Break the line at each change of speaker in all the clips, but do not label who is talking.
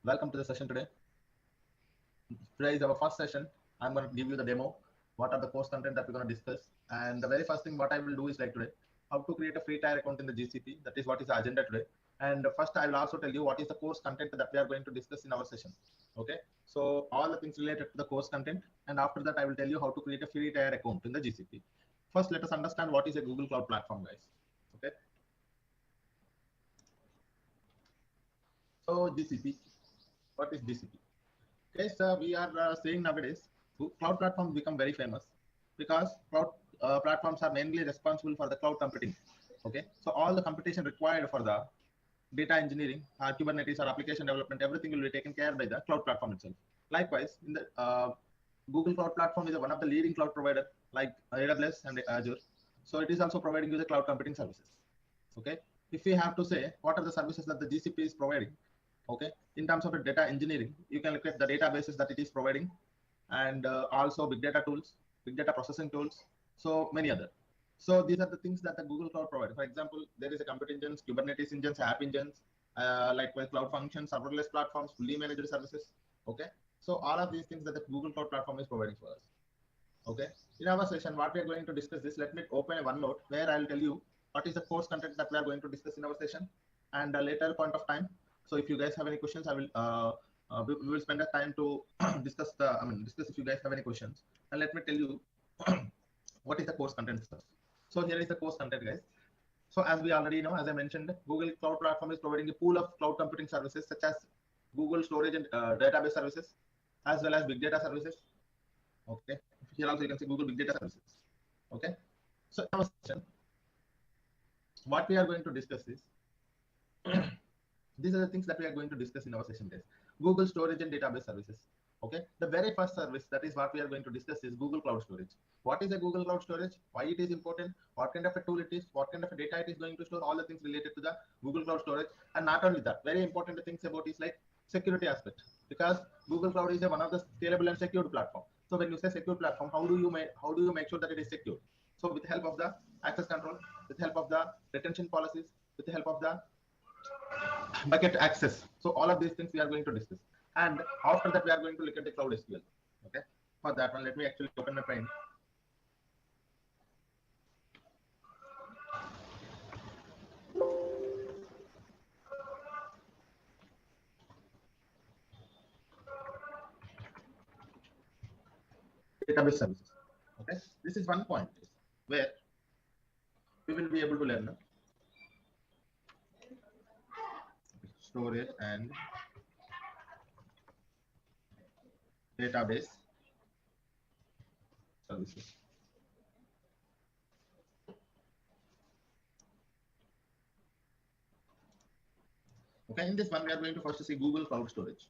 welcome to the session today. Today is our first session. I'm going to give you the demo. What are the course content that we're going to discuss? And the very first thing what I will do is like today, how to create a free tier account in the GCP. That is what is the agenda today. And first, I will also tell you what is the course content that we are going to discuss in our session. Okay. So all the things related to the course content. And after that, I will tell you how to create a free tier account in the GCP. First, let us understand what is a Google Cloud Platform, guys. Okay. So GCP, what is GCP? Okay, so we are seeing nowadays cloud platforms become very famous because cloud platforms are mainly responsible for the cloud computing. Okay, so all the computation required for the data engineering, Kubernetes or application development, everything will be taken care by the cloud platform itself. Likewise, in the Google Cloud Platform is one of the leading cloud provider like AWS and Azure. So it is also providing you the cloud computing services. Okay, if we have to say what are the services that the GCP is providing, okay, in terms of data engineering, you can look at the databases that it is providing, and also big data tools, big data processing tools, so many other. So these are the things that the Google Cloud provides. For example, there is a compute engines, Kubernetes engines, app engines, likewise cloud functions, serverless platforms, fully managed services. Okay, so all of these things that the Google Cloud platform is providing for us. Okay, in our session, what we are going to discuss this, let me open a OneNote where I'll tell you what is the course content that we are going to discuss in our session, and a later point of time. So if you guys have any questions, I will we will spend the time to discuss discuss if you guys have any questions. And let me tell you what is the course content first. So here is the course content, guys. So as we already know, as I mentioned, Google Cloud Platform is providing a pool of cloud computing services such as Google storage and database services, as well as big data services. Okay, here also you can see Google big data services. Okay, so in our session, what we are going to discuss is these are the things that we are going to discuss in our session, guys. Google storage and database services. Okay, the very first service that is what we are going to discuss is Google Cloud Storage. What is a Google Cloud Storage? Why it is important? What kind of a tool it is? What kind of a data it is going to store? All the things related to the Google Cloud Storage. And not only that, very important things about is like security aspect, because Google Cloud is one of the scalable and secured platform. So when you say secure platform, how do you make sure that it is secure? So with the help of the access control, with the help of the retention policies, with the help of the bucket access. So all of these things we are going to discuss. And after that, we are going to look at the Cloud SQL. Okay. For that one, let me actually open my pen. Database services. Okay. This is one point where we will be able to learn storage and database services. Okay, in this one, we are going to first see Google Cloud Storage.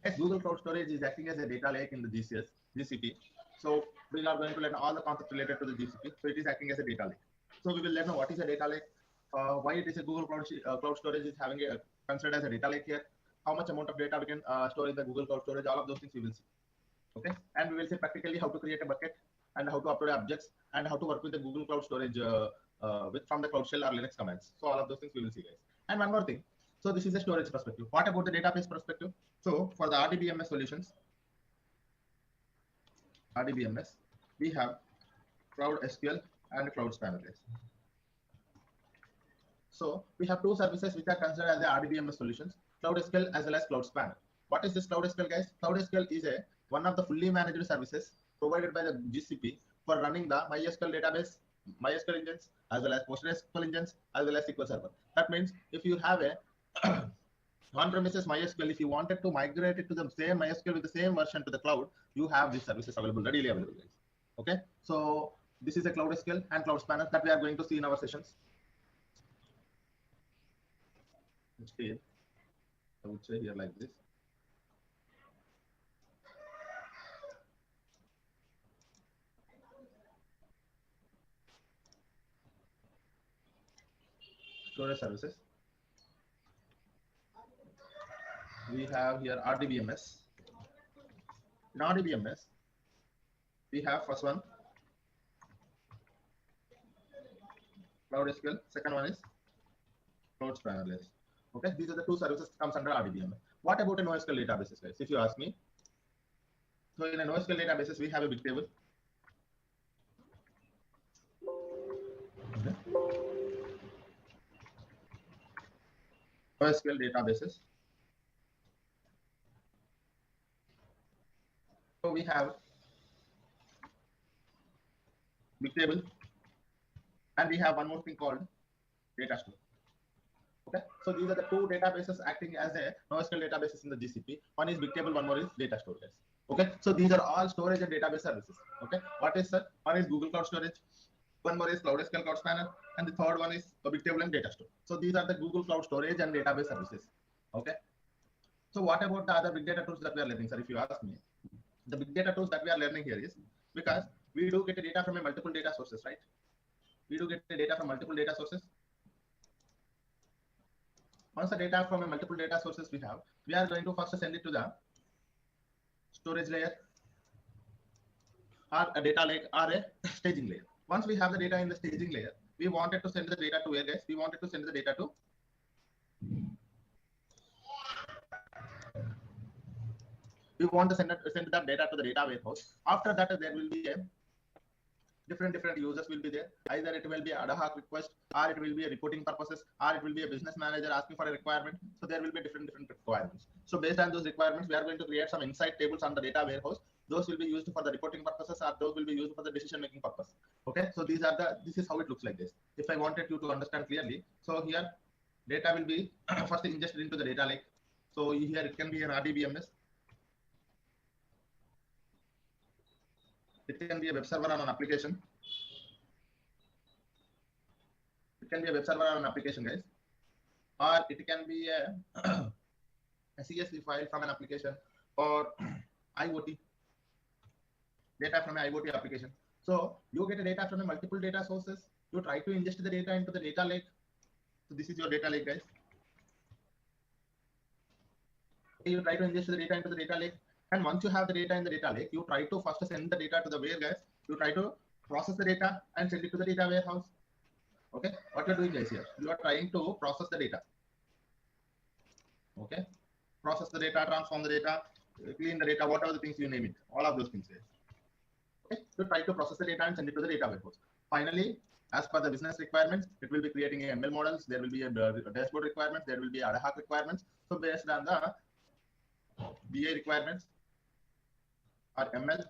Yes, Google Cloud Storage is acting as a data lake in the GCP. So we are going to learn all the concepts related to the GCP. So it is acting as a data lake. So we will learn what is a data lake, why it is a Google Cloud Storage is having a considered as a data lake here, how much amount of data we can store in the Google Cloud Storage, all of those things we will see. Okay, and we will see practically how to create a bucket and how to upload objects and how to work with the Google Cloud Storage from the Cloud Shell or Linux commands. So all of those things we will see, guys. And one more thing. So this is the storage perspective. What about the database perspective? So for the RDBMS solutions, we have Cloud SQL and Cloud Spanner. So we have two services which are considered as the RDBMS solutions, Cloud SQL as well as Cloud Spanner. What is this Cloud SQL, guys? Cloud SQL is one of the fully managed services provided by the GCP for running the MySQL database, MySQL engines, as well as PostgreSQL engines, as well as SQL Server. That means if you have a on-premises MySQL, if you wanted to migrate it to the same MySQL with the same version to the cloud, you have these services available, readily available, guys. Okay, so this is a Cloud SQL and Cloud Spanner that we are going to see in our sessions. I would say here like this. Storage services. We have here RDBMS. In RDBMS, we have first one Cloud SQL. Second one is Cloud Spanner. Okay, these are the two services comes under RDBMS. What about a NoSQL databases, guys? If you ask me, so in a NoSQL databases, we have a big table. Okay. NoSQL databases. So we have big table, and we have one more thing called data store. Okay, so these are the two databases acting as a NoSQL databases in the GCP. One is Bigtable, one more is data storage. Okay, so these are all storage and database services. Okay, what is that? One is Google Cloud Storage, one more is CloudSQL Cloud Spanner, and the third one is the Bigtable and data store. So these are the Google Cloud Storage and database services. Okay, so what about the other big data tools that we are learning, sir? If you ask me, the big data tools that we are learning here is because we do get the data from a multiple data sources, right? We do get the data from multiple data sources. Once the data from a multiple data sources we are going to first send it to the storage layer or a data lake or a staging layer. Once we have the data in the staging layer, we wanted to send the data to where, guys? We wanted to send the data to send that data to the data warehouse. After that, there will be a different users will be there. Either it will be ad hoc request, or it will be a reporting purposes, or it will be a business manager asking for a requirement. So there will be different requirements. So based on those requirements, we are going to create some insight tables on the data warehouse. Those will be used for the reporting purposes, or those will be used for the decision making purpose. Okay, so this is how it looks like this. If I wanted you to understand clearly, so here data will be first ingested into the data lake. So here it can be an RDBMS. It can be a web server on an application. It can be a web server on an application, guys. Or it can be a CSV file from an application, or IoT data from an IoT application. So you get a data from a multiple data sources. You try to ingest the data into the data lake. So this is your data lake, guys. Okay, you try to ingest the data into the data lake. And once you have the data in the data lake, you try to first send the data to the where, guys. You try to process the data and send it to the data warehouse. Okay, what you're doing, guys, here, you are trying to process the data. Okay, process the data, transform the data, clean the data, whatever the things you name it, all of those things, guys. Okay, so try to process the data and send it to the data warehouse. Finally, as per the business requirements, it will be creating a ML models. There will be a dashboard requirements. There will be ad hoc requirements. So based on the BA requirements, or ML,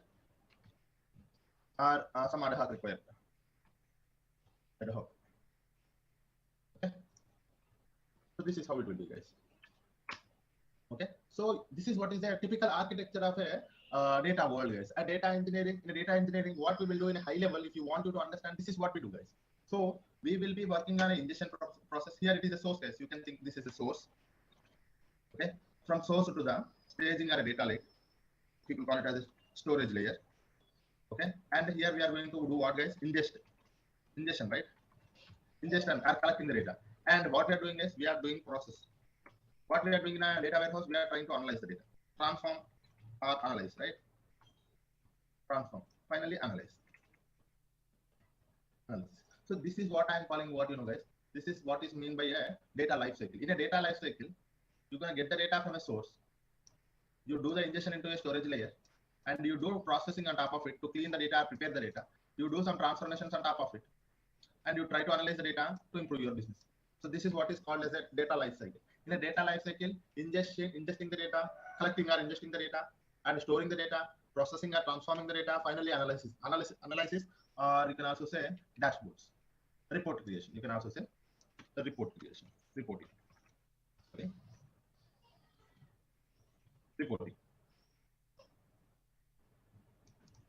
or some ad hoc requirement. Ad hoc. Okay. So this is how it will be, guys. Okay. So this is what is the typical architecture of a data world, guys. A data engineering. In a data engineering, what we will do in a high level, if you want to understand, this is what we do, guys. So we will be working on an ingestion process. Here it is a source, guys. You can think this is a source. Okay. From source to the staging or a data lake. People call it as a storage layer. Okay. And here we are going to do what, guys? Ingestion, right? Ingestion are collecting the data. And what we are doing is we are doing process. What we are doing in a data warehouse, we are trying to analyze the data. Transform or analyze, right? Transform. Finally, analyze. So this is what I am calling what, guys. This is what is meant by a data lifecycle. In a data lifecycle, you're going to get the data from a source. You do the ingestion into a storage layer, and you do processing on top of it to clean the data, prepare the data. You do some transformations on top of it, and you try to analyze the data to improve your business. So this is what is called as a data lifecycle. In a data lifecycle, ingesting the data, collecting or ingesting the data, and storing the data, processing or transforming the data, finally analysis, or you can also say dashboards, report creation. You can also say the report creation, reporting. Okay. Reporting.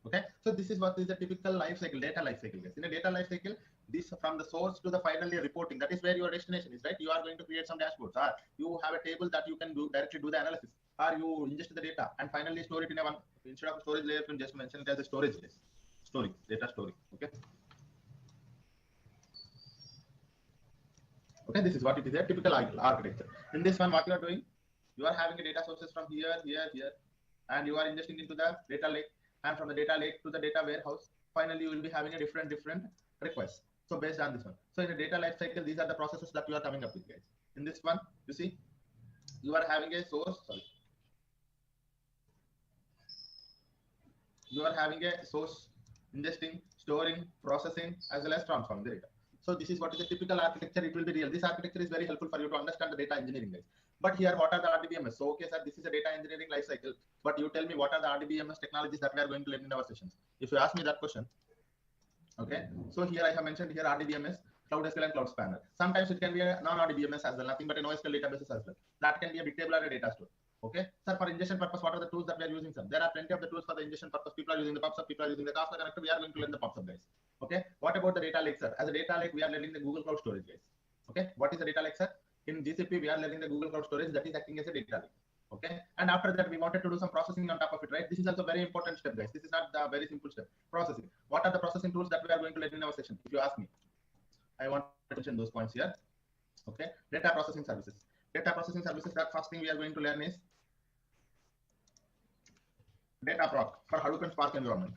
Okay, so this is what is the typical life cycle, data life cycle, guys. In a data life cycle, this from the source to the finally reporting, that is where your destination is, right? You are going to create some dashboards, or you have a table that you can directly do the analysis, or you ingest the data and finally store it in a one, instead of storage layer, you can just mention it as a storage layer, data storing. Okay. Okay, this is what it is, a typical architecture. In this one, what you are doing, you are having a data sources from here, and you are ingesting into the data lake, and from the data lake to the data warehouse. Finally, you will be having a different requests. So based on this one. So in the data life cycle, these are the processes that you are coming up with, guys. In this one, you see, you are having a source. Sorry, you are having a source, ingesting, storing, processing, as well as transforming the data. So this is what is a typical architecture. It will be real. This architecture is very helpful for you to understand the data engineering, guys. But here, what are the RDBMS? So, okay, sir, this is a data engineering life cycle. But you tell me what are the RDBMS technologies that we are going to learn in our sessions? If you ask me that question, okay. So here I have mentioned here RDBMS, Cloud SQL and Cloud Spanner. Sometimes it can be a non-RDBMS as well, nothing but a NoSQL databases as well. That can be a big table or a data store. Okay, sir, for ingestion purpose, what are the tools that we are using, sir? There are plenty of the tools for the ingestion purpose. People are using the PubSub, people are using the Kafka connector. We are going to learn the PubSub, guys. Okay, what about the data lake, sir? As a data lake, we are learning the Google Cloud Storage, guys. Okay, what is the data lake, sir? In GCP, we are learning the Google Cloud Storage that is acting as a data lake. Okay, and after that, we wanted to do some processing on top of it, right? This is also very important step, guys. This is not the very simple step. Processing. What are the processing tools that we are going to learn in our session? If you ask me, I want to mention those points here. Okay, data processing services. Data processing services. That first thing we are going to learn is data proc for Hadoop and Spark environment.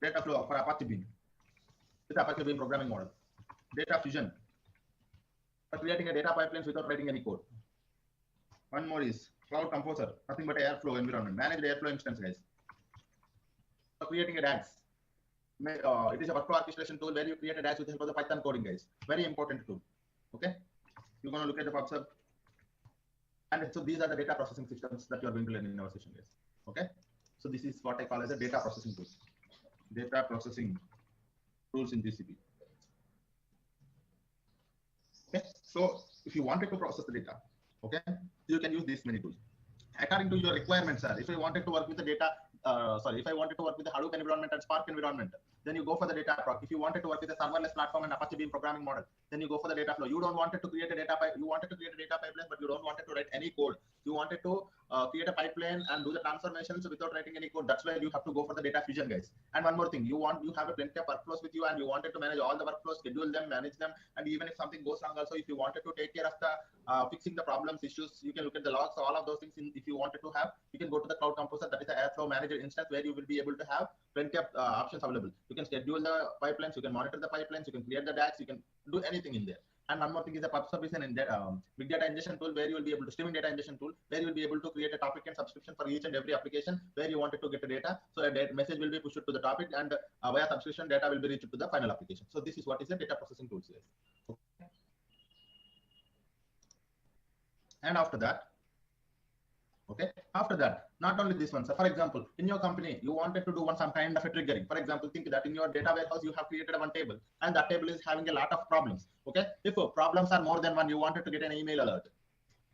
Data flow for Apache Beam with Apache Beam programming model. Data fusion for creating a data pipelines without writing any code. One more is Cloud Composer, nothing but Airflow environment. Managed Airflow instance, guys. For creating a DAX. It is a workflow orchestration tool where you create a DAX with the help of the Python coding, guys. Very important tool. Okay. You're going to look at the PubSub. And so these are the data processing systems that you are going to learn in our session, guys. Okay. So this is what I call as a data processing tool. Data processing tools in GCP. Okay. So if you wanted to process the data, okay, you can use these many tools according to your requirements, sir. If I wanted to work with the data, if I wanted to work with the Hadoop environment and Spark environment, then you go for the data proc. If you wanted to work with a serverless platform and Apache Beam programming model, then you go for the data flow. You don't wanted to create a data pipe. You wanted to create a data pipeline, but you don't wanted to write any code. You wanted to create a pipeline and do the transformations without writing any code. That's where you have to go for the data fusion, guys. And one more thing, you have a plenty of workflows with you, and you wanted to manage all the workflows, schedule them, manage them, and even if something goes wrong, also if you wanted to take care of the fixing the problems, issues, you can look at the logs, all of those things. If you wanted to have, you can go to the Cloud Composer, that is the Airflow Manager instance, where you will be able to have plenty of options available. You can schedule the pipelines, you can monitor the pipelines, you can create the DAX, you can do anything in there. And one more thing is a PubSub is an big data ingestion tool where you will be able to streaming data ingestion tool where you will be able to create a topic and subscription for each and every application where you wanted to get the data. So a message will be pushed to the topic, and via subscription data will be reached to the final application. So this is what is the data processing tools here. Okay. And after that, okay, after that, not only this one. So for example, in your company, you wanted to do some kind of a triggering. For example, think that in your data warehouse, you have created one table, and that table is having a lot of problems. Okay, if problems are more than one, you wanted to get an email alert.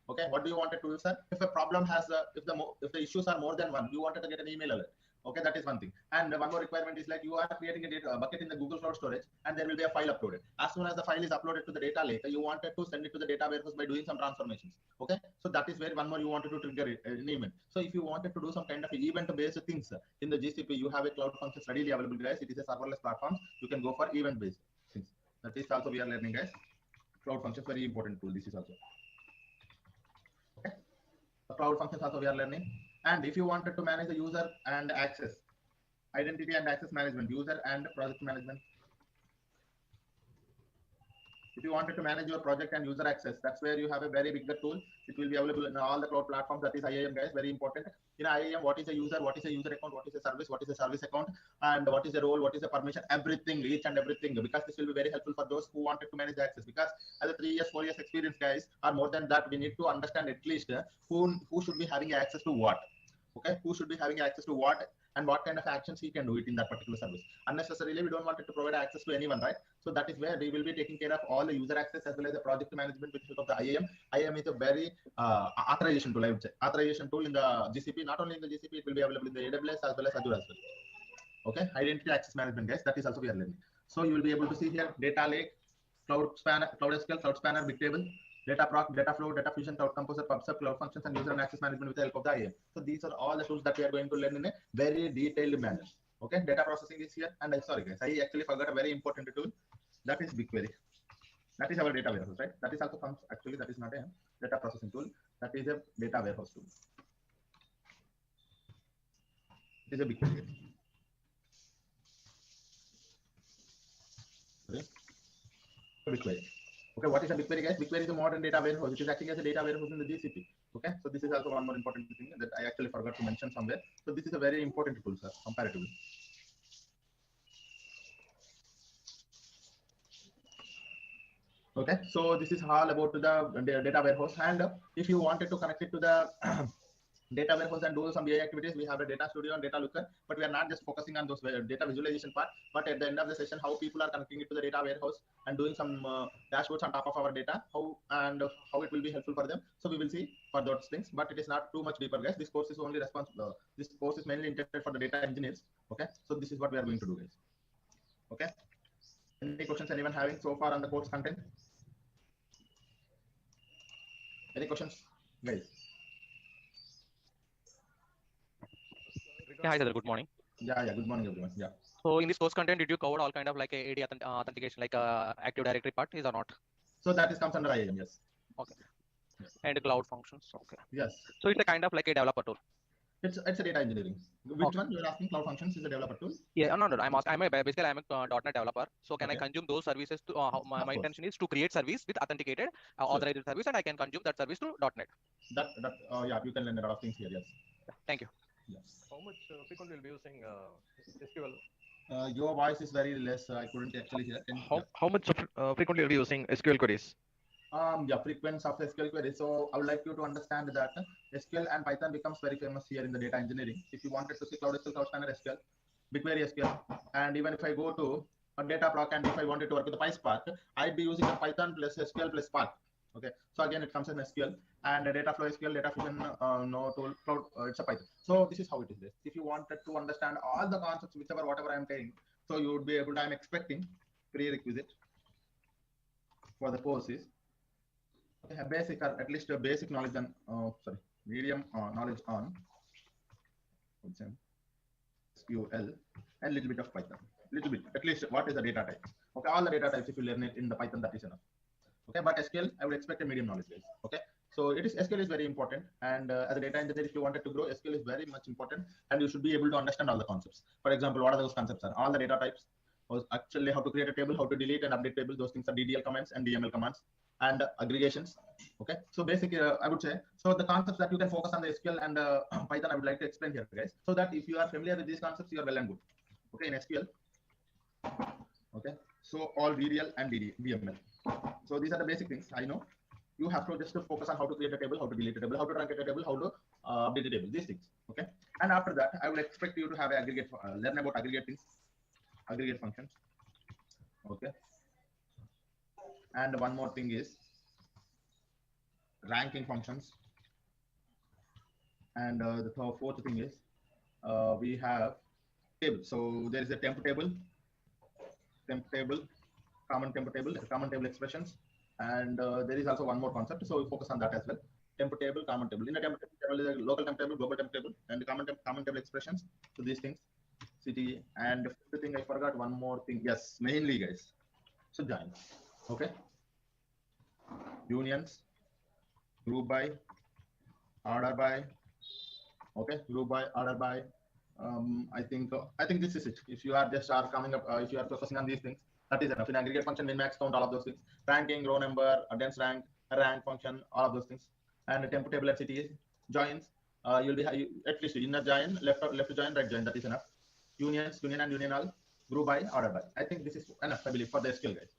Okay, what do you wanted to do, sir? If a problem has, if the issues are more than one, you wanted to get an email alert. Okay, that is one thing. And one more requirement is like you are creating a data bucket in the Google Cloud Storage, and there will be a file uploaded. As soon as the file is uploaded to the data lake, you wanted to send it to the data warehouse by doing some transformations. Okay, so that is where one more you wanted to trigger an event. So if you wanted to do some kind of event-based things in the GCP, you have a cloud functions readily available, guys. It is a serverless platform. You can go for event-based things. That is also we are learning, guys. Cloud functions very important tool. This is also. Okay. The cloud functions also we are learning. And if you wanted to manage the user and access, identity and access management, user and project management. If you wanted to manage your project and user access, that's where you have a very big tool. It will be available in all the cloud platforms. That is IAM, guys, very important. In IAM, what is a user account, what is a service account, and what is the role, what is the permission, everything, each and everything, because this will be very helpful for those who wanted to manage the access. Because as a 3 years, 4 years experience, guys, or more than that, we need to understand at least who should be having access to what. Okay, who should be having access to what, and what kind of actions he can do it in that particular service. Unnecessarily, we don't want it to provide access to anyone, right? So that is where we will be taking care of all the user access as well as the project management with help of the IAM. IAM is a very authorization tool, I would say. Authorization tool in the GCP, not only in the GCP, it will be available in the AWS as well as Azure as well. Okay, identity access management, guys, that is also we are learning. So you will be able to see here data lake, Cloud Spanner, Cloud SQL, Cloud Spanner, Bigtable, data proc, data flow, data fusion, Cloud Composer, PubSub, cloud functions, and user and access management with the help of the IAM. So these are all the tools that we are going to learn in a very detailed manner. Okay, data processing is here. And sorry, guys, I actually forgot a very important tool. That is BigQuery. That is our data warehouse, right? That is also comes, actually, that is not a data processing tool. That is a data warehouse tool. It is a BigQuery. Okay. BigQuery. Okay, what is a BigQuery, guys? BigQuery is a modern data warehouse. It is acting as a data warehouse in the GCP. Okay, so this is also one more important thing that I actually forgot to mention somewhere. So this is a very important tool, sir, comparatively. Okay, so this is all about the data warehouse, and if you wanted to connect it to the data warehouse and do some BI activities, we have a data studio and data looker, but we are not just focusing on those data visualization part, but at the end of the session, how people are connecting it to the data warehouse and doing some dashboards on top of our data, how it will be helpful for them. So we will see for those things, but it is not too much deeper, guys. This course is only responsible. This course is mainly intended for the data engineers. Okay, so this is what we are going to do, guys. Okay, any questions anyone having so far on the course content? Any questions, guys?
Yeah, hi, sir. Good morning.
Yeah, good morning, everyone. Yeah.
So in this course content, did you cover all kind of like a AD authentication, like Active Directory part, is or not?
So that is comes under IAM, yes.
Okay. Yes. And cloud functions. Okay.
Yes.
So it's a kind of like a developer tool.
It's a data engineering. Which one you're asking? Cloud functions is a developer tool?
Yeah, no. Basically I'm a .NET developer. So can I consume those services to? My intention is to create service with authenticated authorized service, and I can consume that service to .NET.
Yeah, you can learn a lot of things here. Yes.
Yeah, thank you.
Yes. How much frequently will be using SQL?
Your voice is very less. I couldn't actually hear.
How much frequently will be using SQL queries?
Yeah, frequency of SQL queries. So I would like you to understand that SQL and Python becomes very famous here in the data engineering. If you wanted to see Cloud SQL, Cloud Standard SQL, BigQuery SQL, and even if I go to a Dataproc and if I wanted to work with the PySpark, I'd be using the Python plus SQL plus Spark. Okay, so again it comes in SQL and data flow SQL, data fusion, no tool, cloud, it's a Python. So this is how it is. If you wanted to understand all the concepts, whatever I'm saying, so you would be able to. I'm expecting prerequisite for the course is a basic or at least a basic knowledge on medium knowledge on SQL and little bit of Python. Little bit, at least what is the data type? Okay, all the data types if you learn it in the Python, that is enough. Okay, but SQL I would expect a medium knowledge base. Okay, so SQL is very important, and as a data engineer, if you wanted to grow, SQL is very much important, and you should be able to understand all the concepts. For example, what are those concepts? Are all the data types? Actually, how to create a table, how to delete and update tables. Those things are DDL commands and DML commands, and aggregations. Okay, so basically, I would say, so the concepts that you can focus on the SQL and Python, I would like to explain here, guys, so that if you are familiar with these concepts, you are well and good. Okay, in SQL. Okay, so all DDL and DML. So these are the basic things. I know you have to just focus on how to create a table, how to delete a table, how to truncate a table, how to update a table. These things. Okay, and after that, I will expect you to have aggregate, learn about aggregate things, aggregate functions. Okay, and one more thing is ranking functions, and the fourth thing is we have table. So there is a temp table, common table expressions, and there is also one more concept. So we focus on that as well. Temp table, common table. In a temp table is a local temp table, global temp table, and the common table expressions. So these things, city, and the fifth thing I forgot one more thing. Yes, mainly guys. So join. Okay. Unions, group by, order by. Okay, group by, order by. I think this is it. If you are just coming up, if you are focusing on these things, that is enough. In aggregate function, min max count, all of those things. Ranking, row number, dense rank, rank function, all of those things. And temp table at city joins. You'll be at least inner join, left join, right join. That is enough. Unions, union and union all, group by, order by. I think this is enough, I believe, for the SQL guys.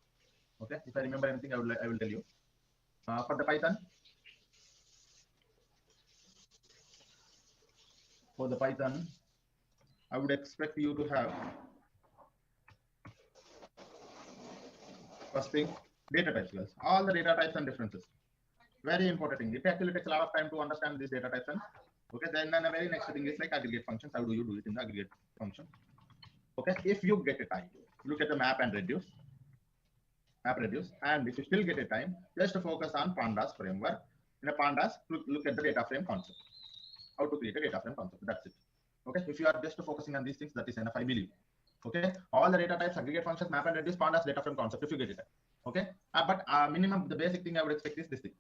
Okay, if I remember anything, I will tell you. For the Python, I would expect you to have first thing data types, guys. All the data types and differences. Very important thing. It actually takes a lot of time to understand these data types. And okay, then the very next thing is like aggregate functions. How do you do it in the aggregate function? Okay, if you get a time, look at the map and reduce. And if you still get a time, just focus on pandas framework. In a pandas, look at the data frame concept. How to create a data frame concept. That's it. Okay, if you are just focusing on these things, that is enough, I believe. Okay, all the data types, aggregate functions, map and reduce, pandas, data frame concept, if you get it. Okay, but minimum, the basic thing I would expect is this thing.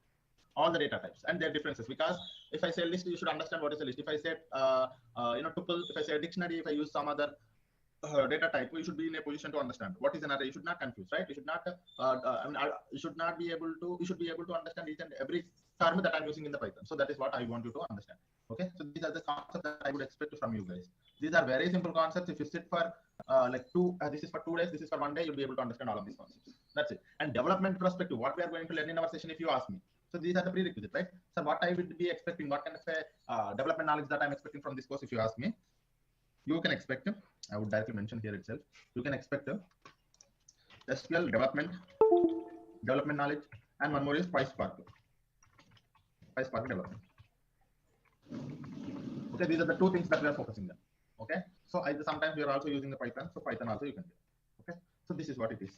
All the data types and their differences, because if I say list, you should understand what is a list. If I say tuple, if I say dictionary, if I use some other data type, you should be in a position to understand what is an array. You should not confuse, right? You should not you should be able to understand each and every army that I'm using in the Python. So that is what I want you to understand. Okay, so these are the concepts that I would expect from you guys. These are very simple concepts. If you sit for this is for 2 days, this is for 1 day, you'll be able to understand all of these concepts. That's it. And development perspective, what we are going to learn in our session, if you ask me. So these are the prerequisites, right? So what I would be expecting, what kind of a development knowledge that I'm expecting from this course, if you ask me, you can expect, I would directly mention here itself, you can expect SQL development knowledge, and one more is PySpark development. Okay, these are the two things that we are focusing on. Okay, so sometimes we are also using the Python, so Python also you can do. Okay, so this is what it is.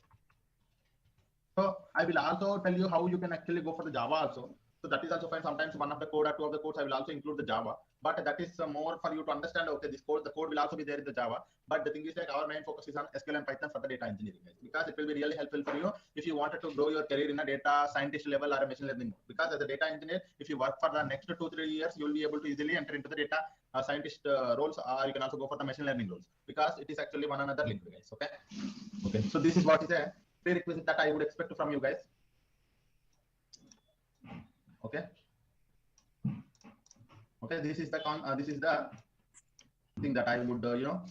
So I will also tell you how you can actually go for the Java also. So that is also fine. Sometimes one of the code or two of the codes I will also include the Java, but that is more for you to understand. Okay, the code will also be there in the Java. But the thing is like our main focus is on SQL and Python for the data engineering, guys, because it will be really helpful for you if you wanted to grow your career in a data scientist level or a machine learning. Because as a data engineer, if you work for the next 2-3 years, you will be able to easily enter into the data scientist roles, or you can also go for the machine learning roles, because it is actually one another link, guys. Okay. So this is what is a prerequisite that I would expect from you guys. Okay, this is the thing that I would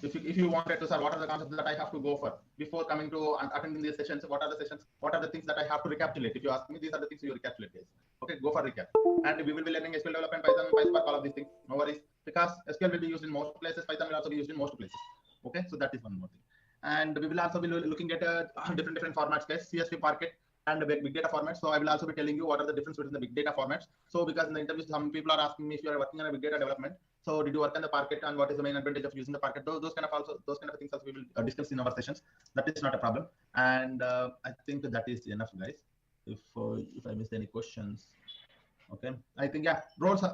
if you wanted to, sir, what are the concepts that I have to go for before coming to attending these sessions? What are the things that I have to recapitulate? If you ask me, these are the things you recapitulate, guys. Okay, go for recap. And we will be learning SQL development, Python, PySpark, all of these things. No worries, because SQL will be used in most places, Python will also be used in most places. Okay, so that is one more thing. And we will also be looking at different formats, guys. CSV, Parquet, and big data formats. So I will also be telling you what are the difference between the big data formats. So because in the interviews, some people are asking me if you are working on a big data development. So did you work on the Parquet, and what is the main advantage of using the Parquet? Those kind of things also we will discuss in our sessions. That is not a problem. And I think that is enough, guys. If I missed any questions, okay. I think roles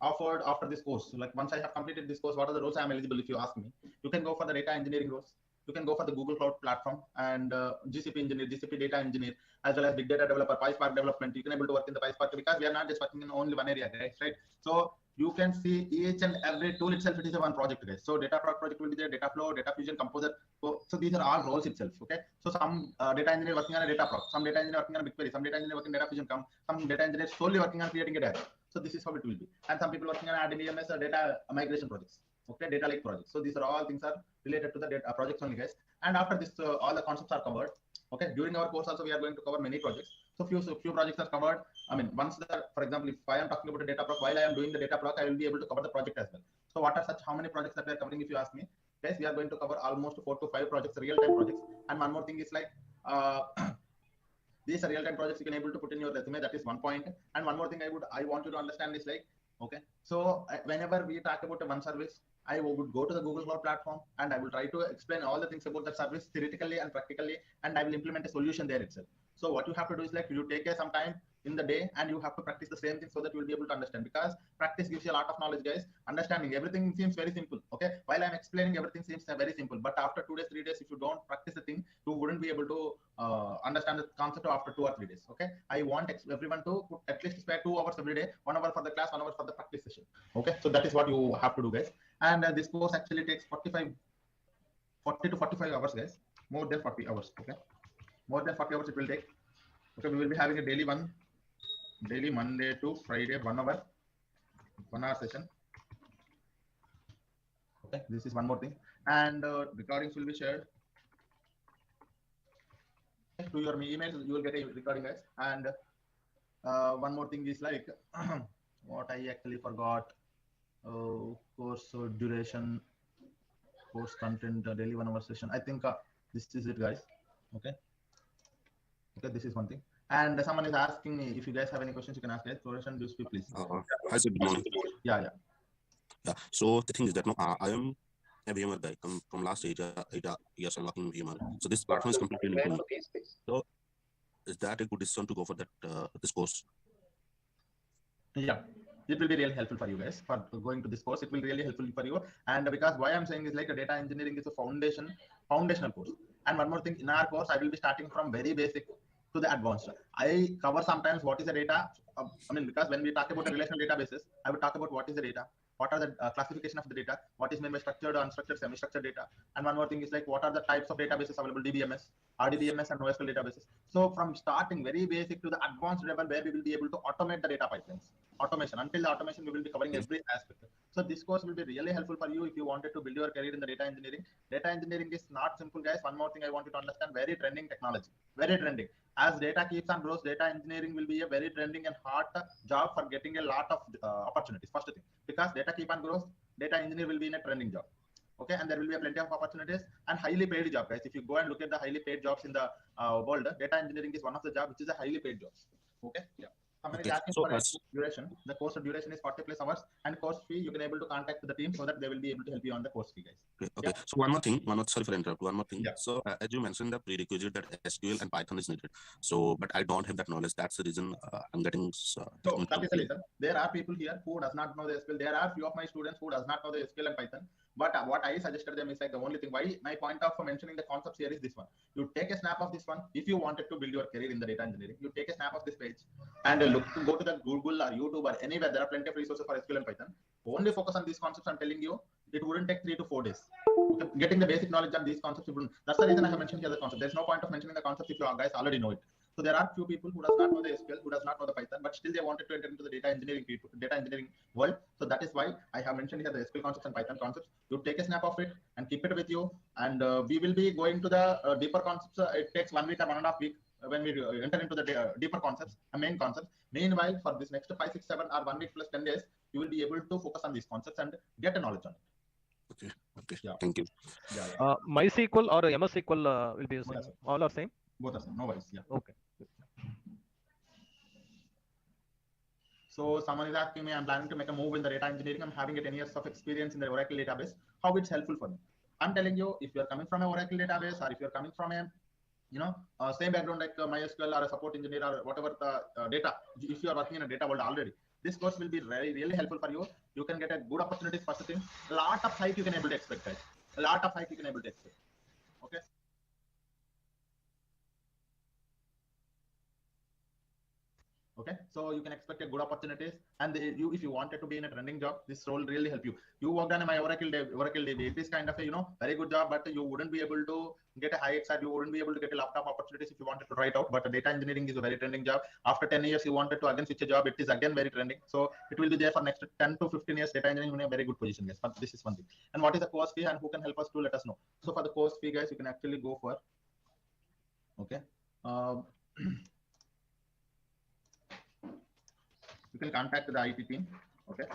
offered after this course. So like once I have completed this course, what are the roles I am eligible? If you ask me, you can go for the data engineering roles. You can go for the Google Cloud Platform and GCP engineer, GCP data engineer, as well as big data developer, PySpark development. You can able to work in the PySpark, because we are not just working in only one area, guys, right? So you can see each and every tool itself. It is a one project, guys. So data project will be there, data flow, data fusion, composer. So these are all roles itself. Okay. So some data engineer working on a data proc, some data engineer working on a BigQuery, some data engineer working on data fusion, some data engineer solely working on creating a data. So this is how it will be. And some people working on RDBMS or data migration projects. Okay, data lake projects. So these are all things are related to the data projects only, guys. And after this, all the concepts are covered. Okay, during our course also we are going to cover many projects. So few projects are covered. I mean, once for example, if I am talking about a data proc, while I am doing the data proc, I will be able to cover the project as well. So what are how many projects that we are covering? If you ask me, guys, we are going to cover almost 4 to 5 projects, real-time projects. And one more thing is like these are real-time projects you can able to put in your resume. That is one point. And one more thing I want you to understand is like, okay, so whenever we talk about one service, I would go to the Google Cloud Platform and I will try to explain all the things about that service theoretically and practically, and I will implement a solution there itself. So what you have to do is like you take some time in the day and you have to practice the same thing so that you will be able to understand, because practice gives you a lot of knowledge, guys. Understanding everything seems very simple. Okay, while I'm explaining, everything seems very simple, but after 2 days, 3 days, if you don't practice the thing, you wouldn't be able to understand the concept after 2 or 3 days. Okay, I want everyone to put at least spare 2 hours every day, 1 hour for the class, 1 hour for the practice session. Okay, so that is what you have to do, guys. And this course actually takes 40 to 45 hours, guys. More than 40 hours. Okay, more than 40 hours it will take. Okay, we will be having a daily Monday to Friday 1 hour session. Okay, this is one more thing. And recordings will be shared to your emails. You will get a recording, guys. And one more thing is like what I actually forgot. Course duration, course content, daily 1 hour session. I think this is it, guys. Okay, this is one thing. And someone is asking me if you guys have any questions, you can ask, guys. Floration, do speak, please.
Hi, sir. Good morning.
Yeah.
So the thing is that I am a VMware guy from last 8 years. I'm working VMware. So this platform is completely new to me. So is that a good decision to go for that this course?
Yeah, it will be really helpful for you guys for going to this course. It will really helpful for you. And because why I'm saying is like a data engineering is a foundational course. And one more thing, in our course, I will be starting from very basic to the advanced. I cover sometimes what is the data. I mean, because when we talk about the relational databases, I would talk about what is the data, what are the classification of the data, what is meant by structured, unstructured, semi-structured data. And one more thing is like what are the types of databases available, DBMS, RDBMS and NoSQL databases. So from starting very basic to the advanced level where we will be able to automate the data pipelines. Automation. Until the automation, we will be covering every aspect. So this course will be really helpful for you if you wanted to build your career in the data engineering. Data engineering is not simple, guys. One more thing I want you to understand: very trending technology. Very trending. As data keeps on grows, data engineering will be a very trending and hot job for getting a lot of opportunities. First thing, because data keep on grows, data engineer will be in a trending job. Okay, and there will be plenty of opportunities and highly paid job, guys. If you go and look at the highly paid jobs in the world, data engineering is one of the jobs which is a highly paid jobs. Okay, yeah. Someone is asking for duration. The course duration is 40 plus hours, and course fee you can able to contact the team so that they will be able to help you on the course fee, guys.
Okay. Yeah. So one more thing, sorry for interrupt. One more thing. Yeah. So as you mentioned, the prerequisite that SQL and Python is needed. So, but I don't have that knowledge. That's the reason I'm getting.
So that is the reason. There are people here who does not know the SQL. There are few of my students who does not know the SQL and Python. But what I suggested them is like the only thing. Why my point of mentioning the concepts here is this one. You take a snap of this one. If you wanted to build your career in the data engineering, you take a snap of this page and go to the Google or YouTube or anywhere. There are plenty of resources for SQL and Python. Only focus on these concepts. I'm telling you, it wouldn't take 3 to 4 days. Okay? Getting the basic knowledge on these concepts, that's the reason I have mentioned here the concept. There's no point of mentioning the concepts if you guys already know it. So there are few people who does not know the SQL, who does not know the Python, but still they wanted to enter into the data engineering world. So that is why I have mentioned here the SQL concepts and Python concepts. You take a snap of it and keep it with you. And we will be going to the deeper concepts. It takes 1 week or 1.5 weeks when we enter into the deeper concepts, main concepts. Meanwhile, for this next 5, 6, 7 or 1 week plus 10 days, you will be able to focus on these concepts and get a knowledge on it.
Okay. Okay. Yeah. Thank you.
Yeah. MySQL or MS SQL will be using. All are same.
Both are same. No worries. Yeah.
Okay.
So someone is asking me, I'm planning to make a move in the data engineering. I'm having 10 years of experience in the Oracle database. How it's helpful for me? I'm telling you, if you're coming from an Oracle database, or if you're coming from a same background like MySQL or a support engineer or whatever the data, if you are working in a data world already, this course will be really helpful for you. You can get a good opportunities. First thing, a lot of hike you can able to expect, guys. A lot of hike you can able to expect. Okay. Okay, so you can expect a good opportunities, and if you wanted to be in a trending job, this role really help you. You worked on my Oracle DB. It is kind of a very good job, but you wouldn't be able to get a high XR. You wouldn't be able to get a lot of opportunities if you wanted to write out. But data engineering is a very trending job. After 10 years, you wanted to again switch a job. It is again very trending. So it will be there for next 10 to 15 years. Data engineering in a very good position, guys. But this is one thing. And what is the course fee, and who can help us to let us know? So for the course fee, guys, you can actually go for. Okay. You can contact the IT team. Okay,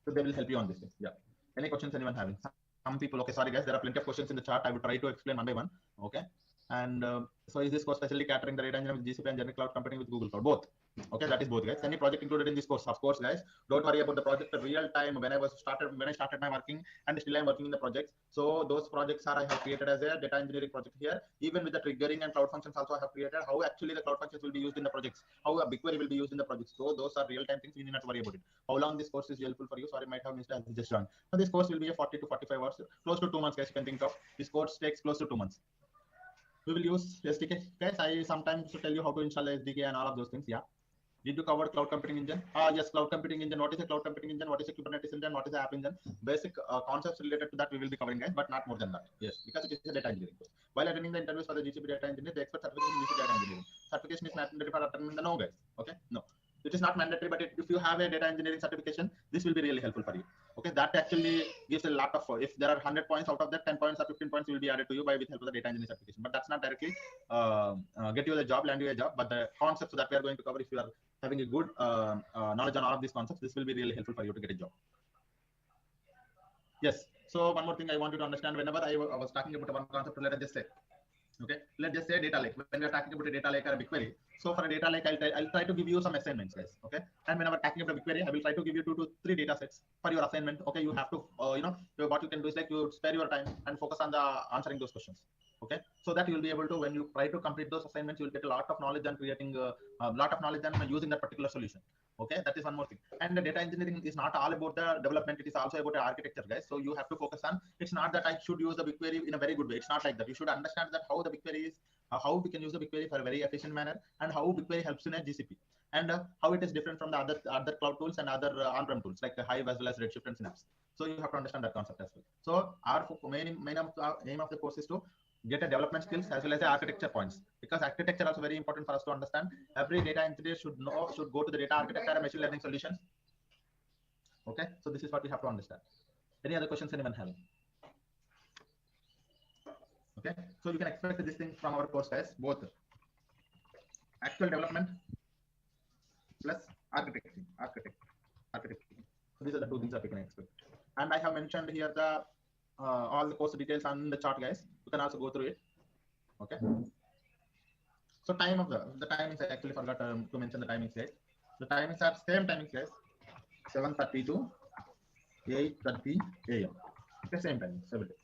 so they will help you on this thing. Yeah. Any questions anyone having? Some people. Okay, sorry guys, there are plenty of questions in the chat. I will try to explain one by one. Okay. And so is this course specially catering the data engineering with GCP and generic cloud computing with Google Cloud? Both. Okay, that is both, guys. Any project included in this course? Of course, guys. Don't worry about the project. The real time when I started my working, and still I'm working in the projects. So those projects I have created as a data engineering project here. Even with the triggering and cloud functions also I have created. How actually the cloud functions will be used in the projects. How a BigQuery will be used in the projects. So those are real time things. You need not to worry about it. How long this course is helpful for you? Sorry, might have missed as just joined. So this course will be a 40 to 45 hours, close to 2 months, guys. You can think of this course takes close to 2 months. We will use SDK, guys. I sometimes tell you how to install SDK and all of those things. Yeah. Did you cover cloud computing engine? Yes, cloud computing engine. What is a cloud computing engine? What is a Kubernetes engine? What is the app engine? Basic concepts related to that we will be covering, guys, but not more than that. Yes, because it is a data engineering course. While attending the interviews for the GCP data engineer, the expert certification in GCP data engineering. Certification is not mandatory for attending the no, guys. Okay, no. It is not mandatory, but if you have a data engineering certification, this will be really helpful for you. Okay, that actually gives a lot of, if there are 100 points out of that, 10 points or 15 points will be added to you by with help of the data engineering certification. But that's not directly get you the job, land you a job, but the concepts that we are going to cover, if you are having a good knowledge on all of these concepts, this will be really helpful for you to get a job. Yes. So one more thing I want you to understand, whenever I was talking about one concept, let us just say, okay, let's just say data lake. When we're talking about a data lake or a BigQuery, so for a data lake, I'll try to give you some assignments, guys. Okay, and whenever talking about a BigQuery, I will try to give you 2 to 3 data sets for your assignment. Okay, you have to, what you can do is like you spare your time and focus on the answering those questions. Okay, so that you will be able to, when you try to complete those assignments, you will get a lot of knowledge and creating a lot of knowledge and using that particular solution. Okay, that is one more thing. And the data engineering is not all about the development, it is also about the architecture, guys. So you have to focus on, it's not that I should use the BigQuery in a very good way. It's not like that. You should understand that how the BigQuery is, how we can use the BigQuery for a very efficient manner, and how BigQuery helps in a GCP, and how it is different from the other cloud tools and other on-prem tools like Hive as well as Redshift and Synapse. So you have to understand that concept as well. So our main aim of the course is to get a development skills as well as the architecture points, because architecture also very important for us to understand. Every data engineer should go to the data architecture and machine learning solutions. Okay, so this is what we have to understand. Any other questions anyone having? Okay, so you can expect this thing from our course as both actual development plus architecting. So these are the two things that we can expect. And I have mentioned here the all the course details on the chart, guys. You can also go through it. Okay. So time of the timings, I actually forgot to mention the timings, guys. The timings are same timings, guys. 7:30 to 8:30 a.m. Okay, same timings every day.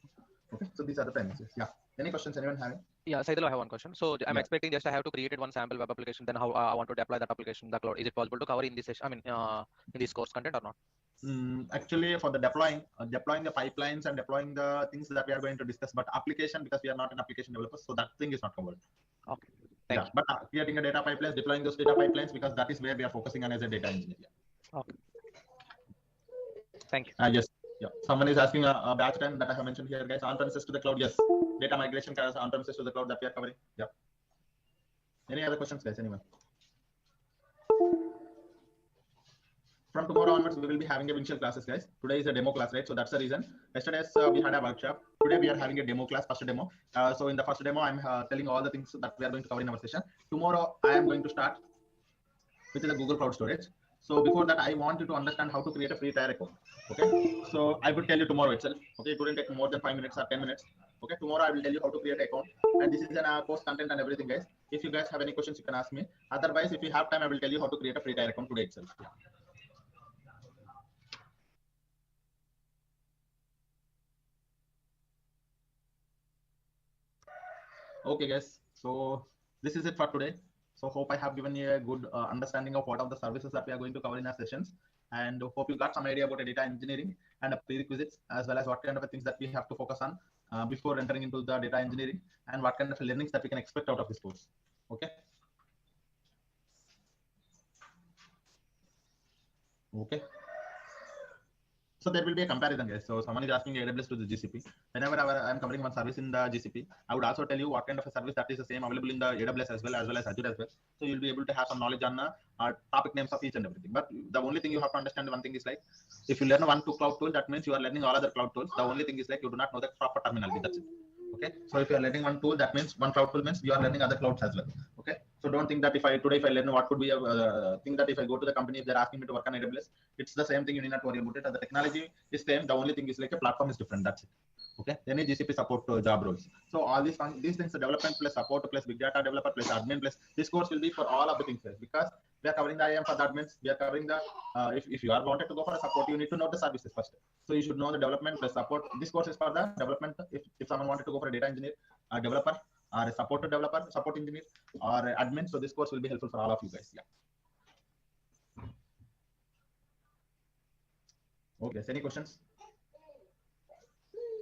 Okay, so these are the timings. Yes. Yeah. Any questions anyone having?
Yeah, Saidhul, I have one question. So I'm expecting just I have to create one sample web application. Then how I want to deploy that application in the cloud. Is it possible to cover in this session? I mean, in this course content or not?
Actually, for the deploying the pipelines and deploying the things that we are going to discuss, but application, because we are not an application developer, so that thing is not covered.
Okay. Thank you.
But creating a data pipelines, deploying those data pipelines, because that is where we are focusing on as a data engineer. Yeah.
Okay. Thank you.
Yes. Yeah. Someone is asking a batch time that I have mentioned here, guys. On-premises to the cloud. Yes. Data migration on-premises to the cloud that we are covering. Yeah. Any other questions, guys? Anyone? From tomorrow onwards, we will be having initial classes, guys. Today is a demo class, right? So that's the reason. Yesterday we had a workshop. Today we are having a demo class, first demo. So in the first demo, I'm telling all the things that we are going to cover in our session. Tomorrow, I am going to start with the Google Cloud Storage. So before that, I want you to understand how to create a free tier account. Okay. So I will tell you tomorrow itself. Okay. It wouldn't take more than 5 minutes or 10 minutes. Okay. Tomorrow I will tell you how to create an account. And this is an course content and everything, guys. If you guys have any questions, you can ask me. Otherwise, if you have time, I will tell you how to create a free tier account today itself. Yeah. Okay, guys. So this is it for today. So hope I have given you a good understanding of what are the services that we are going to cover in our sessions, and hope you got some idea about data engineering and the prerequisites, as well as what kind of things that we have to focus on before entering into the data engineering, and what kind of learnings that we can expect out of this course. Okay. Okay. So there will be a comparison, guys. So someone is asking AWS to the GCP. Whenever I'm covering one service in the GCP, I would also tell you what kind of a service that is the same available in the AWS as well as Azure as well. So you'll be able to have some knowledge on topic names of each and everything. But the only thing you have to understand, one thing is like, if you learn one cloud tool, that means you are learning all other cloud tools. The only thing is like you do not know the proper terminology. That's it. Okay. So if you are learning one tool, that means one cloud tool means you are learning other clouds as well. Okay. So don't think that if I learn what could be a thing that if I go to the company, if they're asking me to work on AWS, it's the same thing. You need not worry about it. The technology is same. The only thing is like a platform is different. That's it. Okay. Any GCP support job roles. So all these things, development plus support plus big data developer plus admin plus this course will be for all of the things, because we are covering the IAM for that means we are covering the if you are wanted to go for a support, you need to know the services first. So you should know the development plus support. This course is for the development. If someone wanted to go for a data engineer, a developer, or a support developer, support engineer, or admin, so this course will be helpful for all of you guys. Yeah. Okay. Any questions?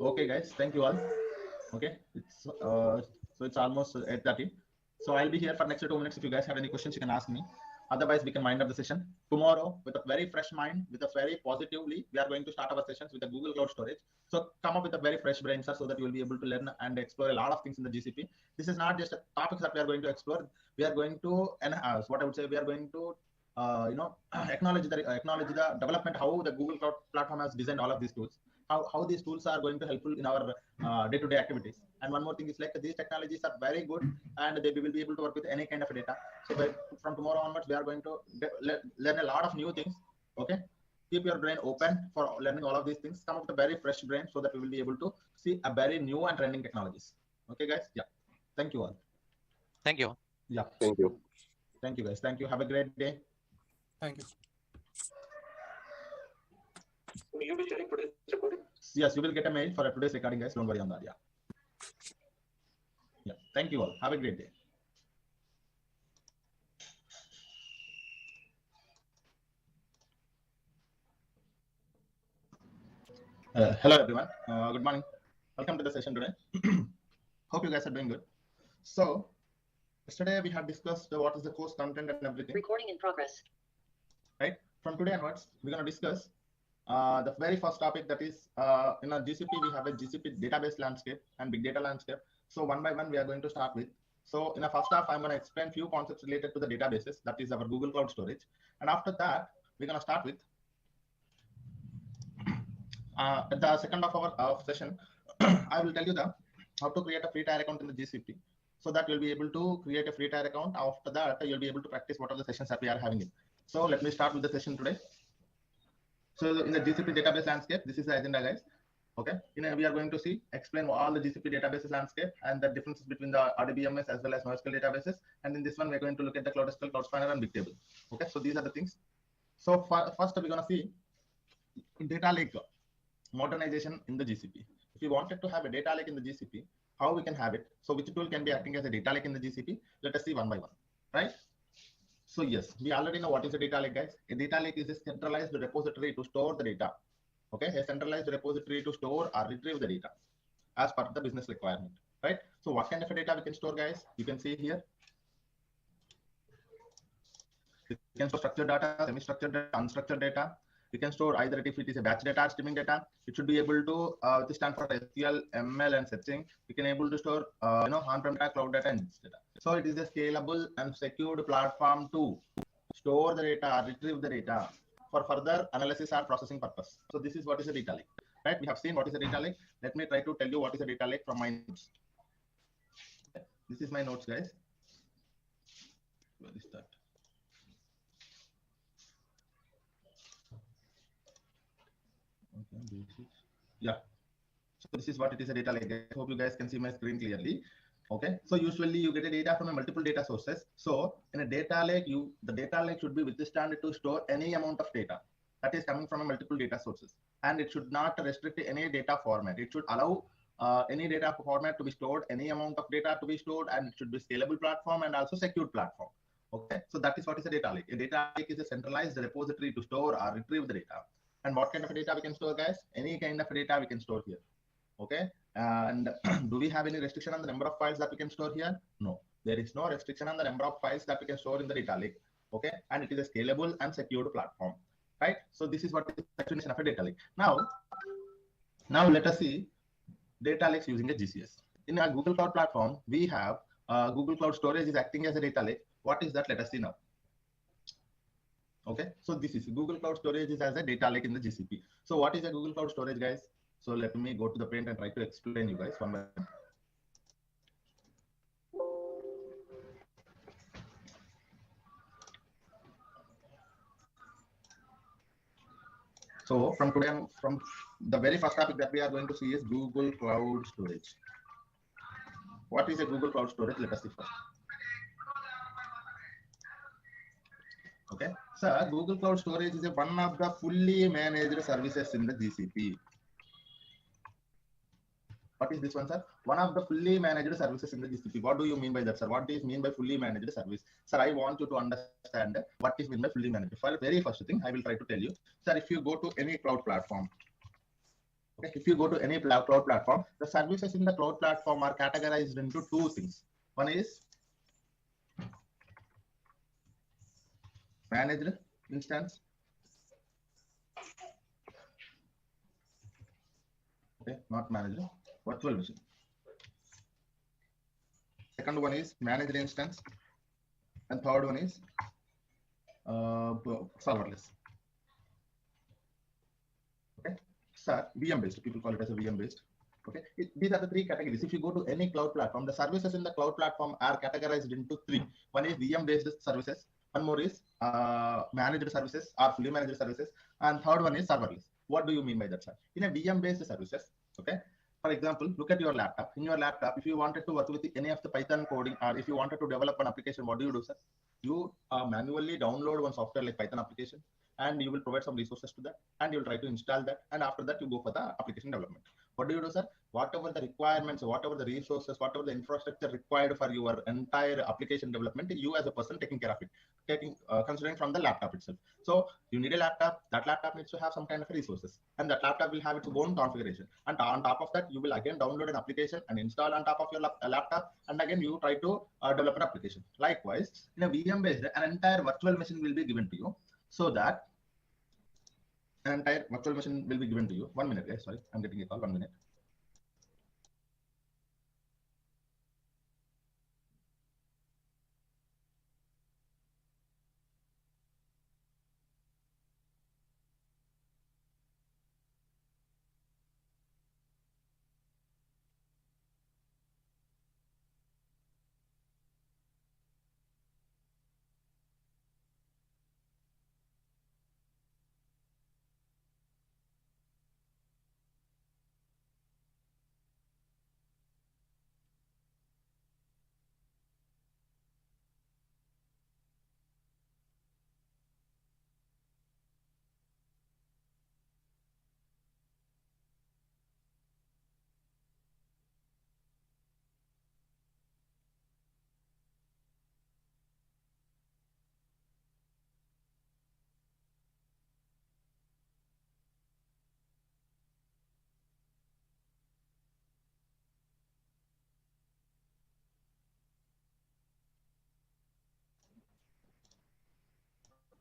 Okay, guys. Thank you all. Okay. So it's almost 8:30. So I'll be here for next 2 minutes. If you guys have any questions, you can ask me. Otherwise, we can wind up the session. Tomorrow, with a very fresh mind, with a very positively, we are going to start our sessions with the Google Cloud Storage. So come up with a very fresh brain, sir, so that you will be able to learn and explore a lot of things in the GCP. This is not just a topic that we are going to explore. We are going to enhance, what I would say, we are going to acknowledge the development, how the Google Cloud platform has designed all of these tools, how these tools are going to helpful in our day-to-day activities. And one more thing is like these technologies are very good, and they will be able to work with any kind of data. So from tomorrow onwards, we are going to learn a lot of new things. Okay. Keep your brain open for learning all of these things. Come up with a very fresh brain so that we will be able to see a very new and trending technologies. Okay, guys. Yeah. Thank you all.
Thank you.
Yeah.
Thank you.
Thank you, guys. Thank you. Have a great day.
Thank you.
Will you be sharing today's recording?
Yes, you will get a mail for today's recording, guys. Don't worry on that. Yeah. Yeah. Thank you all. Have a great day. Hello, everyone. Good morning. Welcome to the session today. Hope you guys are doing good. So, yesterday we had discussed what is the course content and everything.
Recording in progress.
Right? From today onwards, we're going to discuss the very first topic, that is in our GCP, we have a GCP database landscape and big data landscape. So one by one, we are going to start with. So in the first half, I'm going to explain few concepts related to the databases. That is our Google Cloud Storage. And after that, we're going to start with at the second half of our session, I will tell you how to create a free tier account in the GCP, so that you'll be able to create a free tier account. After that, you'll be able to practice what are the sessions that we are having in. So let me start with the session today. So in the GCP database landscape, this is the agenda, guys. Okay, we are going to explain all the GCP databases landscape and the differences between the RDBMS as well as NoSQL databases. And in this one, we're going to look at the Cloud SQL, Cloud Spanner, and Bigtable. Okay, so these are the things. So first, we're going to see data lake modernization in the GCP. If you wanted to have a data lake in the GCP, how we can have it? So which tool can be acting as a data lake in the GCP? Let us see one by one, right? So yes, we already know what is a data lake, guys. A data lake is a centralized repository to store the data. Okay, a centralized repository to store or retrieve the data as per the business requirement, right? So what kind of a data we can store, guys? You can see here. We can store structured data, semi-structured data, unstructured data. We can store either if it is a batch data or streaming data. It should be able to this stand for SQL, ML, and searching. We can able to store on-prem data, cloud data, and data. So it is a scalable and secured platform to store the data, retrieve the data for further analysis or processing purpose. So this is what is a data lake, right? We have seen what is a data lake. Let me try to tell you what is a data lake from my notes. This is my notes, guys. Where is that? Okay, yeah. So this is what it is a data lake. I hope you guys can see my screen clearly. Okay. So usually you get a data from a multiple data sources. So in a data lake, the data lake should be withstand to store any amount of data that is coming from a multiple data sources, and it should not restrict any data format. It should allow any data format to be stored, any amount of data to be stored, and it should be scalable platform and also secured platform. Okay. So that is what is a data lake. A data lake is a centralized repository to store or retrieve the data. And what kind of data we can store, guys? Any kind of data we can store here. Okay. And do we have any restriction on the number of files that we can store here? No, there is no restriction on the number of files that we can store in the data lake. Okay. And it is a scalable and secured platform, right? So this is what is the definition of a data lake. Now let us see data lakes using a GCS. In our Google Cloud platform, we have Google Cloud Storage is acting as a data lake. What is that? Let us see now. Okay, so this is Google Cloud Storage is as a data lake in the GCP. So what is a Google Cloud Storage, guys? So let me go to the print and try to explain you guys one by one. So from today, from the very first topic that we are going to see is Google Cloud Storage. What is a Google Cloud Storage? Let us see first. Okay, so Google Cloud Storage is one of the fully managed services in the GCP. What is this one, sir? One of the fully managed services in the GCP. What do you mean by that, sir? What is mean by fully managed service? Sir, I want you to understand what is mean by fully managed. For the very first thing, I will try to tell you, sir, if you go to any cloud platform, okay, if you go to any cloud platform, the services in the cloud platform are categorized into two things. One is managed instance. Okay, not managed, virtual machine. Second one is managed instance, and third one is serverless. Okay, sir, VM based. People call it as a VM based. Okay, these are the three categories. If you go to any cloud platform, the services in the cloud platform are categorized into three. One is VM based services. One more is managed services or fully managed services, and third one is serverless. What do you mean by that, sir? In a VM based services, okay. For example, look at your laptop. In your laptop, if you wanted to work with any of the Python coding, or if you wanted to develop an application, what do you do, sir? You manually download one software like Python application, and you will provide some resources to that, and you will try to install that, and after that you go for the application development. What do you do, sir? Whatever the requirements, whatever the resources, whatever the infrastructure required for your entire application development, you as a person taking care of it, considering from the laptop itself. So you need a laptop. That laptop needs to have some kind of resources, and that laptop will have its own configuration. And on top of that, you will again download an application and install on top of your laptop, and again you try to develop an application. Likewise, in a VM based, an entire virtual machine will be given to you, so that an entire virtual machine will be given to you. 1 minute, guys. Sorry, I'm getting a call. 1 minute.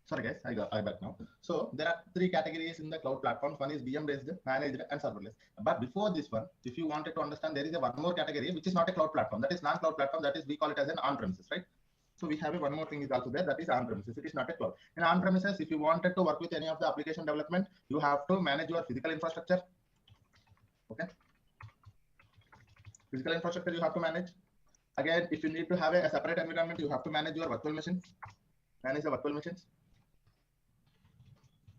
Sorry guys, I back now. So there are three categories in the cloud platforms. One is VM based, managed, and serverless. But before this one, if you wanted to understand, there is a one more category which is not a cloud platform. That is non-cloud platform. That is, we call it as an on-premises, right? So we have one more thing is also there. That is on-premises. It is not a cloud. In on-premises, if you wanted to work with any of the application development, you have to manage your physical infrastructure. Okay. Physical infrastructure you have to manage. Again, if you need to have a separate environment, you have to manage your virtual machine. Manage the virtual machines.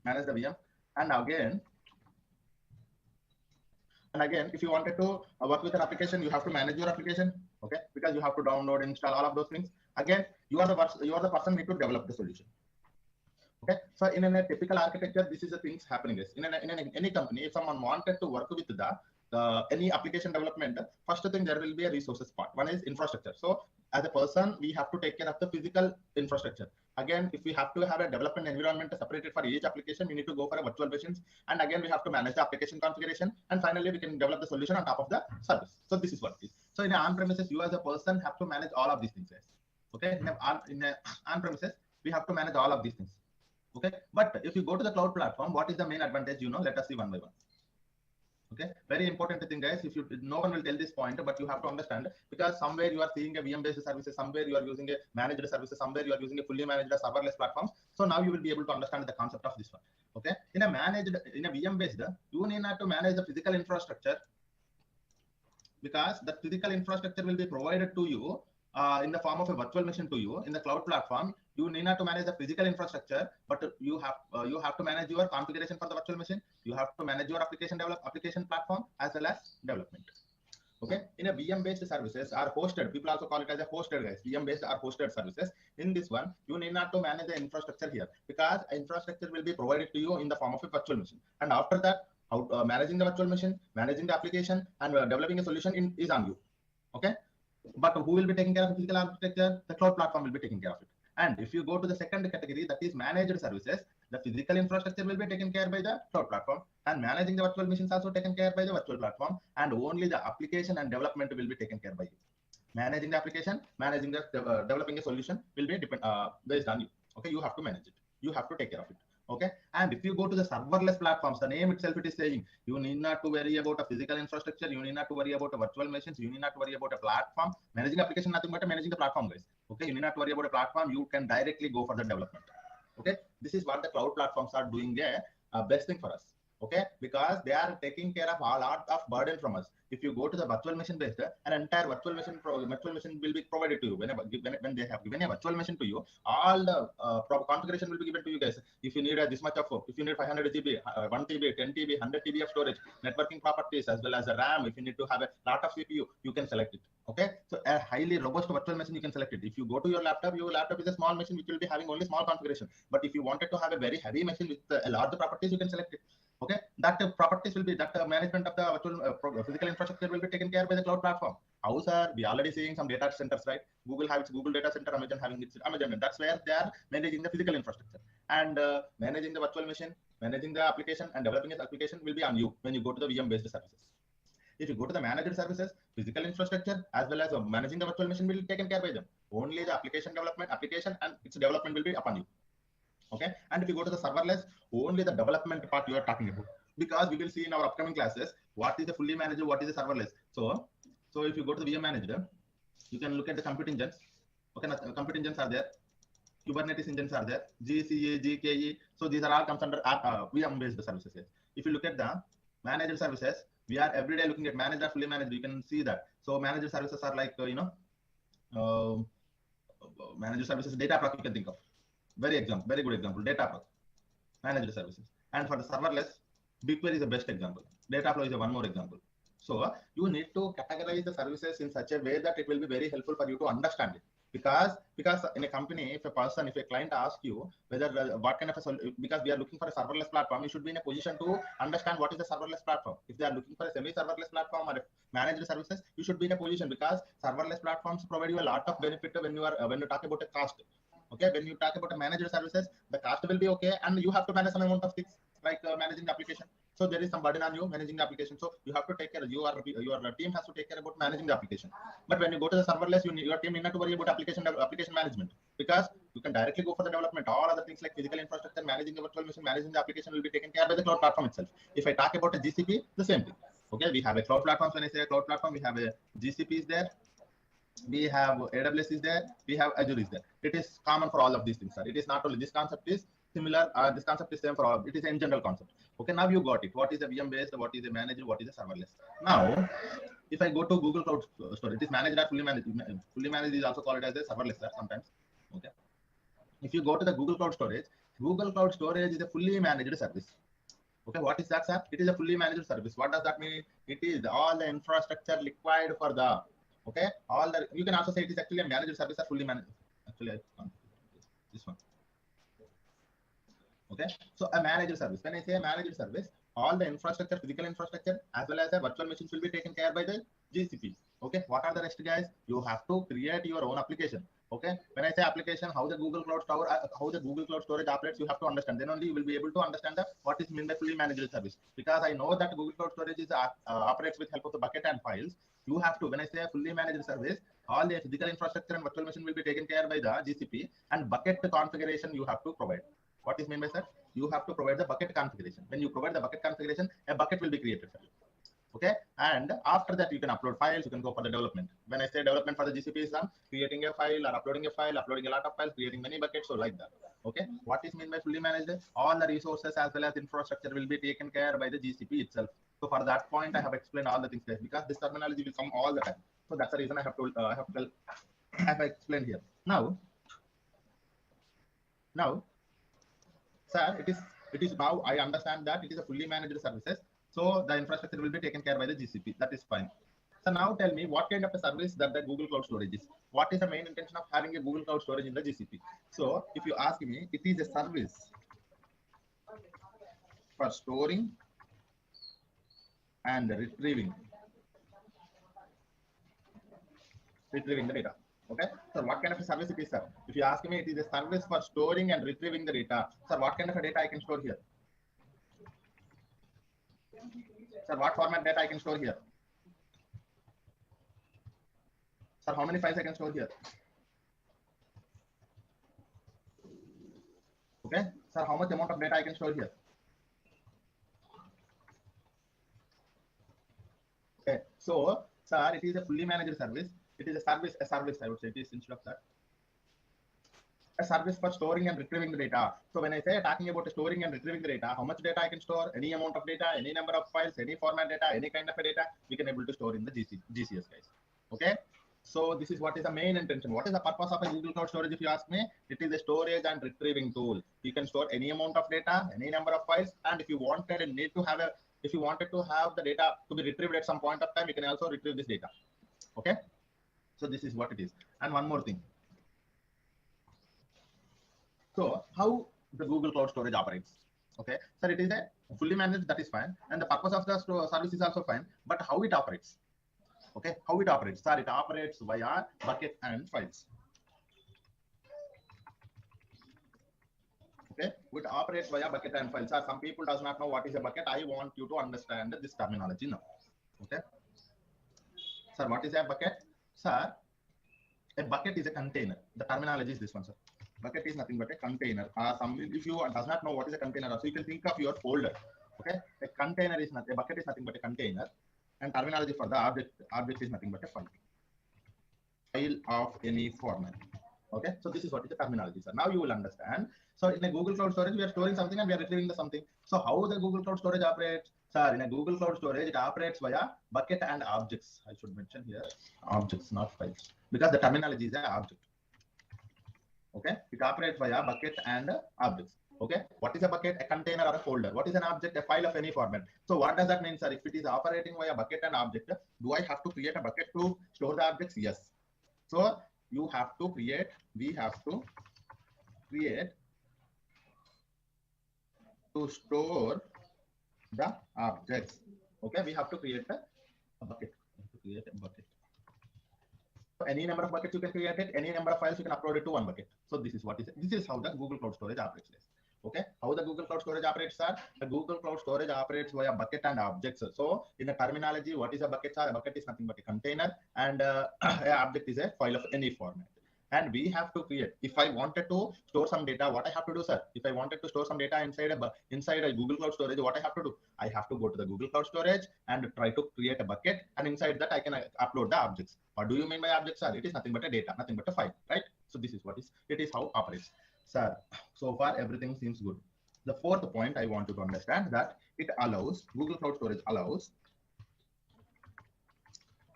Manage the VM. And again, if you wanted to work with an application, you have to manage your application, okay? Because you have to download, install, all of those things. Again, you are the person need to develop the solution. Okay, so in a typical architecture, this is the things happening. In any company, if someone wanted to work with any application development, first thing there will be a resources part. One is infrastructure. So as a person, we have to take care of the physical infrastructure. Again, if we have to have a development environment separated for each application, we need to go for a virtual machines. And again, we have to manage the application configuration. And finally, we can develop the solution on top of the service. So this is what it is. So in on-premises, you as a person have to manage all of these things. Okay, in on-premises, we have to manage all of these things. Okay, but if you go to the cloud platform, what is the main advantage? Let us see one by one. Okay, very important thing, guys. If you, no one will tell this point, but you have to understand, because somewhere you are seeing a VM-based services, somewhere you are using a managed services, somewhere you are using a fully managed serverless platforms. So now you will be able to understand the concept of this one. Okay, in a VM-based, you need not to manage the physical infrastructure, because the physical infrastructure will be provided to you in the form of a virtual machine to you. In the cloud platform, you need not to manage the physical infrastructure, but you have to manage your configuration for the virtual machine. You have to manage your application platform as well as development. Okay, in a VM-based services are hosted. People also call it as a hosted, guys. VM-based are hosted services. In this one, you need not to manage the infrastructure here, because infrastructure will be provided to you in the form of a virtual machine. And after that, managing the virtual machine, managing the application, and developing a solution is on you. Okay. But who will be taking care of the physical architecture? The cloud platform will be taking care of it. And if you go to the second category, that is managed services, the physical infrastructure will be taken care by the cloud platform, and managing the virtual machines also taken care by the virtual platform, and only the application and development will be taken care by you. Managing the application, managing the developing a solution will be based on you. Okay, you have to manage it. You have to take care of it. Okay, and if you go to the serverless platforms, the name itself it is saying you need not to worry about a physical infrastructure, you need not to worry about a virtual machines, you need not to worry about a platform. Managing application, nothing but managing the platform, guys. Okay, you need not to worry about a platform, you can directly go for the development. Okay, this is what the cloud platforms are doing best thing for us. Okay, because they are taking care of a lot of burden from us. If you go to the virtual machine based, an entire virtual machine will be provided to you. When they have given a virtual machine to you, all the configuration will be given to you, guys. If you need this much of, if you need 500 GB, 1 TB, 10 TB, 100 TB of storage, networking properties, as well as the RAM, if you need to have a lot of CPU, you can select it. Okay, so a highly robust virtual machine, you can select it. If you go to your laptop is a small machine which will be having only small configuration. But if you wanted to have a very heavy machine with a large properties, you can select it. Okay, that properties will be, that management of the virtual physical infrastructure will be taken care by the cloud platform. How, sir? We already seeing some data centers, right? Google has its Google data center, Amazon having its Amazon. That's where they are managing the physical infrastructure, and managing the virtual machine, managing the application, and developing its application will be on you when you go to the VM-based services. If you go to the managed services, physical infrastructure as well as managing the virtual machine will be taken care by them. Only the application and its development will be upon you. Okay, and if you go to the serverless, only the development part you are talking about, because we will see in our upcoming classes what is the fully managed, what is the serverless. So if you go to the VM manager, you can look at the compute engines. Okay, compute engines are there, Kubernetes engines are there, GCA, GKE. So these are all comes under VM based services. If you look at the managed services, we are every day looking at managed or fully managed. You can see that. So managed services are like managed services, Dataproc you can think of. Very good example, Dataproc, managed services. And for the serverless, BigQuery is the best example. Dataflow is one more example. So you need to categorize the services in such a way that it will be very helpful for you to understand it. Because in a company, if a client asks you whether what kind of because we are looking for a serverless platform, you should be in a position to understand what is the serverless platform. If they are looking for a semi-serverless platform or managed services, you should be in a position, because serverless platforms provide you a lot of benefit when you talk about a cost. Okay, when you talk about a managed services, the cost will be okay, and you have to manage some amount of things like managing the application. So there is some burden on you managing the application. So you have to take care. Your team has to take care about managing the application. But when you go to the serverless, your team need not to worry about application management. because you can directly go for the development. All other things like physical infrastructure, managing the virtual machine, managing the application will be taken care by the cloud platform itself. If I talk about a GCP, the same thing. Okay, we have a cloud platform. When I say a cloud platform, we have a GCP is there, we have AWS is there, we have Azure is there. It is common for all of these things, sir. It is not only this concept is similar, this concept is same for all. It is in general concept. Okay, now you got it. What is a VM based? What is a managed? What is a serverless? Now, if I go to Google Cloud Storage, it is managed or fully managed. Fully managed is also called as a serverless, sir, sometimes. Okay. If you go to the Google Cloud Storage is a fully managed service. Okay, what is that, sir? It is a fully managed service. What does that mean? It is all the infrastructure required for the, okay, all the, you can also say it is actually a managed service or fully managed. Actually, this one. Okay, so a managed service. When I say a managed service, all the infrastructure, physical infrastructure, as well as the virtual machines will be taken care by the GCP. Okay, what are the rest, guys? You have to create your own application. Okay, when I say application, how the Google Cloud Storage operates, you have to understand. Then only you will be able to understand what is meant by fully managed service. Because I know that Google Cloud Storage is operates with help of the bucket and files. You have to, when I say a fully managed service, all the physical infrastructure and virtual machine will be taken care by the GCP, and bucket configuration you have to provide. What is meant by that? You have to provide the bucket configuration. When you provide the bucket configuration, a bucket will be created for you. Okay, and after that you can upload files, you can go for the development. When I say development for the GCP is creating a file or uploading a lot of files, creating many buckets, so like that. Okay, what is meant by fully managed? All the resources as well as infrastructure will be taken care by the GCP itself. So for that point, I have explained all the things there, because this terminology will come all the time. So that's the reason I have told, I have explained here. Now, sir, it is now I understand that it is a fully managed services. So the infrastructure will be taken care by the GCP. That is fine. So now tell me what kind of a service that the Google Cloud Storage is. What is the main intention of having a Google Cloud Storage in the GCP? So if you ask me, it is a service for storing and retrieving the data. Okay, so what kind of a service it is, sir? If you ask me, it is a service for storing and retrieving the data. Sir, what kind of a data I can store here? Sir, what format data I can store here? Sir, how many files I can store here? Okay, sir, how much amount of data I can store here? Okay, so, sir, it is a fully managed service. It is a service, I would say it is instead of that. A service for storing and retrieving the data. So when I say talking about storing and retrieving the data, how much data I can store, any amount of data, any number of files, any format data, any kind of a data, we can able to store in the GCS, guys. Okay. So this is what is the main intention. What is the purpose of a Google Cloud Storage? If you ask me, it is a storage and retrieving tool. You can store any amount of data, any number of files, and if you wanted and need to have a, if you wanted to have the data to be retrieved at some point of time, you can also retrieve this data. Okay. So this is what it is. And one more thing. So how the Google Cloud Storage operates? Okay, so it is a fully managed, that is fine, and the purpose of the service is also fine. But how it operates? Okay, how it operates? Sir, it operates via bucket and files. Okay, it operates via bucket and files. Sir, some people does not know what is a bucket. I want you to understand this terminology now. Okay, sir, what is a bucket? Sir, a bucket is a container. The terminology is this one, sir. Bucket is nothing but a container. If you does not know what is a container, so you can think of your folder. Okay, a container is not, a bucket is nothing but a container, and terminology for the object is nothing but a file of any format. Okay, so this is what is the terminology, sir. Now you will understand. So in a Google Cloud Storage, we are storing something and we are retrieving the something. So how the Google Cloud Storage operates? Sir, in a Google Cloud Storage, it operates via bucket and objects. I should mention here objects, not files, because the terminology is an object. Okay, it operates via bucket and objects. Okay, what is a bucket? A container or a folder. What is an object? A file of any format. So what does that mean, sir? If it is operating via bucket and object, do I have to create a bucket to store the objects? Yes. So you have to create, we have to create to store the objects. Okay, we have to create a bucket. So any number of buckets you can create it, any number of files you can upload it to one bucket. So this is what is it. This is how the Google Cloud Storage operates. Okay, how the Google Cloud Storage operates, sir? The Google Cloud Storage operates via bucket and objects. So in the terminology, what is a bucket, sir? A bucket is nothing but a container, and an object is a file of any format. and we have to create. If I wanted to store some data, what I have to do, sir? If I wanted to store some data inside a Google Cloud Storage, what I have to do? I have to go to the Google Cloud Storage and try to create a bucket, and inside that I can upload the objects. What do you mean by objects, sir? It is nothing but a data, nothing but a file, right? So this is what it is how it operates, sir. So far everything seems good. The fourth point I want you to understand that it allows, Google Cloud Storage allows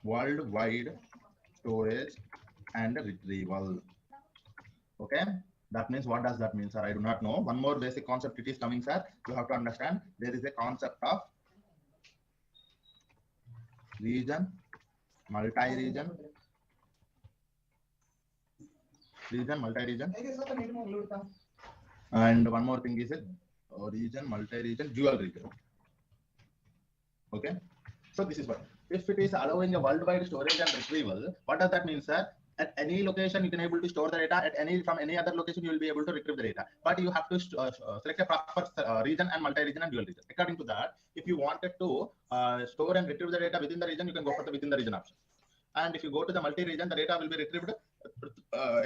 worldwide storage and retrieval. Okay, that means, what does that mean, sir? I do not know. One more basic concept it is coming, sir. You have to understand there is a concept of region, multi-region, multi-region, and one more thing is a region, multi-region, dual region. Okay, so this is what, if it is allowing a worldwide storage and retrieval, what does that mean, sir? At any location you can able to store the data, at any from any other location you will be able to retrieve the data, but you have to select a proper region and multi-region and dual region. According to that, if you wanted to store and retrieve the data within the region, you can go for the within the region option, and if you go to the multi-region, the data will be retrieved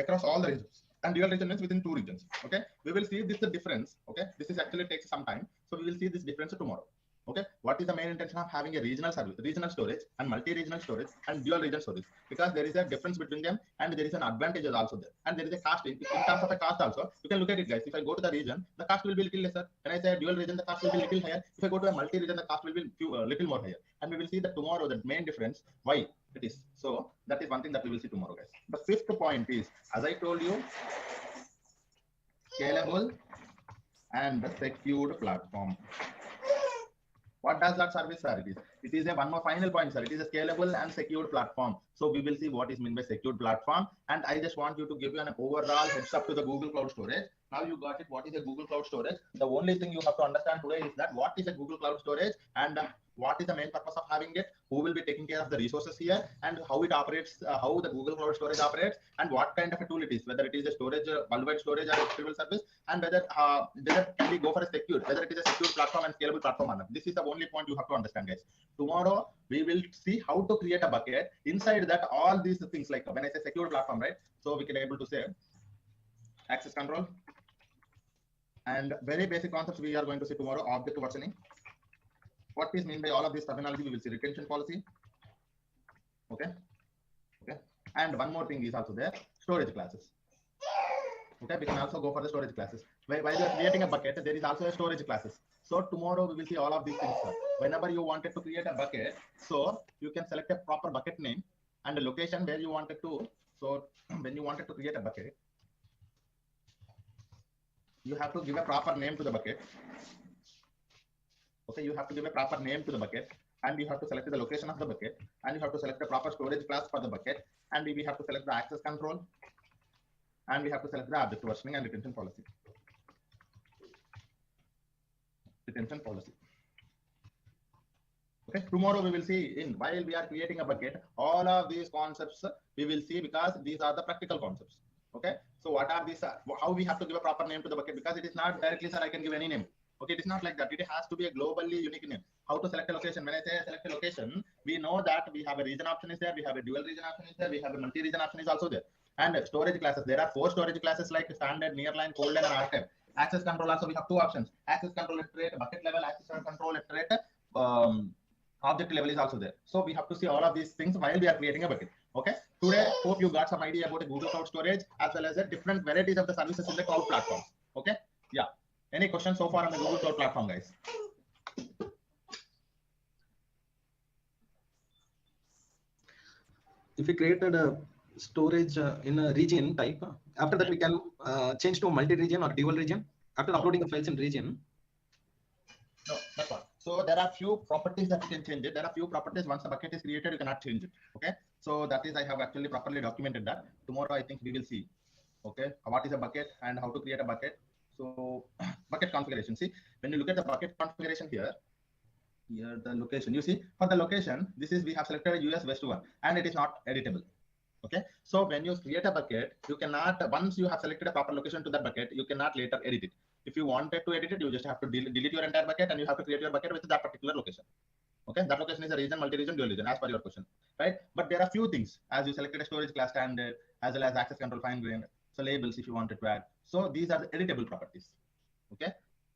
across all the regions, and dual region means within 2 regions. Okay, we will see this the difference. Okay, this is actually takes some time, so we will see this difference tomorrow. Okay, what is the main intention of having a regional service, regional storage and multi-regional storage and dual region storage? Because there is a difference between them, and there is an advantage also there, and there is a cost in terms of a cost also. You can look at it, guys. If I go to the region, the cost will be little lesser. When I say dual region, the cost will be little higher. If I go to a multi-region, the cost will be little more higher, and we will see that tomorrow the main difference why it is. So that is one thing that we will see tomorrow, guys. The fifth point is, as I told you, scalable and secured platform. What does that service, sir? It is a one more final point, sir. It is a scalable and secured platform. So we will see what is meant by secured platform. And I just want you to give you an overall heads up to the Google Cloud Storage. Now you got it. What is a Google Cloud Storage? The only thing you have to understand today is that what is a Google Cloud Storage, and what is the main purpose of having it, who will be taking care of the resources here, and how it operates, how the Google Cloud Storage operates, and what kind of a tool it is, whether it is a storage, worldwide storage or a retrieval service, and whether can we go for a secure, whether it is a secure platform and scalable platform or not. This is the only point you have to understand, guys. Tomorrow we will see how to create a bucket. Inside that, all these things, like when I say secure platform, right? So we can able to say access control, and very basic concepts we are going to see tomorrow. Object versioning. What is mean by all of this terminology? We will see retention policy. Okay. And one more thing is also there, storage classes. Okay, we can also go for the storage classes. While you are creating a bucket, there is also a storage classes. So tomorrow we will see all of these things, sir. Whenever you wanted to create a bucket, so you can select a proper bucket name and a location where you wanted to. So when you wanted to create a bucket, you have to give a proper name to the bucket. Okay, you have to give a proper name to the bucket, and you have to select the location of the bucket, and you have to select the proper storage class for the bucket, and we have to select the access control, and we have to select the object versioning and retention policy. Okay, tomorrow we will see, while we are creating a bucket, all of these concepts we will see, because these are the practical concepts. Okay, so what are these? How we have to give a proper name to the bucket, because it is not directly, sir, I can give any name. Okay, it is not like that. It has to be a globally unique name. How to select a location? When I say select a location, we know that we have a region option is there, we have a dual region option is there, we have a multi-region option is also there. And storage classes, there are 4 storage classes like standard, nearline, cold, and archive. Access control also we have 2 options. Access control at rate, bucket level, access control at rate, object level is also there. So we have to see all of these things while we are creating a bucket. Okay, today hope you got some idea about a Google Cloud Storage as well as the different varieties of the services in the cloud platform. Okay, yeah. Any questions so far on the Google Cloud platform, guys?
If we created a storage in a region type, after that we can change to multi-region or dual region after uploading the files in region.
No, that's all. So there are few properties that you can change it. There are few properties once the bucket is created, you cannot change it. Okay. So that is, I have actually properly documented that. Tomorrow, I think we will see. Okay. What is a bucket and how to create a bucket. So bucket configuration. See, when you look at the bucket configuration here the location, you see for the location, this is, we have selected a US West 1 and it is not editable. Okay. So when you create a bucket, you cannot, once you have selected a proper location to that bucket, you cannot later edit it. If you wanted to edit it, you just have to delete your entire bucket and you have to create your bucket with that particular location. Okay, that location is a region, multi-region, dual region, as per your question, right? But there are few things, as you selected a storage class standard, as well as access control fine-grained, so labels if you wanted to add. So these are the editable properties. Okay,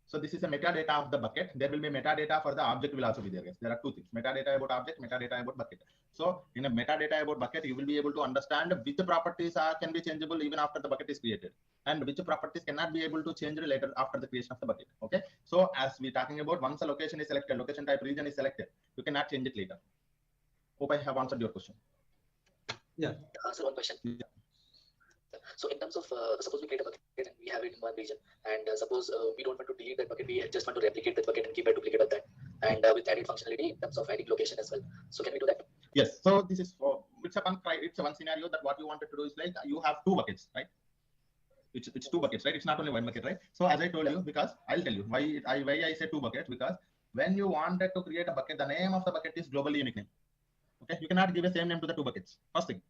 so this is a metadata of the bucket. There will be metadata for the object will also be there, guys. There are two things: metadata about object, metadata about bucket. So in a metadata about bucket, you will be able to understand which properties can be changeable even after the bucket is created, and which properties cannot be able to change later after the creation of the bucket. Okay, so as we're talking about, once a location is selected, location type region is selected, you cannot change it later. Hope I have answered your question.
Yeah.
Answer one question.
Yeah.
So in terms of suppose we create a bucket and we have it in one region, and suppose we don't want to delete that bucket, we just want to replicate that bucket and keep a duplicate of that, and with added functionality in terms of adding location as well. So can we do that?
Yes. So this is it's a one scenario that what you wanted to do is like you have two buckets, right? It's two buckets, right? It's not only one bucket, right? So as I told you, because I'll tell you why I say two buckets, because when you wanted to create a bucket, the name of the bucket is globally unique name. Okay, you cannot give the same name to the two buckets. First thing.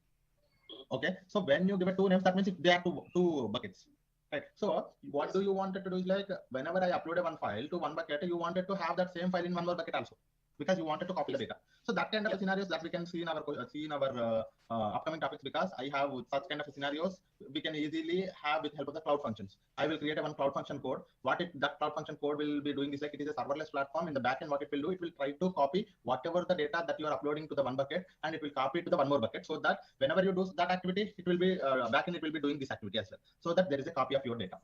Okay, so when you give it two names, that means they are two buckets, right? So what do you wanted to do is like whenever I uploaded one file to one bucket, you wanted to have that same file in one more bucket also, because you wanted to copy the data. So that kind of scenarios that we can see in our upcoming topics, because I have such kind of scenarios we can easily have with help of the cloud functions. I will create one cloud function code. That cloud function code will be doing is like it is a serverless platform. In the backend, what it will do, it will try to copy whatever the data that you are uploading to the one bucket, and it will copy it to the one more bucket, so that whenever you do that activity, it will be backend, it will be doing this activity as well, so that there is a copy of your data.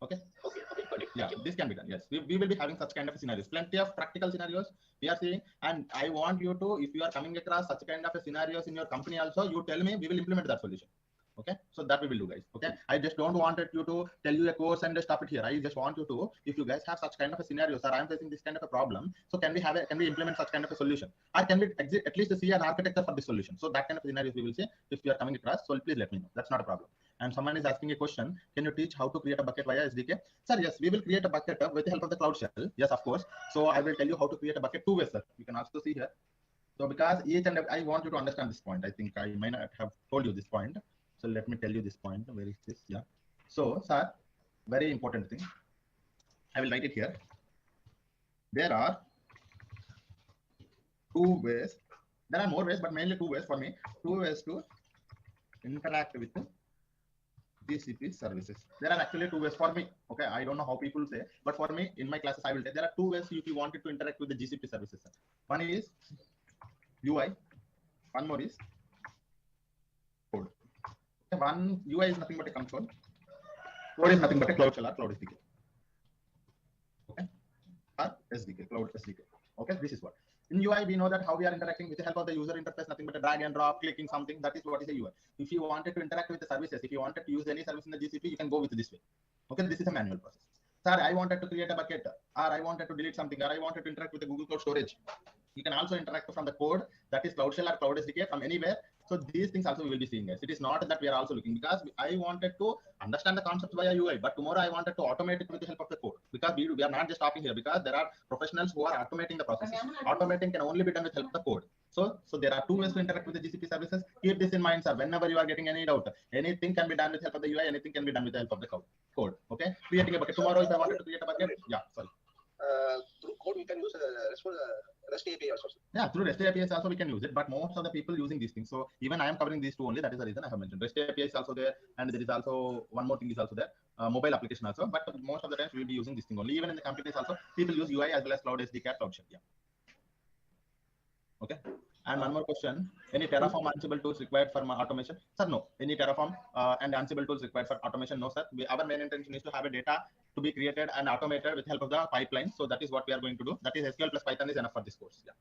Okay.
Okay, got it.
Yeah, this can be done. Yes, we will be having such kind of scenarios. Plenty of practical scenarios we are seeing, and I want you to, if you are coming across such kind of scenarios in your company also, you tell me, we will implement that solution. Okay, so that we will do, guys. Okay, I just don't want you to tell you a course and stop it here. I just want you to, if you guys have such kind of a scenarios, or I'm facing this kind of a problem, so can we implement such kind of a solution, or can we at least see an architecture for this solution? So that kind of scenarios we will see if you are coming across. So please let me know. That's not a problem. And someone is asking a question: can you teach how to create a bucket via SDK? Sir, yes, we will create a bucket with the help of the Cloud Shell. Yes, of course. So I will tell you how to create a bucket two ways, sir. You can also see here. So because each and I want you to understand this point. I think I might not have told you this point. So let me tell you this point. Where is this? Yeah. So, sir, very important thing. I will write it here. There are two ways. There are more ways, but mainly two ways for me. Two ways to interact with GCP services. There are actually two ways for me. Okay, I don't know how people say, but for me, in my classes, I will say there are two ways if you wanted to interact with the GCP services. One is UI. One more is code. One UI is nothing but a console. Code is nothing but a cloud shell or cloud SDK. Okay, or SDK, cloud SDK. Okay, this is what. In UI, we know that how we are interacting with the help of the user interface, nothing but a drag and drop, clicking something. That is what is a UI. If you wanted to interact with the services, if you wanted to use any service in the GCP, you can go with this way. Okay, this is a manual process. Sir, I wanted to create a bucket, or I wanted to delete something, or I wanted to interact with the Google Cloud Storage. You can also interact from the code, that is Cloud Shell or Cloud SDK, from anywhere. So these things also we will be seeing, guys. It is not that we are also looking, because I wanted to understand the concepts via UI, but tomorrow I wanted to automate it with the help of the code, because we are not just stopping here, because there are professionals who are automating the processes. Automating can only be done with help of the code. So there are two ways to interact with the GCP services. Keep this in mind, sir. Whenever you are getting any doubt, anything can be done with help of the UI, anything can be done with the help of the code. Okay, creating a bucket. Tomorrow, if I wanted to create a bucket, yeah, sorry.
Through code, we can use REST API also.
Yeah, through REST APIs also we can use it, but most of the people using these things. So even I am covering these two only. That is the reason I have mentioned. REST API is also there, and there is also one more thing is also there, mobile application also. But most of the times we will be using this thing only. Even in the companies also, people use UI as well as Cloud SDK, Cloud Shell. Yeah. Okay. And one more question: any Terraform Ansible tools required for automation? Sir, no. Any Terraform and Ansible tools required for automation? No, sir. Our main intention is to have a data to be created and automated with help of the pipeline. So that is what we are going to do. That is SQL plus Python is enough for this course. Yeah.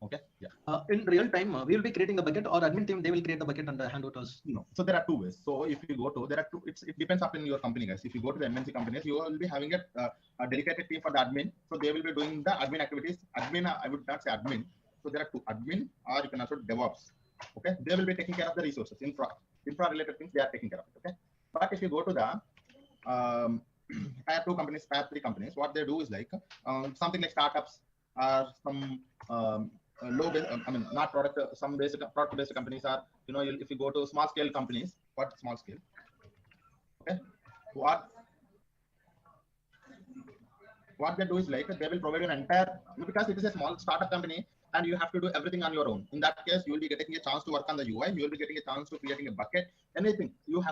Okay. Yeah.
In real time, we will be creating a bucket, or admin team, they will create the bucket and hand over to us.
No. So there are two ways. So if you go to, there are two, it depends upon your company, guys. If you go to the MNC companies, you will be having a dedicated team for the admin. So they will be doing the admin activities. Admin, I would not say admin. So there are two: admin, or you can also DevOps. Okay. They will be taking care of the resources, infra related things. They are taking care of it. Okay. But if you go to the tier 2 companies, tier 3 companies, what they do is like something like startups or some not product, some basic product based companies are, if you go to small scale companies, what small scale? Okay. what they do is like they will provide an entire, because it is a small startup company and you have to do everything on your own. In that case, you will be getting a chance to work on the UI, you will be getting a chance to creating a bucket, anything. You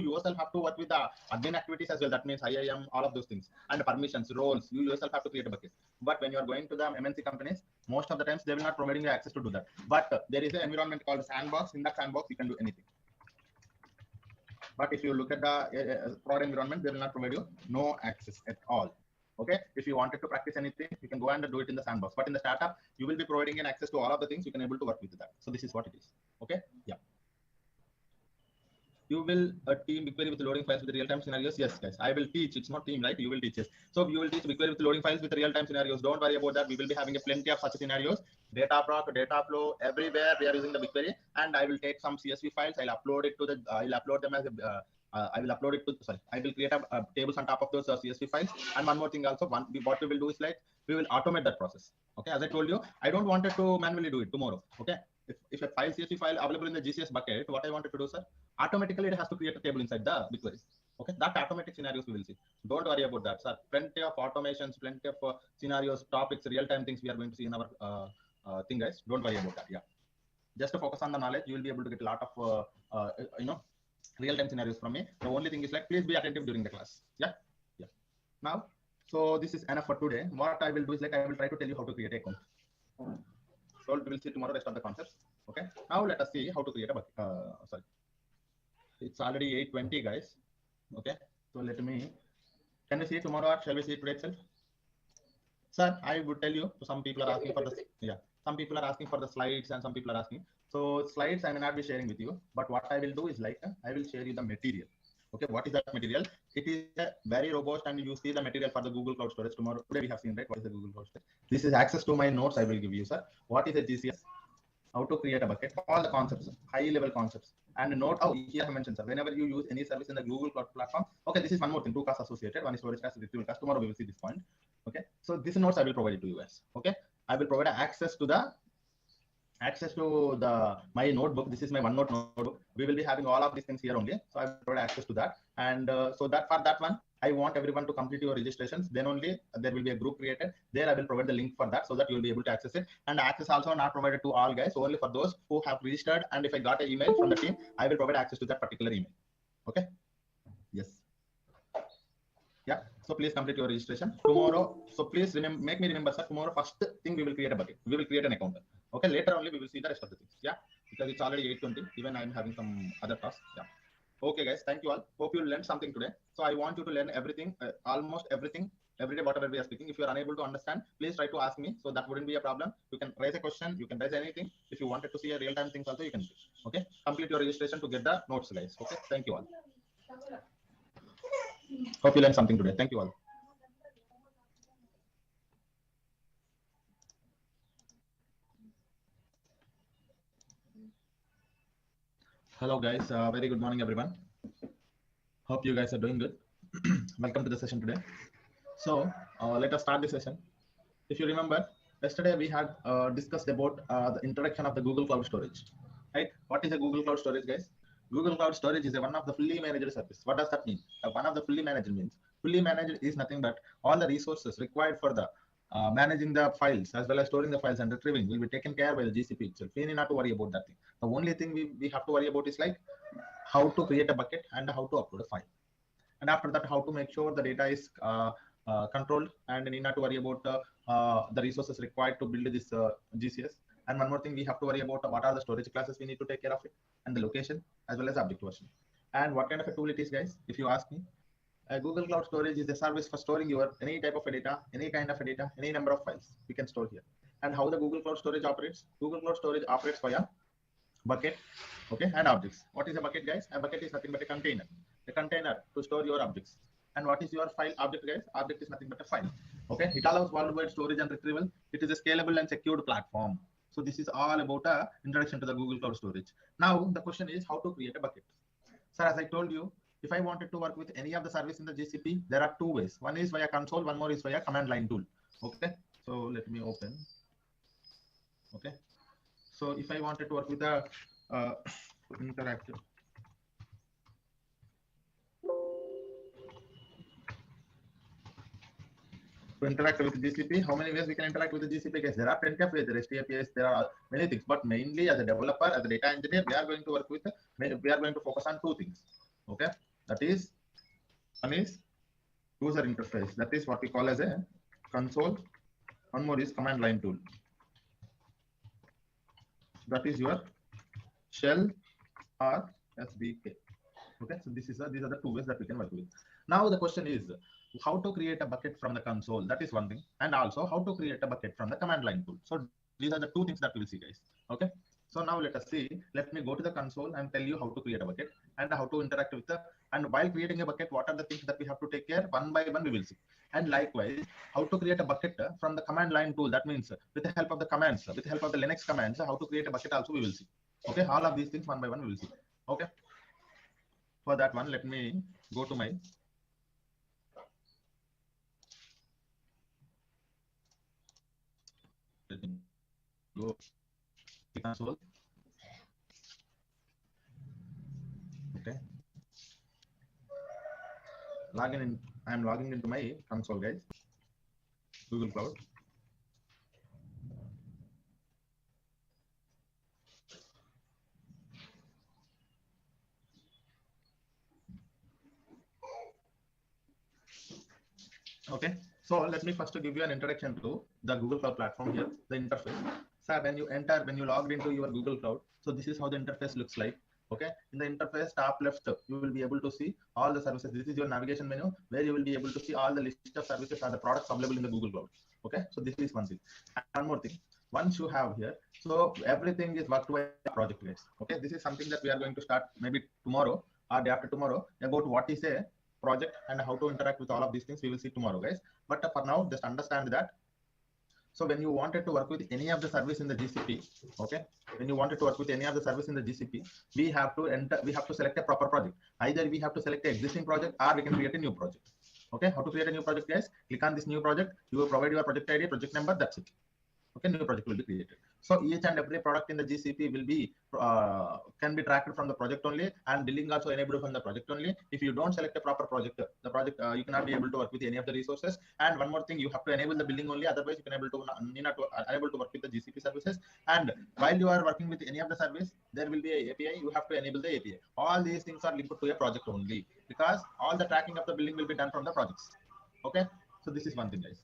yourself have to work with the admin activities as well. That means IIM, all of those things, and permissions, roles. You yourself have to create a bucket. But when you are going to the MNC companies, most of the times they will not providing you access to do that. But there is an environment called sandbox. In that sandbox, you can do anything. But if you look at the prod environment, they will not provide you no access at all. Okay, if you wanted to practice anything, you can go and do it in the sandbox. But in the startup, you will be providing an access to all of the things. You can able to work with that. So this is what it is. Okay, yeah. You will team BigQuery with loading files with real-time scenarios. Yes, guys, I will teach. It's not team, right? You will teach us. So you will teach BigQuery with loading files with real-time scenarios. Don't worry about that. We will be having a plenty of such scenarios. Data proc, data flow, everywhere we are using the BigQuery. And I will take some CSV files. I'll upload it to the. I'll upload them as a. I will upload it to. Sorry, I will create a tables on top of those CSV files. And one more thing also. What we will do is like we will automate that process. Okay, as I told you, I don't want it to manually do it tomorrow. Okay. If a file CSV file available in the GCS bucket, what I wanted to do, sir, automatically it has to create a table inside the BigQuery. Okay, that automatic scenarios we will see. Don't worry about that, sir. Plenty of automations, plenty of scenarios, topics, real-time things we are going to see in our thing, guys. Don't worry about that. Yeah, just to focus on the knowledge, you will be able to get a lot of real-time scenarios from me. The only thing is like, please be attentive during the class. Yeah, yeah. Now, so this is enough for today. What I will do is like I will try to tell you how to create a account. So we will see tomorrow rest of the concepts. Okay. Now let us see how to create a bucket. Sorry, it's already 8:20, guys. Okay. So let me. Can we see it tomorrow or shall we see it today itself? Sir, I would tell you. Some people are asking for the Some people are asking for the slides and some people are asking. So slides I may not be sharing with you, but what I will do is like I will share you the material. Okay, what is that material? It is very robust, and you see the material for the Google Cloud Storage tomorrow. Today we have seen, right? What is the Google Cloud Storage? This is access to my notes I will give you, sir. What is a GCS? How to create a bucket? All the concepts, high-level concepts. And note, oh, here I mentioned, sir, whenever you use any service in the Google Cloud platform, okay, this is one more thing, two costs associated. One is storage cost, retrieval cost. Tomorrow we will see this point. Okay, so this notes I will provide it to you guys. Okay, I will provide access to the my notebook. This is my OneNote notebook. We will be having all of these things here only. So I will provide access to that. And so that for that one, I want everyone to complete your registrations. Then only there will be a group created. There I will provide the link for that so that you will be able to access it. And access also not provided to all guys, only for those who have registered. And if I got an email from the team, I will provide access to that particular email. Okay. Yes. Yeah. So please complete your registration tomorrow. So please make me remember, sir. Tomorrow, first thing we will create a bucket. We will create an account. Okay. Later only we will see the rest of the things. Yeah. Because it's already 8:20. Even I'm having some other tasks. Yeah. Okay, guys. Thank you all. Hope you learned something today. So I want you to learn everything, almost everything, every day, whatever we are speaking. If you are unable to understand, please try to ask me. So that wouldn't be a problem. You can raise a question. You can raise anything. If you wanted to see a real-time things also, you can do. Okay. Complete your registration to get the notes, guys. Okay. Thank you all. Hope you learned something today. Thank you all. Hello, guys. Very good morning, everyone. Hope you guys are doing good. Welcome to the session today. So let us start the session. If you remember, yesterday we had discussed about the introduction of the Google Cloud Storage. Right? What is a Google Cloud Storage, guys? Google Cloud Storage is one of the fully managed service. What does that mean? One of the fully managed means fully managed is nothing but all the resources required for the managing the files as well as storing the files and retrieving will be taken care by the GCP itself. We need not to worry about that thing. The only thing we have to worry about is like how to create a bucket and how to upload a file. And after that, how to make sure the data is controlled and need not to worry about the resources required to build this GCS. And one more thing, we have to worry about what are the storage classes we need to take care of it and the location as well as object version. And what kind of a tool it is, guys? If you ask me, Google Cloud Storage is a service for storing your any type of a data, any kind of a data, any number of files we can store here. And how the Google Cloud Storage operates? Google Cloud Storage operates via bucket, okay, and objects. What is a bucket, guys? A bucket is nothing but a container to store your objects. And what is your file object, guys? Object is nothing but a file. Okay, it allows worldwide storage and retrieval. It is a scalable and secured platform. So this is all about a introduction to the Google Cloud Storage. Now the question is how to create a bucket. Sir, as I told you, if I wanted to work with any of the service in the GCP, there are two ways. One is via console, one more is via command line tool. Okay, so let me open. Okay, so if I wanted to work with a interactive, to interact with GCP. How many ways we can interact with the GCP? Guys, there are plenty of ways. There is APIs, there are many things, but mainly as a developer, as a data engineer, we are going to work with, we are going to focus on two things. Okay, that is, one is user interface. That is what we call as a console. One more is command line tool. That is your shell or SDK. Okay, so these are the two ways that we can work with. Now the question is how to create a bucket from the console. That is one thing, and also how to create a bucket from the command line tool. So these are the two things that we will see, guys. Okay, so now let us see. Let me go to the console and tell you how to create a bucket and how to interact with the. And while creating a bucket, what are the things that we have to take care? One by one, we will see. And likewise, how to create a bucket from the command line tool. That means with the help of the commands, with the help of the Linux commands, how to create a bucket also we will see. Okay, all of these things one by one we will see. Okay. For that one, let me go to my go console. Okay. Login in. I am logging into my console, guys. Google Cloud. Okay, so let me first give you an introduction to the Google Cloud platform here, the interface. So when you logged into your Google Cloud, so this is how the interface looks like. Okay, in the interface top left, you will be able to see all the services. This is your navigation menu where you will be able to see all the list of services or the products available in the Google Cloud. Okay, so this is one thing. And one more thing, once you have here, so everything is worked by project, guys. Okay, this is something that we are going to start maybe tomorrow or day after tomorrow about what is a project and how to interact with all of these things we will see tomorrow, guys. But for now, just understand that. So when you wanted to work with any of the service in the GCP, okay, when you wanted to work with any of the service in the GCP, we have to select a proper project. Either we have to select an existing project or we can create a new project. Okay, how to create a new project, guys? Click on this new project. You will provide your project ID, project number. That's it. Okay, new project will be created. So each and every product in the GCP will be can be tracked from the project only, and billing also enabled from the project only. If you don't select a proper project, the project you cannot be able to work with any of the resources. And one more thing, you have to enable the billing only. Otherwise, you can able to unable to work with the GCP services. And while you are working with any of the service, there will be a API. You have to enable the API. All these things are linked to a project only, because all the tracking of the billing will be done from the projects. Okay, so this is one thing, guys.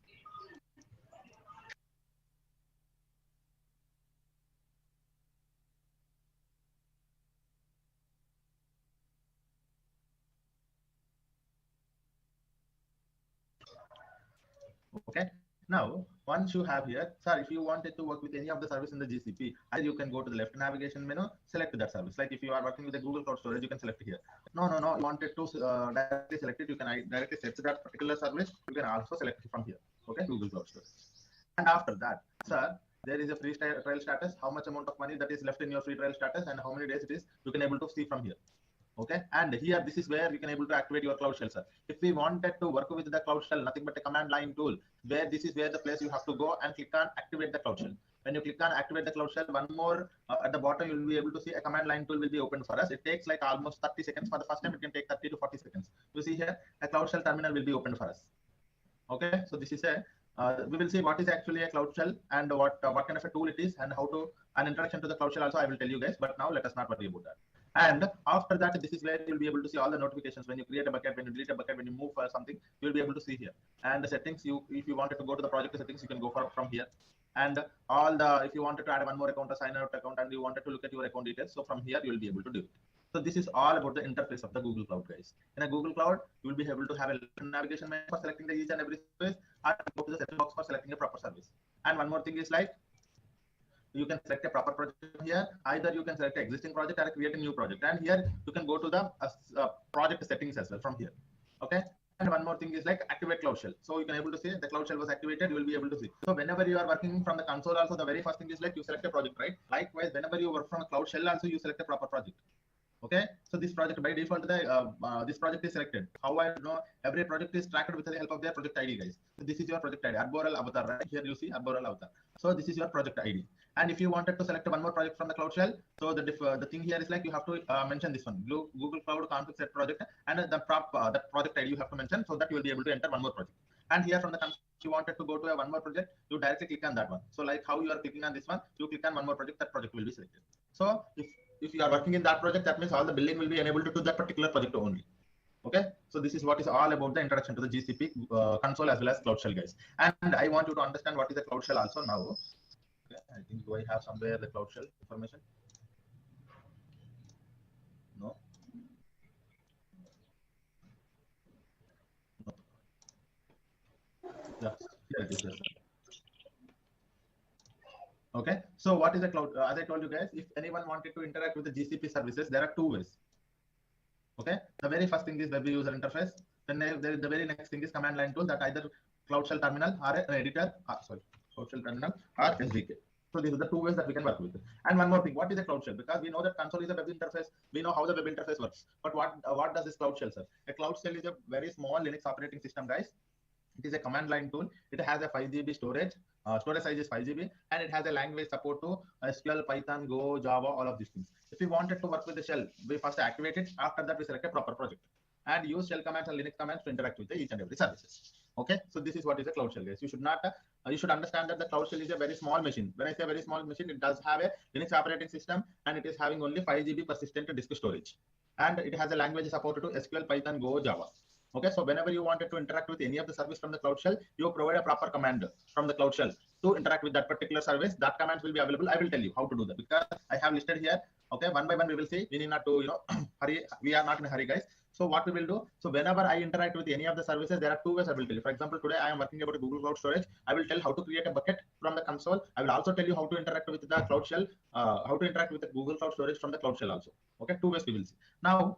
Okay, now once you have here, sir, if you wanted to work with any of the service in the GCP, either you can go to the left navigation menu, select that service. Like if you are working with the Google Cloud Storage, you can select here. No, you wanted to directly select it, you can directly select that particular service. You can also select it from here. Okay, Google Cloud Storage. And after that, sir, there is a free trial status, how much amount of money that is left in your free trial status and how many days it is, you can able to see from here. Okay, and here this is where you can able to activate your Cloud Shell, sir. If we wanted to work with the Cloud Shell, nothing but a command line tool, where this is where the place you have to go and click on activate the Cloud Shell. When you click on activate the Cloud Shell, one more at the bottom you will be able to see a command line tool will be opened for us. It takes like almost 30 seconds for the first time. It can take 30 to 40 seconds. You see here a Cloud Shell terminal will be opened for us. Okay, so this is a we will see what is actually a Cloud Shell and what kind of a tool it is and how to an introduction to the Cloud Shell also I will tell you guys. But now let us not worry about that. And after that, this is where you'll be able to see all the notifications when you create a bucket, when you delete a bucket, when you move something, you'll be able to see here. And the settings, if you wanted to go to the project settings, you can go from here. And all the, if you wanted to add one more account, a sign out account, and you wanted to look at your account details, so from here, you'll be able to do it. So this is all about the interface of the Google Cloud, guys. In a Google Cloud, you will be able to have a navigation menu for selecting the each and every service, and go to the setting box for selecting a proper service. And one more thing is like, you can select a proper project here. Either you can select an existing project or create a new project. And here you can go to the project settings as well from here. Okay. And one more thing is like activate Cloud Shell. So you can able to see the Cloud Shell was activated. You will be able to see. So whenever you are working from the console, also the very first thing is like you select a project, right? Likewise, whenever you work from a Cloud Shell, also you select a proper project. Okay, so this project by default, this project is selected. How I know every project is tracked with the help of their project ID, guys. So this is your project ID, Arboreal Avatar, right? Here you see Arboreal Avatar. So this is your project ID. And if you wanted to select one more project from the Cloud Shell, so the thing here is like you have to mention this one, Google Cloud config set project, and the project ID you have to mention, so that you will be able to enter one more project. And here from the console, if you wanted to go to a one more project, you directly click on that one. So like how you are clicking on this one, you click on one more project, that project will be selected. So if you are working in that project, that means all the billing will be enabled to that particular project only. Okay, so this is what is all about the introduction to the GCP console as well as Cloud Shell, guys. And I want you to understand what is the Cloud Shell also now. Okay, I think do I have somewhere the Cloud Shell information? No. No. Yeah, here it is. Yes. Okay, so what is the cloud? As I told you guys, if anyone wanted to interact with the GCP services, there are two ways. Okay, the very first thing is web user interface. Then the very next thing is command line tool, that either Cloud Shell terminal or an editor, Cloud Shell terminal or SDK. So these are the two ways that we can work with. And one more thing, what is a Cloud Shell? Because we know that console is a web interface, we know how the web interface works. But what does this Cloud Shell serve? A Cloud Shell is a very small Linux operating system, guys. It is a command line tool. It has a 5 GB storage. Storage size is 5 GB, and it has a language support to SQL, Python, Go, Java, all of these things. If we wanted to work with the shell, we first activate it. After that, we select a proper project and use shell commands and Linux commands to interact with each and every services. Okay, so this is what is a Cloud Shell, guys. You should not, you should understand that the Cloud Shell is a very small machine. When I say very small machine, it does have a Linux operating system, and it is having only 5 GB persistent disk storage, and it has a language supported to SQL, Python, Go, Java. Okay, so whenever you wanted to interact with any of the service from the Cloud Shell, you provide a proper command from the Cloud Shell to interact with that particular service. That commands will be available. I will tell you how to do that because I have listed here. Okay, one by one we will see. We need not to, hurry. We are not in a hurry, guys. So what we will do, so whenever I interact with any of the services, there are two ways I will tell you. For example, today I am working about Google Cloud Storage. I will tell how to create a bucket from the console. I will also tell you how to interact with the Cloud Shell, how to interact with the Google Cloud Storage from the Cloud Shell also. Okay, two ways we will see. Now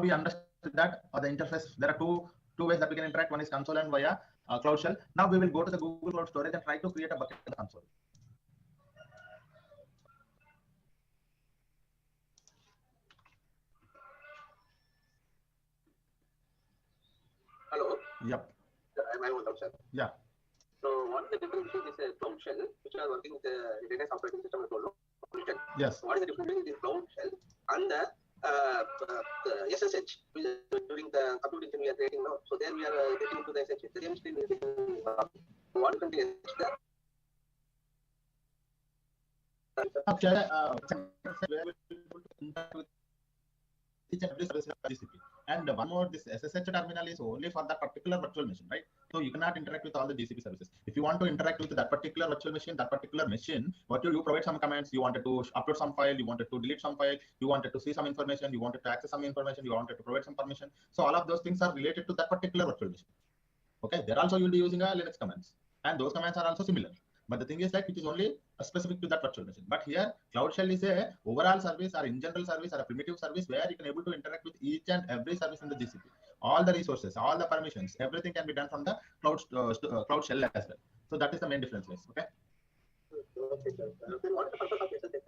we understand that the interface, there are two ways that we can interact. One is console and via Cloud Shell. Now we will go to the Google Cloud Storage and try to create a bucket in the console.
Hello.
Yep.
Am I on, sir?
Yeah.
So what is the difference between this Cloud Shell, which are working with the Linux operating system?
Yes.
What is the difference between this Cloud Shell and the SSH, which is during the computing we are creating now? So there we are getting into the SSH. The same screen is one continuous.
Each and every service GCP. And one more, this SSH terminal is only for that particular virtual machine, right? So you cannot interact with all the GCP services. If you want to interact with that particular virtual machine, what you provide some commands, you wanted to upload some file, you wanted to delete some file, you wanted to see some information, you wanted to access some information, you wanted to provide some permission. So all of those things are related to that particular virtual machine. Okay, there also you'll be using Linux commands, and those commands are also similar. But the thing is like it is only specific to that virtual machine. But here Cloud Shell is a overall service or in general service or a primitive service where you can able to interact with each and every service in the GCP. All the resources, all the permissions, everything can be done from the Cloud Shell as well. So that is the main difference, guys. Okay.
Okay, sir. Then what is the purpose of SSH?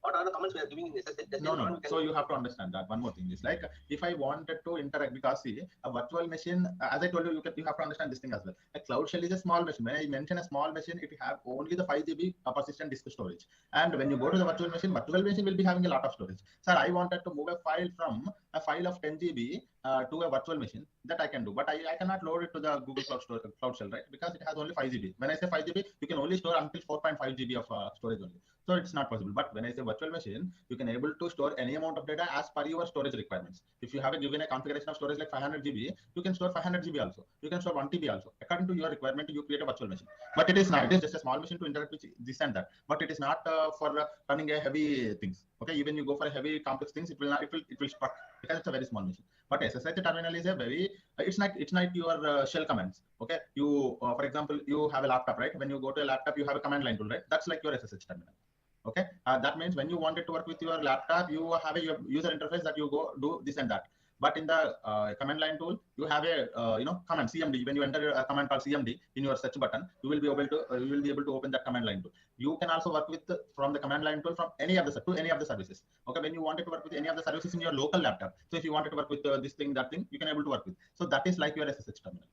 What are the comments we are giving in SSH?
No. So you have to understand that one more thing is like if I wanted to interact, because see a virtual machine, as I told you, you have to understand this thing as well. A Cloud Shell is a small machine. When I mention a small machine, it have only the 5 GB persistent disk storage. And when you go to the virtual machine will be having a lot of storage. Sir, I wanted to move a file from a file of 10 GB to a virtual machine, that I can do, but I cannot load it to the Google Cloud Shell, right? Because it has only 5 GB. When I say 5 GB, you can only store until 4.5 GB of storage only. So it's not possible. But when I say virtual machine, you can able to store any amount of data as per your storage requirements. If you have a given a configuration of storage like 500 GB, you can store 500 GB also. You can store 1 TB also. According to your requirement, you create a virtual machine. But it is not. It is just a small machine to interact with this and that. But it is not for running a heavy things. Okay, even you go for a heavy complex things, it will not. It will stuck because it's a very small machine. But SSH terminal is a very. It's not your shell commands. Okay, you for example, you have a laptop, right? When you go to a laptop, you have a command line tool, right? That's like your SSH terminal. Okay, that means when you wanted to work with your laptop, you have a user interface that you go do this and that. But in the command line tool, you have a command CMD. When you enter a command called CMD in your search button, you will be able to open that command line tool. You can also work with from the command line tool from any of the services. Okay, when you wanted to work with any of the services in your local laptop, so if you wanted to work with this thing, that thing, you can able to work with. So that is like your SSH terminal.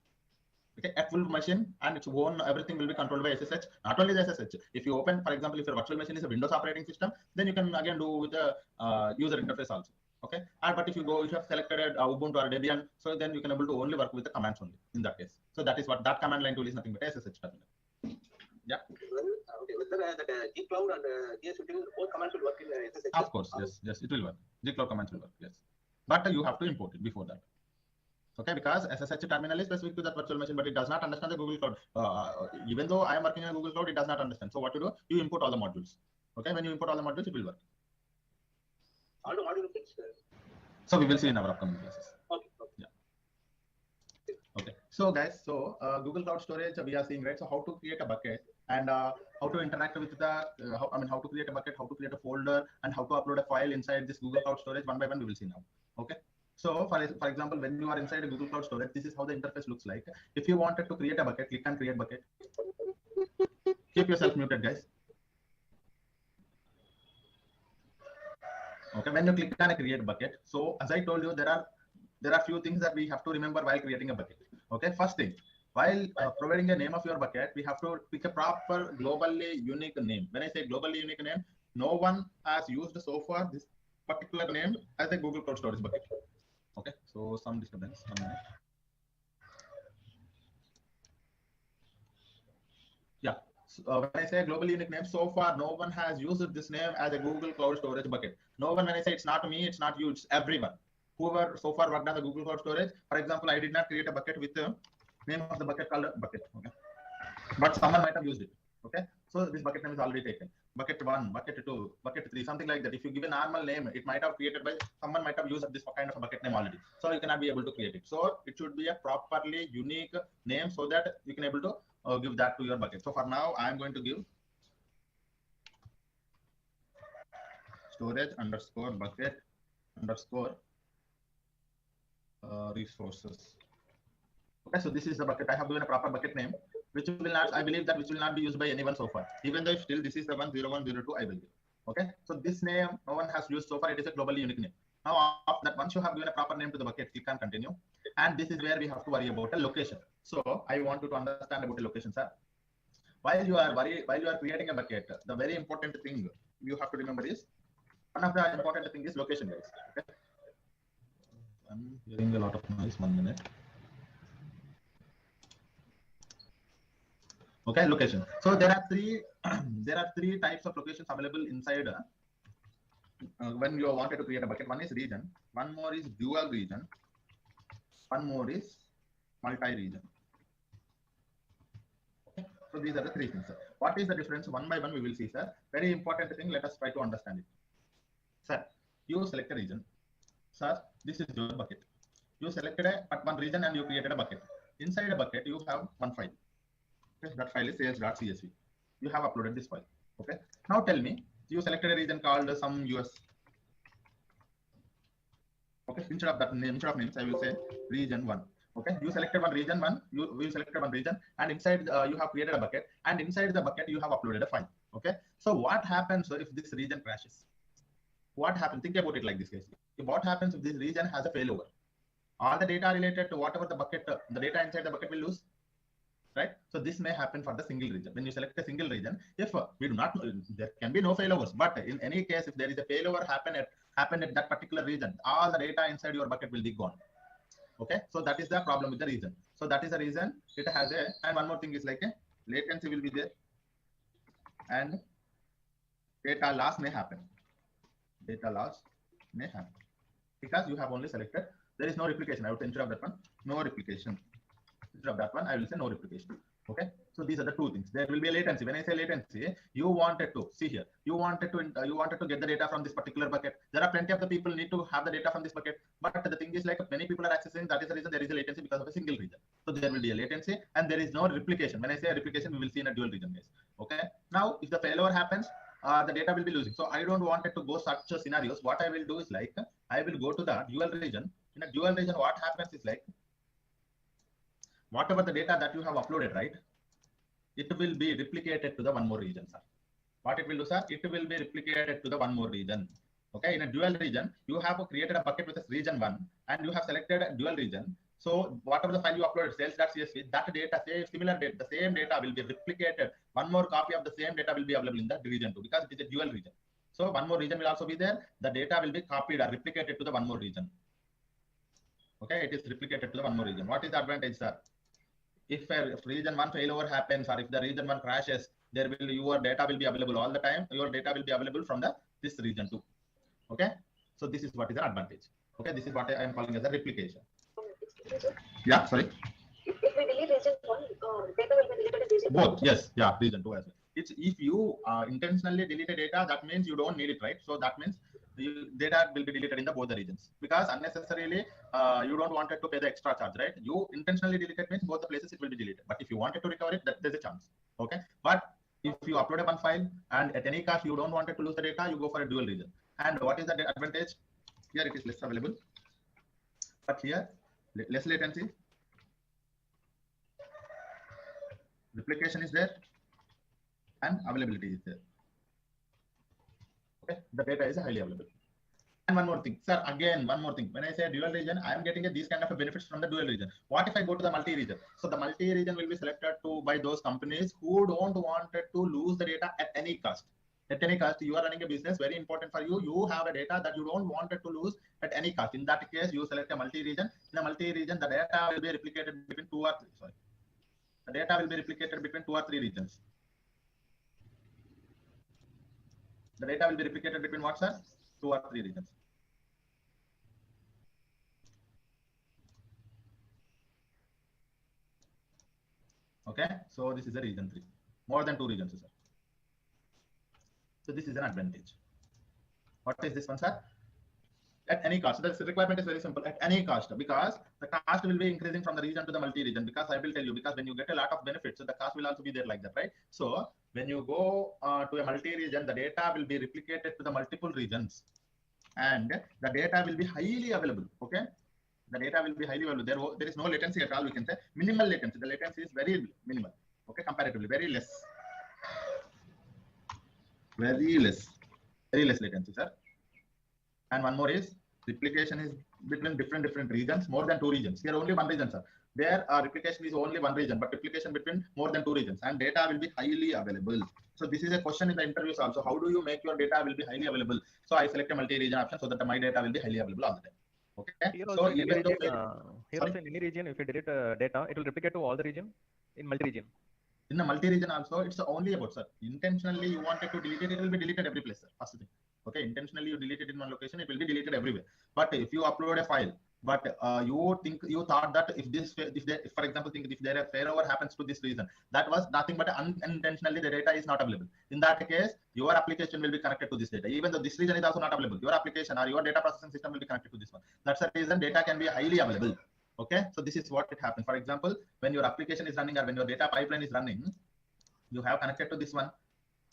Okay, a full machine and its own everything will be controlled by SSH. Not only the SSH. If you open, for example, if your virtual machine is a Windows operating system, then you can again do with the user interface also. Okay, but if you have selected Ubuntu or Debian, so then you can able to only work with the commands only in that case. So that is what that command line tool is, nothing but SSH terminal. Yeah.
Well, okay, whether that gcloud and GSP both commands will work in SSH.
Of course, yes, it will work. Gcloud commands will work, yes, but you have to import it before that. Okay, because SSH terminal is specific to that virtual machine, but it does not understand the Google Cloud. Even though I am working in Google Cloud, it does not understand. So what you do, you import all the modules. Okay, when you import all the modules, it will work.
All the modules.
So we will see in our upcoming classes.
Okay.
Yeah. Okay. So guys, Google Cloud Storage we are seeing, right? So how to create a bucket and how to interact with the how to create a bucket, how to create a folder, and how to upload a file inside this Google Cloud Storage one by one. We will see now. Okay. So for example, when you are inside a Google Cloud Storage, this is how the interface looks like. If you wanted to create a bucket, click on create bucket. Keep yourself muted, guys. Okay, when you click on a create bucket, so as I told you, there are few things that we have to remember while creating a bucket. Okay, first thing, while providing a name of your bucket, we have to pick a proper globally unique name. When I say globally unique name, no one has used so far this particular name as a Google Cloud Storage bucket. Okay, so some disturbance. Yeah. When I say globally unique name, so far no one has used this name as a Google Cloud Storage bucket. No one, when I say it's not me, it's not you, it's everyone. Whoever so far worked on the Google Cloud Storage. For example, I did not create a bucket with the name of the bucket called bucket. Okay, but someone might have used it. Okay, so this bucket name is already taken. Bucket 1, bucket 2, bucket 3, something like that. If you give a normal name, it might have created by someone might have used this kind of a bucket name already. So you cannot be able to create it. So it should be a properly unique name so that you can able to give that to your bucket. So for now, I am going to give storage underscore bucket underscore resources. Okay, so this is the bucket. I have given a proper bucket name, which will not, I believe that which will not be used by anyone so far. Even though still this is the 10102 I will give. Okay, so this name no one has used so far. It is a globally unique name. Now after that, once you have given a proper name to the bucket, click on continue. And this is where we have to worry about a location. So I want you to understand about the location, sir. While you are creating a bucket, the very important thing you have to remember is, one of the important thing is location, guys. Okay? I'm hearing a lot of noise. 1 minute. Okay, location. So there are three types of locations available inside when you wanted to create a bucket. One is region, one more is dual region, one more is multi-region. Okay. So these are the three things, sir. What is the difference? One by one we will see, sir. Very important thing, let us try to understand it. Sir, you select a region. Sir, this is your bucket. You selected one region and you created a bucket. Inside a bucket, you have one file. Okay, that file is cs.csv. You have uploaded this file. Okay. Now tell me, you selected a region called some US. Okay, instead of names, I will say region 1. Okay, you selected one region, you selected one region, and inside you have created a bucket, and inside the bucket you have uploaded a file. Okay, so what happens if this region crashes? What happens? Think about it like this, guys. What happens if this region has a failover? All the data related to whatever the bucket, the data inside the bucket will lose. Right? So this may happen for the single region. When you select a single region, if we do not, there can be no failovers. But in any case, if there is a failover happen at that particular region, all the data inside your bucket will be gone. Okay, so that is the problem with the region. So that is the reason it has and one more thing is like a latency will be there, and data loss may happen. Data loss may happen because you have only selected. There is no replication. I would say instead of that one, no replication. Instead of that one, I will say no replication. Okay, so these are the two things. There will be a latency. When I say latency, you wanted to see here. You wanted to get the data from this particular bucket. There are plenty of the people need to have the data from this bucket, but the thing is like many people are accessing. That is the reason there is a latency because of a single region. So there will be a latency, and there is no replication. When I say replication, we will see in a dual region case. Okay. Now, if the failover happens, the data will be losing. So I don't want it to go such scenarios. What I will do is like I will go to the dual region. In a dual region, what happens is like whatever the data that you have uploaded, right? It will be replicated to the one more region, sir. What it will do, sir? It will be replicated to the one more region. Okay, in a dual region, you have created a bucket with this region 1, and you have selected a dual region. So whatever the file you uploaded, sales.csv, that data, similar data, the same data will be replicated. One more copy of the same data will be available in the region 2 because it is a dual region. So one more region will also be there. The data will be copied or replicated to the one more region. Okay, it is replicated to the one more region. What is the advantage, sir? If region 1 failover happens, or if the region 1 crashes, your data will be available all the time. Your data will be available from this region too. Okay, so this is what is the advantage. Okay, this is what I am calling as a replication. Yeah, sorry.
If we delete region 1, data will be deleted in region 2.
Both, yes, yeah, region 2 as well. It's if you intentionally delete a data, that means you don't need it, right? So that means data will be deleted in both the regions, because unnecessarily you don't want it to pay the extra charge, right? You intentionally delete it means both the places it will be deleted. But if you wanted to recover it, there's a chance. Okay, but if you upload one file and at any cost you don't want it to lose the data, you go for a dual region. And what is the advantage? Here it is less available, but here less latency. Replication is there and availability is there. Okay, the data is highly available. And one more thing, sir, again, one more thing. When I say dual region, I am getting these kind of benefits from the dual region. What if I go to the multi-region? So the multi-region will be selected by those companies who don't want it to lose the data at any cost. At any cost, you are running a business, very important for you. You have a data that you don't want it to lose at any cost. In that case, you select a multi-region. In a multi-region, the data will be replicated between the data will be replicated between 2 or 3 regions. The data will be replicated between what, sir? 2 or 3 regions. Okay, so this is a region 3. More than 2 regions, sir. So this is an advantage. What is this one, sir? At any cost. The requirement is very simple. At any cost, because the cost will be increasing from the region to the multi-region. Because I will tell you, because when you get a lot of benefits, so the cost will also be there like that, right? So when you go to a multi-region, the data will be replicated to the multiple regions, and the data will be highly available. Okay, the data will be highly available. There is no latency at all. We can say minimal latency. The latency is very minimal. Okay, comparatively very less latency, sir. And one more is replication is between different regions, more than 2 regions. Here only 1 region, sir. There replication is only 1 region, but replication between more than 2 regions, and data will be highly available. So this is a question in the interviews also. How do you make your data will be highly available? So I select a multi-region option so that my data will be highly available all the time. Okay.
Here
So
also in any
even though
region, in any region, if you delete data, it will replicate to all the region in multi-region.
In the multi-region also, it's only about, sir, intentionally you wanted to delete it will be deleted every place, sir. First thing. Okay, intentionally you delete it in one location, it will be deleted everywhere. But if you upload a file, but you thought that if for example, if there a failover happens to this region, that was nothing but unintentionally the data is not available. In that case, your application will be connected to this data, even though this region is also not available. Your application or your data processing system will be connected to this one. That's the reason data can be highly available. Okay, so this is what it happens. For example, when your application is running or when your data pipeline is running, you have connected to this one.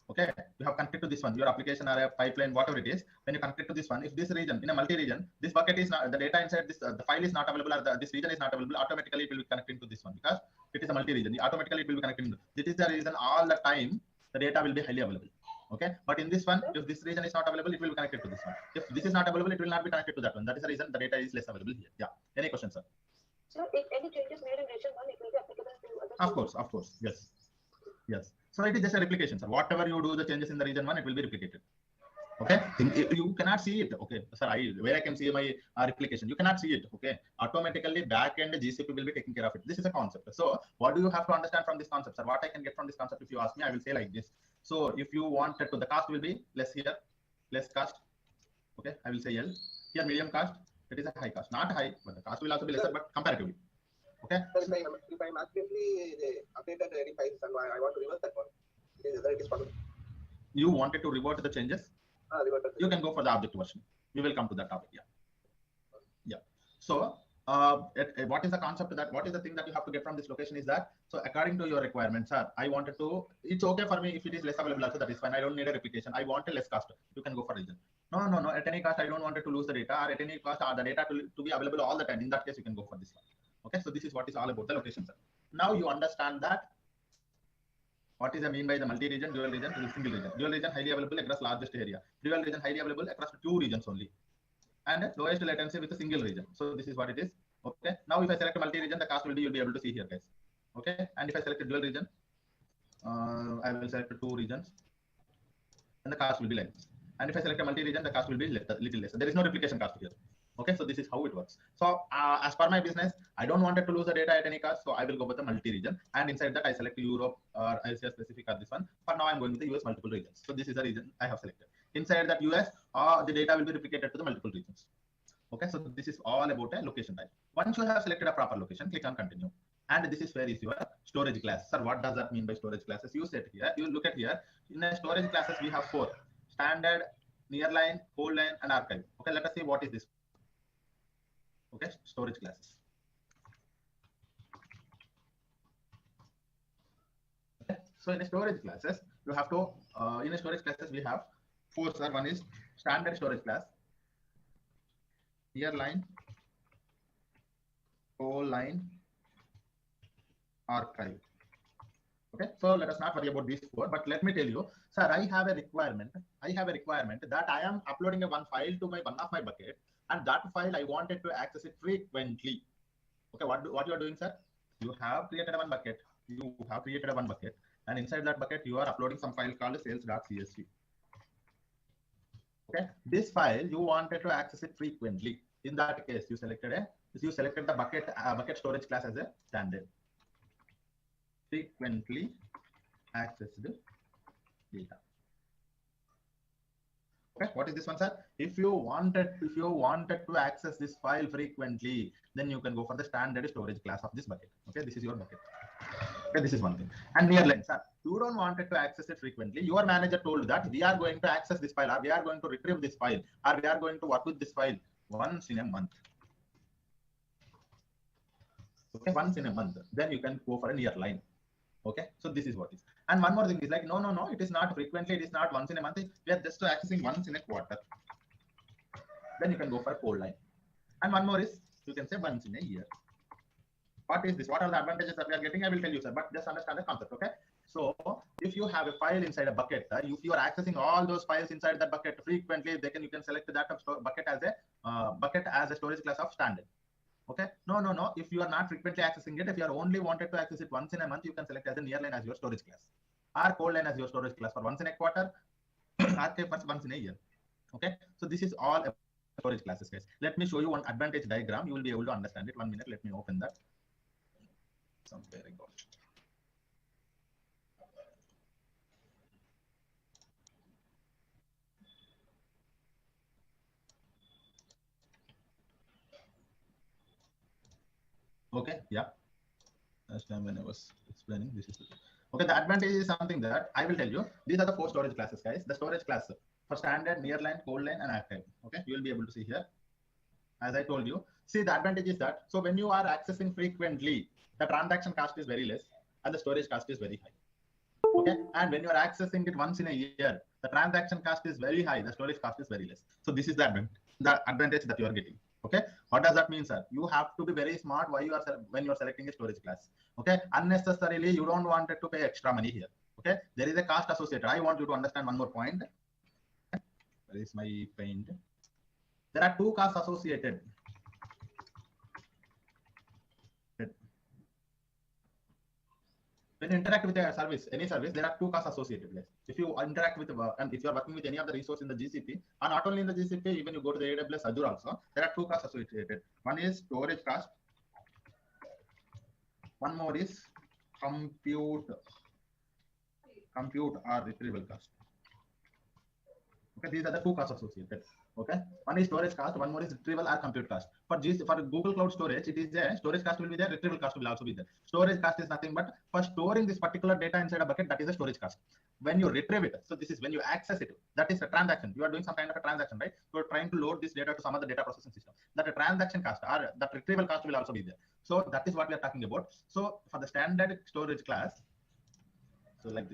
Okay, you have connected to this one, your application or a pipeline, whatever it is. When you connect to this one, if this region in a multi-region, this bucket is not, the data inside this, the file is not available, or this region is not available, automatically it will be connected to this one, because it is a multi-region. Automatically it will be connected. This is the reason all the time the data will be highly available. Okay, but in this one, if this region is not available, it will be connected to this one. If this is not available, it will not be connected to that one. That is the reason the data is less available here. Yeah. Any questions, sir?
So if any changes made in region 1, it will be applicable to other.
Of course, yes. Yes. So it is just a replication, sir. Whatever you do, the changes in the region 1, it will be replicated. Okay. You cannot see it. Okay, sir. Where I can see my replication, you cannot see it. Okay. Automatically, back-end GCP will be taking care of it. This is a concept. So what do you have to understand from this concept, sir? What I can get from this concept, if you ask me, I will say like this. So if you wanted to, the cost will be less here, less cost. Okay. I will say L. Here, medium cost. It is a high cost. Not high, but the cost will also be lesser, but comparatively. Okay.
So if I'm actively updated any files and I want to reverse that one, it is possible.
You wanted to revert the changes? You can go for the object version. We will come to that topic. Yeah. So what is the concept of that? What is the thing that you have to get from this location is that, so according to your requirements, sir, I wanted to, it's okay for me if it is less available also, that is fine. I don't need a replication. I want a less cost. You can go for region. No. At any cost, I don't want it to lose the data, or at any cost, the data to be available all the time. In that case, you can go for this one. Okay, so this is what is all about the location, sir. Now you understand that what is I mean by the multi-region, dual region, single region. Dual region highly available across largest area. Dual region highly available across 2 regions only, and lowest latency with a single region. So this is what it is. Okay. Now if I select a multi-region, the cost will be, you'll be able to see here, guys. Okay. And if I select a dual region, I will select 2 regions, and the cost will be like this. And if I select a multi-region, the cost will be little less. There is no replication cost here. Okay, so this is how it works. So as per my business, I don't want it to lose the data at any cost, so I will go with the multi-region. And inside that, I select Europe or Asia specific or this one. For now, I'm going with the US multiple regions. So this is the region I have selected. Inside that US, the data will be replicated to the multiple regions. Okay, so this is all about a location type. Once you have selected a proper location, click on continue. And this is where is your storage class. Sir, what does that mean by storage classes? You set here, you look at here. In the storage classes, we have 4: standard, nearline, whole line, and archive. Okay, let us see what is this. Okay, storage classes. Okay, so in a storage classes, you have to in a storage classes we have 4. Sir, one is standard storage class, nearline, whole line, archive. Okay, so let us not worry about these 4, but let me tell you, sir, I have a requirement that I am uploading one file to one of my bucket, and that file I wanted to access it frequently. Okay, what you are doing, sir? You have created one bucket. And inside that bucket, you are uploading some file called sales.csv. Okay, this file you wanted to access it frequently. In that case, you selected the bucket storage class as a standard. Frequently accessed data. Okay, what is this one, sir? If you wanted to access this file frequently, then you can go for the standard storage class of this bucket. Okay, this is your bucket. Okay, this is one thing. And nearline, sir, you don't want it to access it frequently. Your manager told that we are going to access this file, or we are going to retrieve this file, or we are going to work with this file once in a month. Okay, once in a month. Then you can go for a nearline. Okay, so this is what is. And one more thing is like, no, it is not frequently, it is not once in a month. We are just accessing once in a quarter. Then you can go for a whole line. And one more is, you can say once in a year. What is this? What are the advantages that we are getting? I will tell you, sir, but just understand the concept, okay? So if you have a file inside a bucket, if you are accessing all those files inside that bucket frequently, you can select that bucket as a storage class of standard. Okay, no. If you are not frequently accessing it, if you are only wanted to access it once in a month, you can select as a nearline as your storage class, or whole line as your storage class for once in a quarter, archive for once in a year. Okay, so this is all storage classes, guys. Let me show you one advantage diagram. You will be able to understand it. 1 minute. Let me open that. Somewhere I got it. Okay, yeah. Last time when I was explaining, this is okay. The advantage is something that I will tell you. These are the 4 storage classes, guys. The storage class for standard, nearline, whole line, and archive. Okay, you will be able to see here. As I told you, see the advantage is that so when you are accessing frequently, the transaction cost is very less and the storage cost is very high. Okay, and when you are accessing it once in a year, the transaction cost is very high, the storage cost is very less. So this is the advantage that you are getting. Okay, what does that mean, sir? You have to be very smart when you are selecting a storage class. Okay, unnecessarily you don't want it to pay extra money here. Okay, there is a cost associated. I want you to understand one more point. Where is my paint? There are 2 costs associated. When you interact with a service, any service, there are 2 costs associated. Yes. If you interact with and if you are working with any of the resource in the GCP, and not only in the GCP, even you go to the AWS Azure also, there are 2 costs associated. One is storage cost. One more is compute or retrieval cost. Okay, these are the 2 costs associated. Okay, one is storage cost, one more is retrieval or compute cost. For Google Cloud Storage, it is there. Storage cost will be there, retrieval cost will also be there. Storage cost is nothing but for storing this particular data inside a bucket, that is a storage cost. When you retrieve it, so this is when you access it, that is a transaction. You are doing some kind of a transaction, right? You are trying to load this data to some other data processing system. That a transaction cost or that retrieval cost will also be there. So that is what we are talking about. So for the standard storage class, so like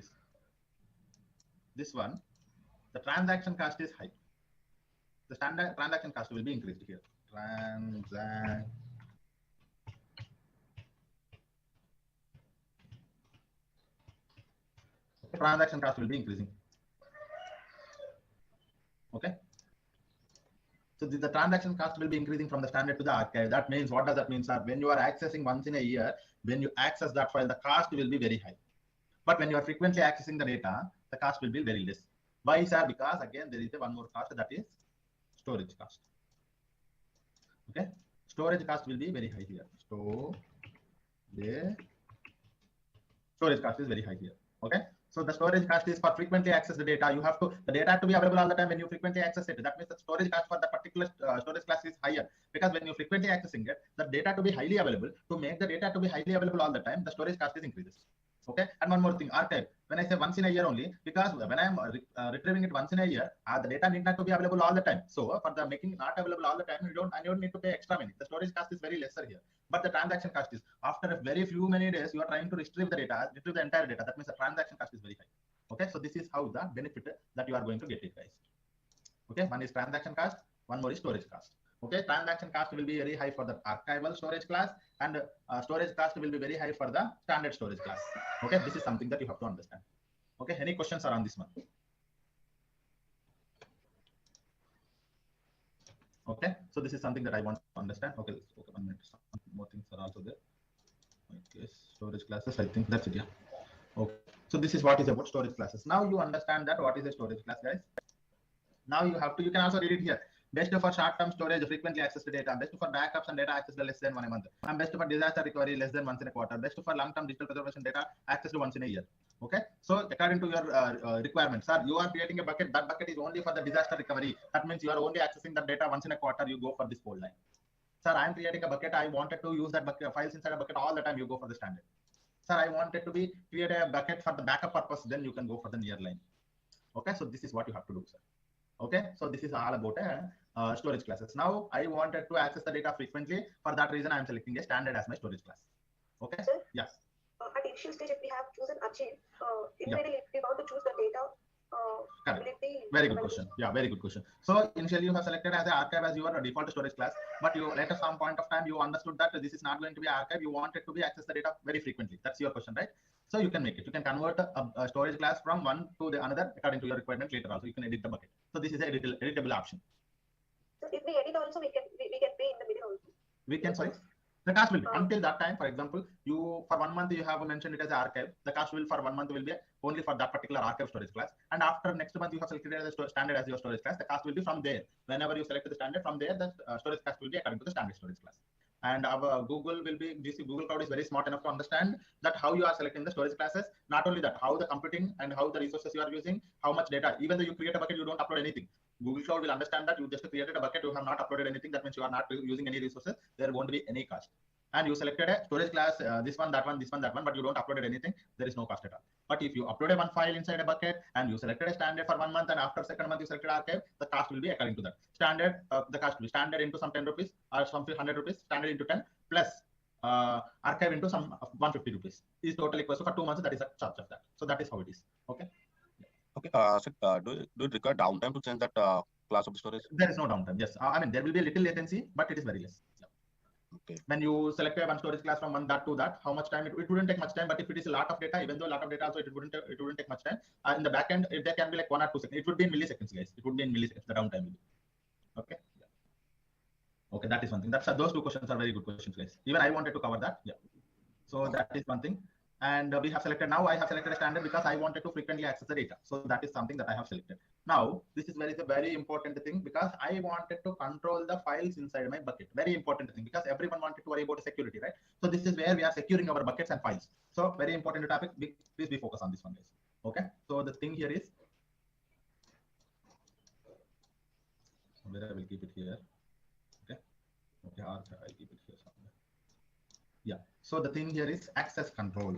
this one, the transaction cost is high. The standard transaction cost will be increased here. Transaction cost will be increasing. Okay. So the transaction cost will be increasing from the standard to the archive. That means, what does that mean, sir? When you are accessing once in a year, when you access that file, the cost will be very high. But when you are frequently accessing the data, the cost will be very less. Why, sir? Because again, there is one more cost, that is storage cost. Okay, storage cost will be very high here. Storage cost is very high here. Okay, so the storage cost is for frequently access the data. You have to, the data to be available all the time when you frequently access it. That means the storage cost for the particular storage class is higher, because when you frequently accessing it, the data to be highly available, to make the data to be highly available all the time, the storage cost is increases. Okay, and one more thing, archive. When I say once in a year only, because when I am retrieving it once in a year, the data need not to be available all the time. So for the making not available all the time, you don't need to pay extra money. The storage cost is very lesser here, but the transaction cost is, after a very few many days, you are trying to retrieve the data, retrieve the entire data. That means the transaction cost is very high. Okay, so this is how the benefit that you are going to get it, guys. Okay, one is transaction cost, one more is storage cost. Okay, transaction cost will be very high for the archival storage class, and storage cost will be very high for the standard storage class. Okay, this is something that you have to understand. Okay, any questions around this one? Okay, so this is something that I want to understand. Okay, 1 minute. Some more things are also there. Okay, storage classes, I think that's it. Yeah. Okay, so this is what is about storage classes. Now you understand that what is a storage class, guys. Now you have to, you can also read it here. Best for short-term storage, frequently accessed data. Best for backups and data accessed less than 1 a month. And best for disaster recovery, less than once in a quarter. Best for long-term digital preservation data, accessed once in a year. Okay, so according to your requirements, sir, you are creating a bucket. That bucket is only for the disaster recovery. That means you are only accessing the data once in a quarter. You go for this whole line. Sir, I am creating a bucket. I wanted to use that bucket files inside a bucket all the time. You go for the standard. Sir, I wanted to be create a bucket for the backup purpose. Then you can go for the near line. Okay, so this is what you have to do, sir. Okay, so this is all about storage classes. Now I wanted to access the data frequently. For that reason, I am selecting a standard as my storage class. Okay.
Sir?
Yes.
At initial stage, if we have chosen achieve, immediately if we want to choose the data, will it be
very good question? Yeah, very good question. So initially you have selected as an archive as your default storage class, but you later some point of time you understood that this is not going to be archive. You wanted to be access the data very frequently. That's your question, right? So you can make it. You can convert a storage class from one to the another according to your requirement later. Also, you can edit the bucket. So this is a editable option.
So if we edit also, we can pay in the middle also.
We can, sorry. The cost will be until that time. For example, you for 1 month you have mentioned it as an archive. The cost will for 1 month will be only for that particular archive storage class. And after next month you have selected as a standard as your storage class. The cost will be from there. Whenever you select the standard, from there the storage cost will be according to the standard storage class. And our Google will be Google Cloud is very smart enough to understand that how you are selecting the storage classes. Not only that, how the computing and how the resources you are using, how much data. Even though you create a bucket, you don't upload anything. Google Cloud will understand that you just created a bucket, you have not uploaded anything. That means you are not using any resources. There won't be any cost. And you selected a storage class, this one, that one, this one, that one, but you don't uploaded anything. There is no cost at all. But if you uploaded one file inside a bucket and you selected a standard for 1 month, and after second month you selected archive, the cost will be according to that. Standard, the cost will be standard into some 10 rupees or some 100 rupees, standard into 10 plus archive into some 150 rupees is totally equal. So for 2 months, that is a charge of that. So that is how it is. Okay.
Okay. So do you require downtime to change that class of the storage?
There is no downtime. Yes. I mean, there will be a little latency, but it is very less. Yeah.
Okay.
When you select one storage class from one that to that, how much time it wouldn't take much time. But if it is a lot of data, even though a lot of data also it wouldn't take much time. In the back end, there can be like 1 or 2 seconds. It would be in milliseconds, guys. It would be in milliseconds. The downtime will be. Okay. Yeah. Okay, that is one thing. That's those 2 questions are very good questions, guys. Even I wanted to cover that. Yeah. So that is one thing. And we have selected, now I have selected a standard because I wanted to frequently access the data. So that is something that I have selected. Now, this is a very important thing because I wanted to control the files inside my bucket. Very important thing because everyone wanted to worry about security, right? So this is where we are securing our buckets and files. So very important topic. Please be focused on this one, guys. Okay. So the thing here is, where I will keep it here. Okay. Okay. I'll keep it here somewhere. Yeah. So the thing here is access control.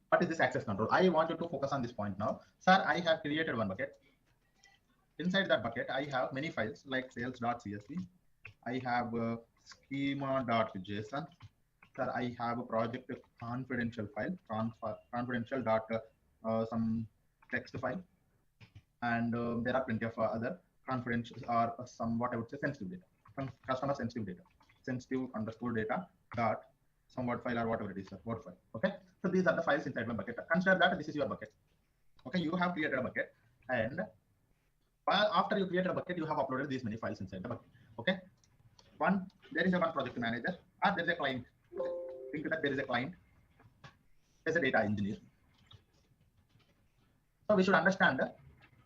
What is this access control? I want you to focus on this point now. Sir, I have created one bucket. Inside that bucket, I have many files like sales.csv. I have schema.json. Sir, I have a project confidential file, confidential dot some text file. And there are plenty of other confidential or somewhat I would say sensitive data, some customer sensitive data, sensitive underscore data dot some word file or whatever it is, word file. Okay, so these are the files inside my bucket. Consider that this is your bucket. Okay, you have created a bucket, and after you create a bucket, you have uploaded these many files inside the bucket. Okay, there is a one project manager, or there is a client. Think that there is a client. as a data engineer. So we should understand that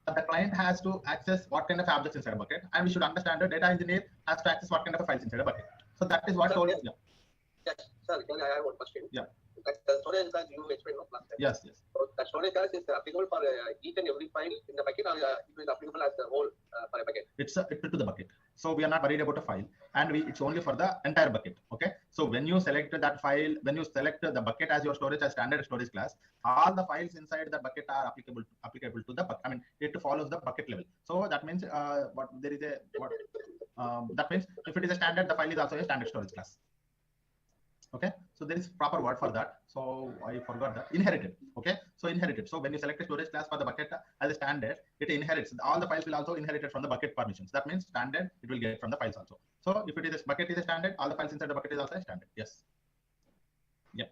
the client has to access what kind of objects inside a bucket, and we should understand the data engineer has to access what kind of files inside a bucket. So that is what storage.
Yes, sir. I have one question.
Yeah.
That the storage class you explained last time.
Yes, yes.
So that storage class is applicable for each and every file in the bucket, or it is applicable as the whole for a bucket?
It's to the bucket. So we are not worried about a file, and it's only for the entire bucket. Okay. So when you select that file, when you select the bucket as your storage as standard storage class, all the files inside the bucket are applicable to the bucket. I mean, it follows the bucket level. So that means that means if it is a standard, the file is also a standard storage class. Okay, so there is proper word for that. So I forgot that. Inherited. Okay, so inherited. So when you select a storage class for the bucket as a standard, it inherits. All the files will also inherit it from the bucket permissions. That means standard, it will get from the files also. So if it is a bucket is a standard, all the files inside the bucket is also a standard. Yes. Yeah.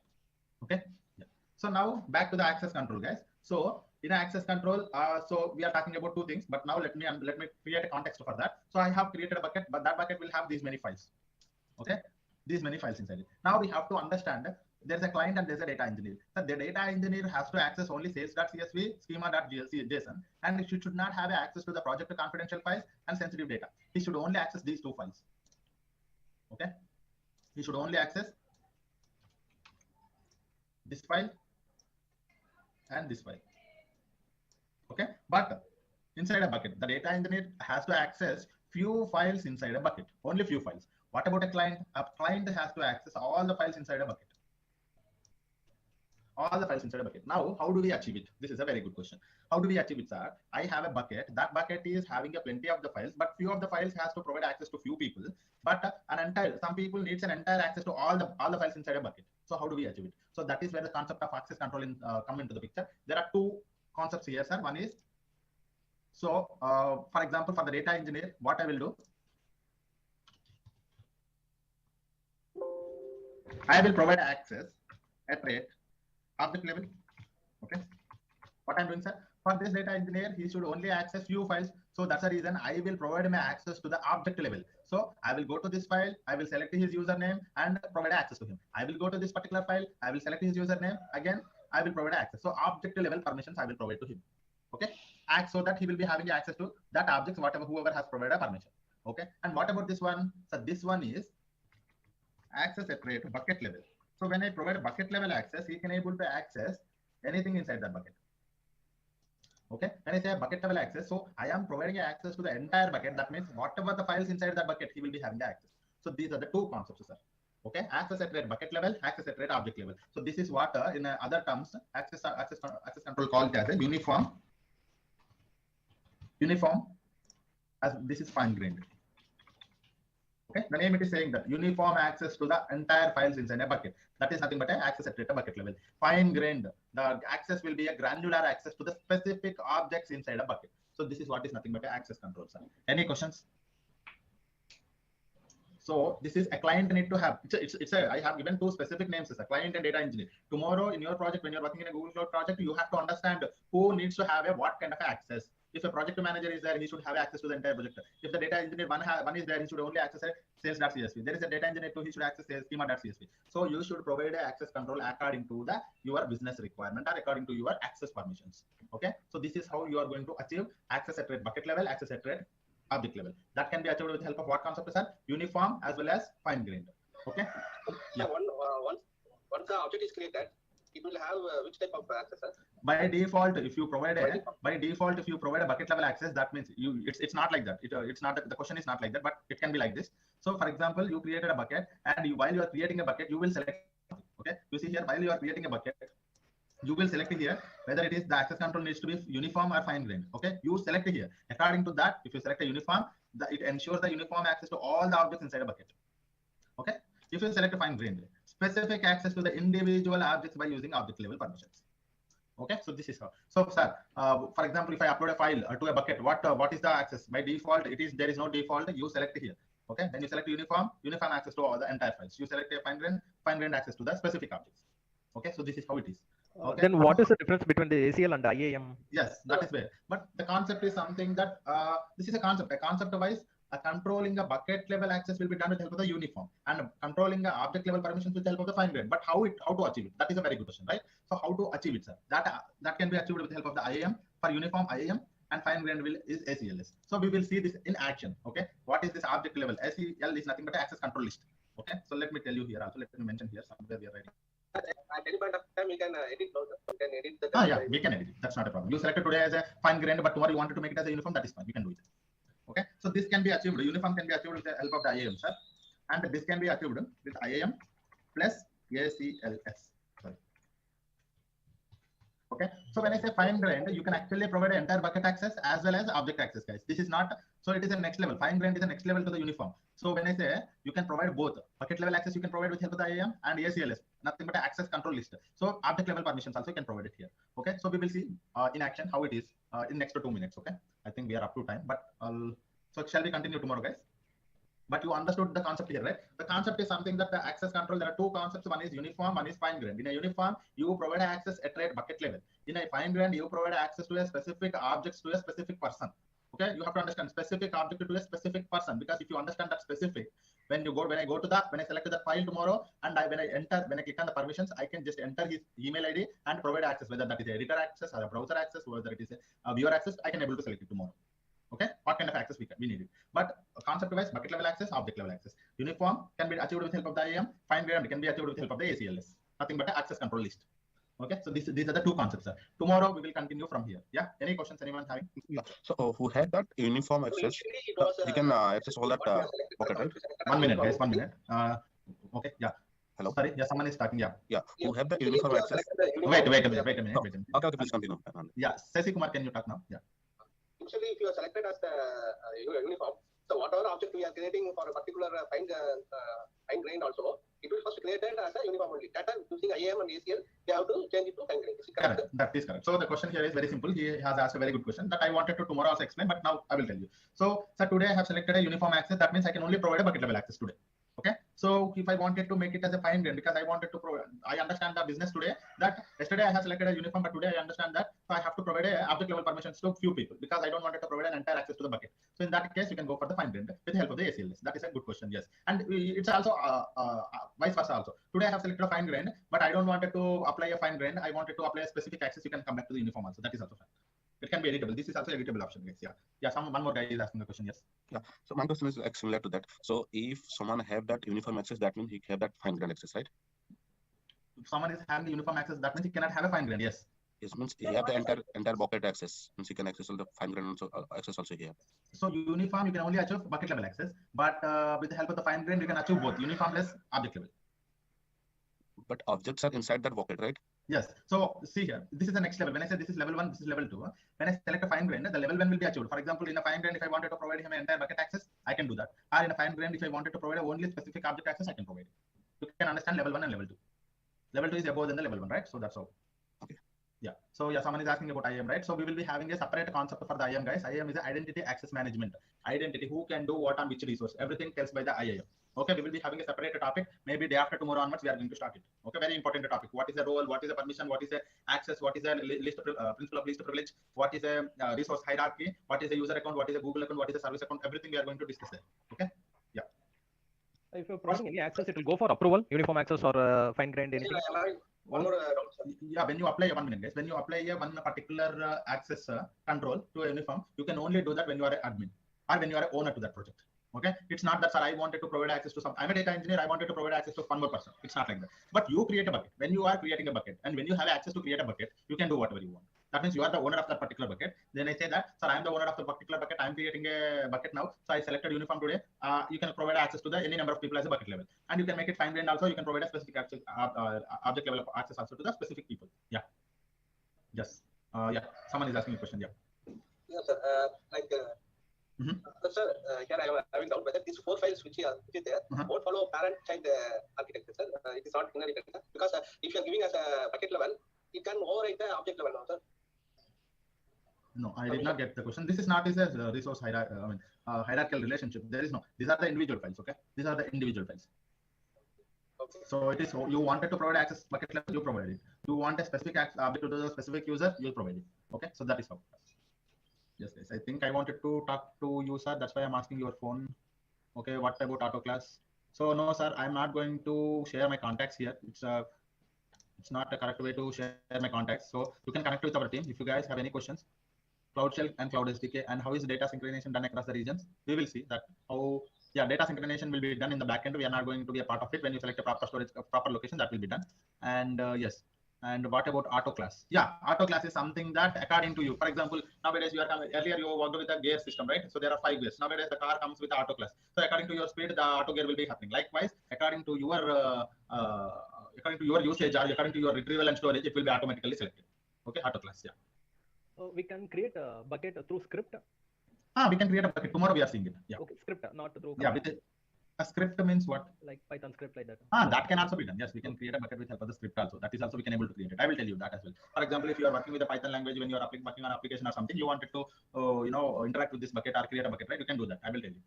Okay. Yeah. So now back to the access control, guys. So in access control, so we are talking about two things, but now let me create a context for that. So I have created a bucket, but that bucket will have these many files. Okay. These many files inside it. Now we have to understand there's a client and there's a data engineer. So the data engineer has to access only sales.csv, schema.json, and he should not have access to the project confidential files and sensitive data. He should only access these two files. Okay. He should only access this file and this file. Okay. But inside a bucket, the data engineer has to access few files inside a bucket, only few files. What about a client? A client has to access all the files inside a bucket. All the files inside a bucket. Now, how do we achieve it? This is a very good question. How do we achieve it, sir? I have a bucket. That bucket is having a plenty of the files, but few of the files has to provide access to few people. But some people needs an entire access to all the files inside a bucket. So how do we achieve it? So that is where the concept of access control come into the picture. There are two concepts here, sir. One is, so for example, for the data engineer, what I will do, I will provide access at rate object level. Okay. What I'm doing, sir? For this data engineer, he should only access few files. So that's the reason I will provide him access to the object level. So I will go to this file, I will select his username and provide access to him. I will go to this particular file, I will select his username. Again, I will provide access. So object level permissions I will provide to him. Okay. So that he will be having access to that object, whoever has provided a permission. Okay. And what about this one? So this one is access at rate bucket level. So when I provide a bucket level access, he can able to access anything inside that bucket. Okay. When I say bucket level access, so I am providing access to the entire bucket. That means whatever the files inside the bucket, he will be having the access. So these are the two concepts, sir. Okay. Access at rate bucket level, access at rate object level. So this is what in other terms, access control called as a uniform as this is fine grained. Okay, the name it is saying that uniform access to the entire files inside a bucket. That is nothing but an access at a bucket level. Fine grained, the access will be a granular access to the specific objects inside a bucket. So this is what is nothing but access control, sir. Any questions? So this is a client need to have. I have given two specific names as a client and data engineer. Tomorrow in your project, when you're working in a Google Cloud project, you have to understand who needs to have what kind of access. If a project manager is there, he should have access to the entire project. If the data engineer one is there, he should only access sales.csv. There is a data engineer too, he should access schema.csv. So you should provide a access control according to your business requirement or according to your access permissions. Okay. So this is how you are going to achieve access at rate bucket level, access at rate object level. That can be achieved with the help of what concept, sir? Uniform as well as fine grained. Okay.
Yeah. Once the object is created, it will have which type of access, sir?
By default, if you provide a bucket level access, that means it's not like that. It's not the question is not like that, but it can be like this. So for example, you created a bucket, and while you are creating a bucket, you will select. Okay, you see here, while you are creating a bucket, you will select here whether it is the access control needs to be uniform or fine grained. Okay, you select here. According to that, if you select a uniform, it ensures the uniform access to all the objects inside a bucket. Okay, if you select a fine grained, specific access to the individual objects by using object level permissions. Okay, so this is how. So, sir, for example, if I upload a file to a bucket, what is the access? By default, there is no default. You select here. Okay, then you select uniform access to all the entire files. You select a fine grained access to the specific objects. Okay, so this is how it is. Okay.
Then what is the difference between the ACL and the IAM?
Yes, that is where. But the concept is something that this is a concept. A concept wise, controlling a bucket level access will be done with the help of the uniform, and controlling the object level permissions with the help of the fine grained. But how to achieve it? That is a very good question, right? So how to achieve it, sir? That can be achieved with the help of the IAM. For uniform, IAM, and fine grained is ACLS. So we will see this in action. Okay, what is this object level? ACL is nothing but an access control list. Okay, so let me tell you here also. Let me mention here somewhere we are writing.
At any point of time, we can edit those. We can edit the.
Yeah, we can edit it. That's not a problem. You selected today as a fine grained, but tomorrow you wanted to make it as a uniform. That is fine. We can do it. Okay, so this can be achieved. Uniform can be achieved with the help of the IAM, sir, and this can be achieved with IAM plus ACLS. Sorry. Okay, so when I say fine grained, you can actually provide entire bucket access as well as object access, guys. This is not, so it is a next level. Fine grained is a next level to the uniform. So when I say you can provide both bucket level access, you can provide with help of the IAM, and ACLS, nothing but an access control list. So object level permissions also you can provide it here. Okay, so we will see in action how it is in next to 2 minutes. Okay, I think we are up to time, but so shall we continue tomorrow, guys? But you understood the concept here, right? The concept is something that the access control, there are two concepts. One is uniform, one is fine grained. In a uniform, you provide access at right bucket level. In a fine grained, you provide access to a specific objects to a specific person. Okay, you have to understand specific object to a specific person, because if you understand that specific, when I select that file tomorrow, and when I click on the permissions, I can just enter his email ID and provide access, whether that is editor access or a browser access, whether it is a viewer access, I can able to select it tomorrow. Okay, what kind of access we need it. But concept-wise, bucket level access, object level access. Uniform can be achieved with help of the IAM. Fine grained can be achieved with help of the ACLS. Nothing but an access control list. Okay, so these are the two concepts, sir. Tomorrow we will continue from here. Yeah, any questions anyone having?
Yeah. So who had that uniform access, he can access all that bucket, right?
1 minute, guys. 1 minute. Okay, yeah.
Hello.
Sorry, yeah, someone is talking. Yeah.
Yeah. Who have the uniform access?
Wait a minute.
Okay, please continue.
Yeah, Sasi Kumar, can you talk now? Yeah.
Usually, if you are selected as the uniform, so whatever object we are creating for a particular fine grained also, it will first created as a uniform only. That time using IAM and ACL, we have to change it to fine grained.
Correct. That is correct. So the question here is very simple. He has asked a very good question that I wanted to tomorrow also explain, but now I will tell you. So, sir, today I have selected a uniform access. That means I can only provide a bucket level access today. Okay, so if I wanted to make it as a fine grained, because I wanted to provide, I understand the business today that yesterday I have selected a uniform, but today I understand that, so I have to provide a object level permissions to few people, because I don't want to provide an entire access to the bucket. So in that case, you can go for the fine grained with the help of the ACLS. That is a good question, yes. And it's also vice versa also. Today I have selected a fine grained, but I don't wanted to apply a fine grained. I wanted to apply a specific access. You can come back to the uniform also. That is also fine. It can be editable. This is also editable option, guys. Yeah. One more guy is asking the question. Yes.
Yeah. So my question is like similar to that. So if someone have that uniform access, that means he have that fine grained access, right?
If someone is having the uniform access, that means he cannot have a fine grained. Yes.
Yes, means he have the entire bucket access. Means he can access all the fine grained access also here.
So uniform, you can only achieve bucket level access, but with the help of the fine grained, you can achieve both uniform plus object level.
But objects are inside that bucket, right?
Yes. So see here, this is the next level. When I say this is level 1, this is level 2. When I select a fine grained, the level 1 will be achieved. For example, in a fine grained, if I wanted to provide him an entire bucket access, I can do that. Or in a fine grained, if I wanted to provide only specific object access, I can provide it. You can understand level 1 and level 2. Level 2 is above than the level 1, right? So that's all.
Okay.
Yeah. So yeah, someone is asking about IAM, right? So we will be having a separate concept for the IAM, guys. IAM is identity access management. Identity, who can do what on which resource. Everything tells by the IAM. Okay, we will be having a separate topic. Maybe day after tomorrow onwards, we are going to start it. Okay, very important topic. What is the role? What is the permission? What is the access? What is the list of principle of least privilege? What is a resource hierarchy? What is a user account? What is a Google account? What is a service account? Everything we are going to discuss there. Okay. Yeah.
If you're providing any access, it will go for approval, uniform access or fine grained anything.
One more
yeah, when you apply 1 minute, guys, when you apply one particular access control to a uniform, you can only do that when you are an admin or when you are an owner to that project. Okay, it's not that, sir, I wanted to provide access to some, I'm a data engineer, I wanted to provide access to one more person. It's not like that. But you create a bucket. When you are creating a bucket and when you have access to create a bucket, you can do whatever you want. That means you are the owner of that particular bucket. Then I say that, sir, I'm the owner of the particular bucket. I'm creating a bucket now. So I selected uniform today. You can provide access to the any number of people as a bucket level. And you can make it fine grained also. You can provide a specific access, object level of access also to the specific people. Yeah. Yes. Yeah. Someone is asking a question. Yeah.
Yeah, sir. Sir, here I am having doubt whether these 4 files which is there won't follow parent-child architecture, sir. It is not inherited, sir. Because if you are giving us a bucket level, it can override the object level now, sir.
No, I did not get the question. This is not a resource hierarchical relationship. There is no. These are the individual files. Okay, these are the individual files. Okay. So it is you wanted to provide access bucket level, you provide it. You want a specific object to the specific user, you provide it. Okay, so that is how. Yes, guys. I think I wanted to talk to you, sir. That's why I'm asking your phone. Okay, what about auto class? So no, sir, I'm not going to share my contacts here. It's not a correct way to share my contacts. So you can connect with our team if you guys have any questions. Cloud Shell and Cloud SDK, and how is data synchronization done across the regions? We will see that how, yeah, data synchronization will be done in the backend. We are not going to be a part of it. When you select a proper storage, a proper location, that will be done. And yes. And what about auto class? Yeah, auto class is something that according to you. For example, nowadays you are earlier you worked with a gear system, right? So there are 5 gears. Nowadays the car comes with auto class. So according to your speed, the auto gear will be happening. Likewise, according to your usage or according to your retrieval and storage, it will be automatically selected. Okay, auto class. Yeah.
We can create a bucket through script.
We can create a bucket. Tomorrow we are seeing it. Yeah.
Okay, script, not through.
Yeah, with a script means what?
Like Python script like that.
That can also be done. Yes, we can create a bucket with help of the script also. That is also we can able to create it. I will tell you that as well. For example, if you are working with a Python language, when you are working on application or something, you wanted to interact with this bucket or create a bucket, right? You can do that. I will tell you.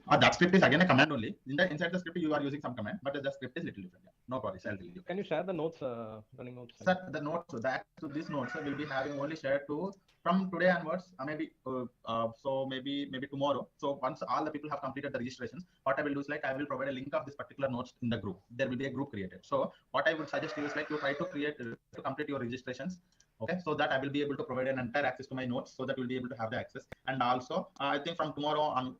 That script is again a command only. Inside the script, you are using some command, but the script is little different. Yeah. No problem. I'll tell you.
Can you share the notes, running notes?
Sir, the notes, these notes will be having only shared to from today onwards, maybe maybe tomorrow. So once all the people have completed the registrations, what I will do is like I will provide a link of this particular notes in the group. There will be a group created. So what I would suggest you is like you try to complete your registrations. Okay, so that I will be able to provide an entire access to my notes, so that you'll be able to have the access. And also, I think from tomorrow on,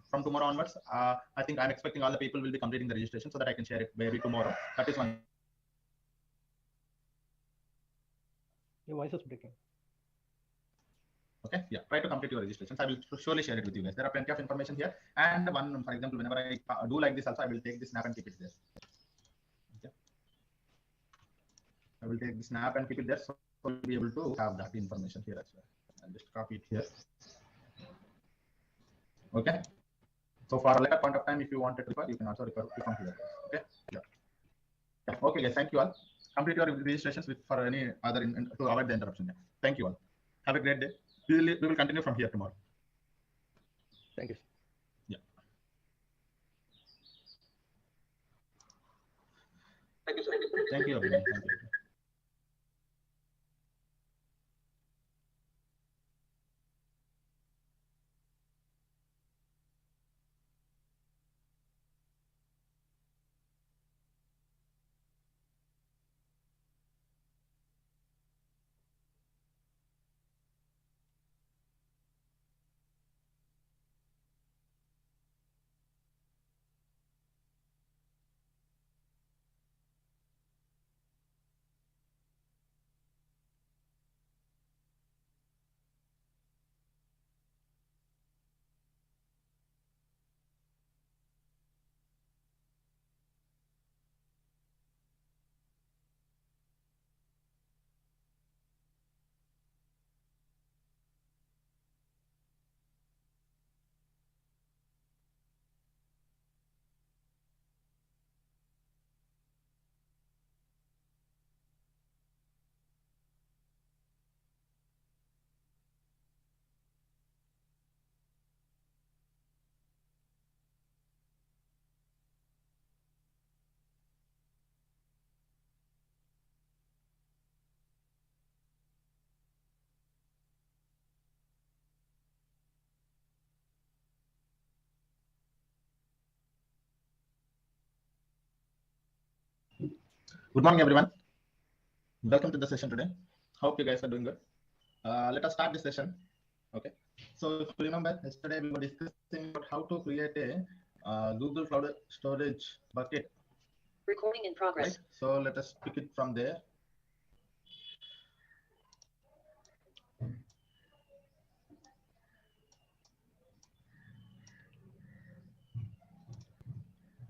from tomorrow onwards, I think I'm expecting all the people will be completing the registration, so that I can share it maybe tomorrow. That is one.
Your voice is breaking.
Okay, yeah, try to complete your registrations. I will surely share it with you guys. There are plenty of information here. And one, for example, whenever I do like this also, I will take this snap and keep it there. Okay. I will take the snap and keep it there, so we'll be able to have that information here as well. I'll just copy it here. Okay. So for a later point of time, if you wanted to refer, you can also refer from here. Okay. Yeah. Okay, guys. Thank you all. Complete your registrations for any other to avoid the interruption. Yeah. Thank you all. Have a great day. We will continue from here tomorrow.
Thank you.
Yeah.
Thank you, sir.
Thank you, everyone. Thank you. Good morning, everyone. Welcome to the session today. Hope you guys are doing good. Let us start this session. Okay. So if you remember, yesterday we were discussing about how to create a Google Cloud Storage bucket.
Recording in progress.
Right? So let us pick it from there.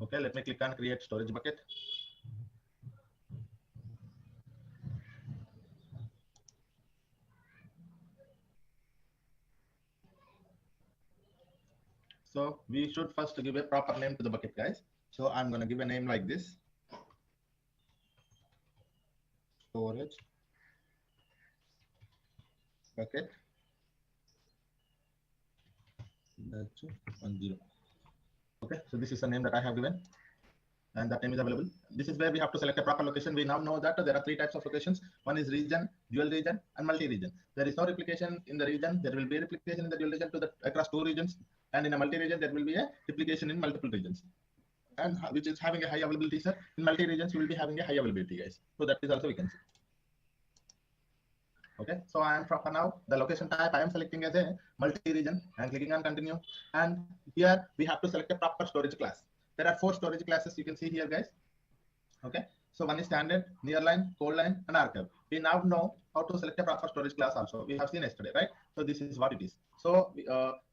Okay, let me click on create storage bucket. So we should first give a proper name to the bucket, guys. So I'm going to give a name like this. Storage bucket. That's 10. Okay, so this is the name that I have given, and that name is available. This is where we have to select a proper location. We now know that there are 3 types of locations. One is region, dual region, and multi-region. There is no replication in the region. There will be a replication in the dual region to the across 2 regions, and in a multi-region there will be a replication in multiple regions. And which is having a high availability, sir. In multi-regions, you will be having a high availability, guys. So that is also we can see. Okay, so I am for now the location type I am selecting as a multi-region and clicking on continue. And here we have to select a proper storage class. There are 4 storage classes you can see here, guys. Okay, so one is standard, nearline, cold line, and archive. We now know how to select a proper storage class also. We have seen yesterday, right? So this is what it is. So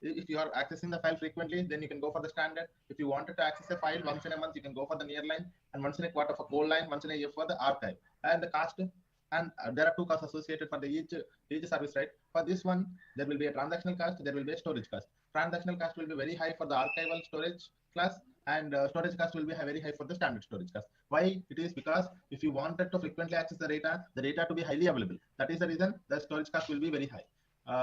if you are accessing the file frequently, then you can go for the standard. If you wanted to access a file once in a month, you can go for the nearline, and once in a quarter for cold line, once in a year for the archive. And the cost, and there are 2 costs associated for the each service, right? For this one, there will be a transactional cost, there will be a storage cost. Transactional cost will be very high for the archival storage class, and storage cost will be very high for the standard storage cost. Why? It is because if you wanted to frequently access the data to be highly available, that is the reason the storage cost will be very high.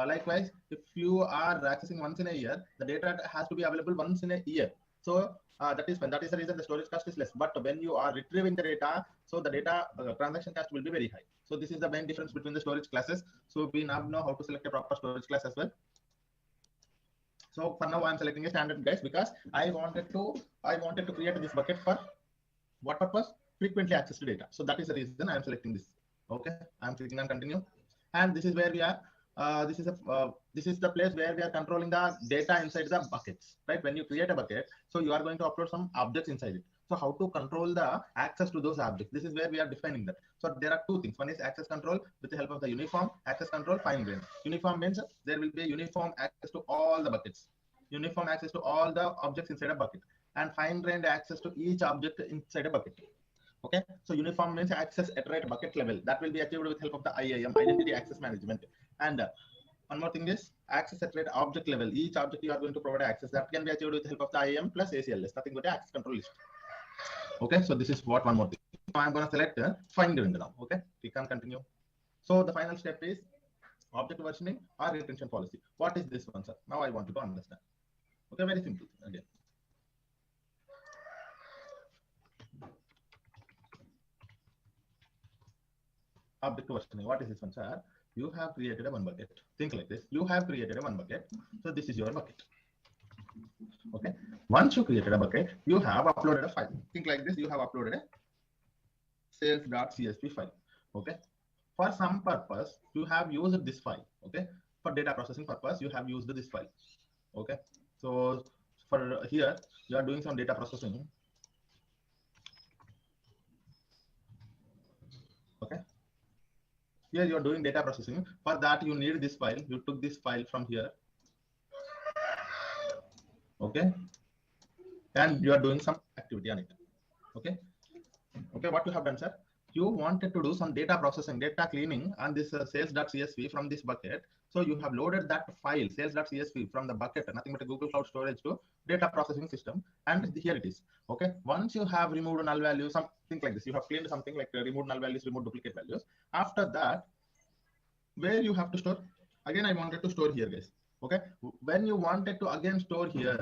Likewise, if you are accessing once in a year, the data has to be available once in a year. So that is the reason the storage cost is less. But when you are retrieving the data, so the data transaction cost will be very high. So this is the main difference between the storage classes. So we now know how to select a proper storage class as well. So for now, I'm selecting a standard, guys, because I wanted to create this bucket for what purpose? Frequently accessed data. So that is the reason I'm selecting this. Okay, I'm clicking on continue, and this is where we are. This is the place where we are controlling the data inside the buckets, right? When you create a bucket, so you are going to upload some objects inside it. So how to control the access to those objects? This is where we are defining that. So there are 2 things. One is access control with the help of the uniform, access control, fine grained. Uniform means there will be uniform access to all the buckets, uniform access to all the objects inside a bucket, and fine grained access to each object inside a bucket. Okay, so uniform means access at right bucket level. That will be achieved with help of the IAM, identity access management. And one more thing is access at right object level. Each object you are going to provide access, that can be achieved with help of the IAM plus ACLS, nothing but the access control list. Okay, so this is what one more thing. So I'm going to select fine grained now. Okay, click on continue. So the final step is object versioning or retention policy. What is this one, sir? Now I want to understand. Okay, very simple again. Object versioning. What is this one, sir? You have created a one bucket. Think like this. You have created a one bucket. So this is your bucket. Okay. Once you created a bucket, you have uploaded a file. Think like this. You have uploaded a sales.csv file. Okay. For some purpose, you have used this file. Okay. For data processing purpose, you have used this file. Okay. So for here, you are doing some data processing. Okay. Here you are doing data processing. For that, you need this file. You took this file from here. Okay. And you are doing some activity on it. Okay. Okay. What you have done, sir? You wanted to do some data processing, data cleaning on this sales.csv from this bucket. So you have loaded that file, sales.csv from the bucket, nothing but a Google Cloud Storage to data processing system. And here it is. Okay. Once you have removed null values, something like this, you have cleaned something like remove null values, remove duplicate values. After that, where you have to store, again, I wanted to store here, guys. Okay. When you wanted to again store here,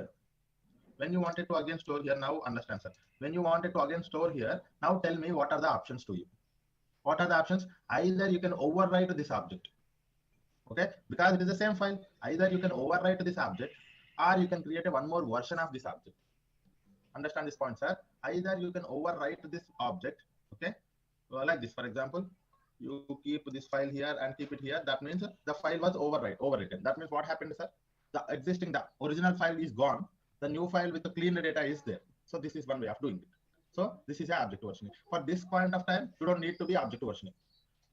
now understand, sir. When you wanted to again store here, now tell me what are the options to you. What are the options? Either you can overwrite this object. Okay, because it is the same file. Either you can overwrite this object, or you can create one more version of this object. Understand this point, sir? Either you can overwrite this object. Okay, like this, for example, you keep this file here and keep it here. That means the file was overwritten. That means what happened, sir? The original file is gone. The new file with the clean data is there. So this is one way of doing it. So this is a object versioning. For this point of time, you don't need to be object versioning.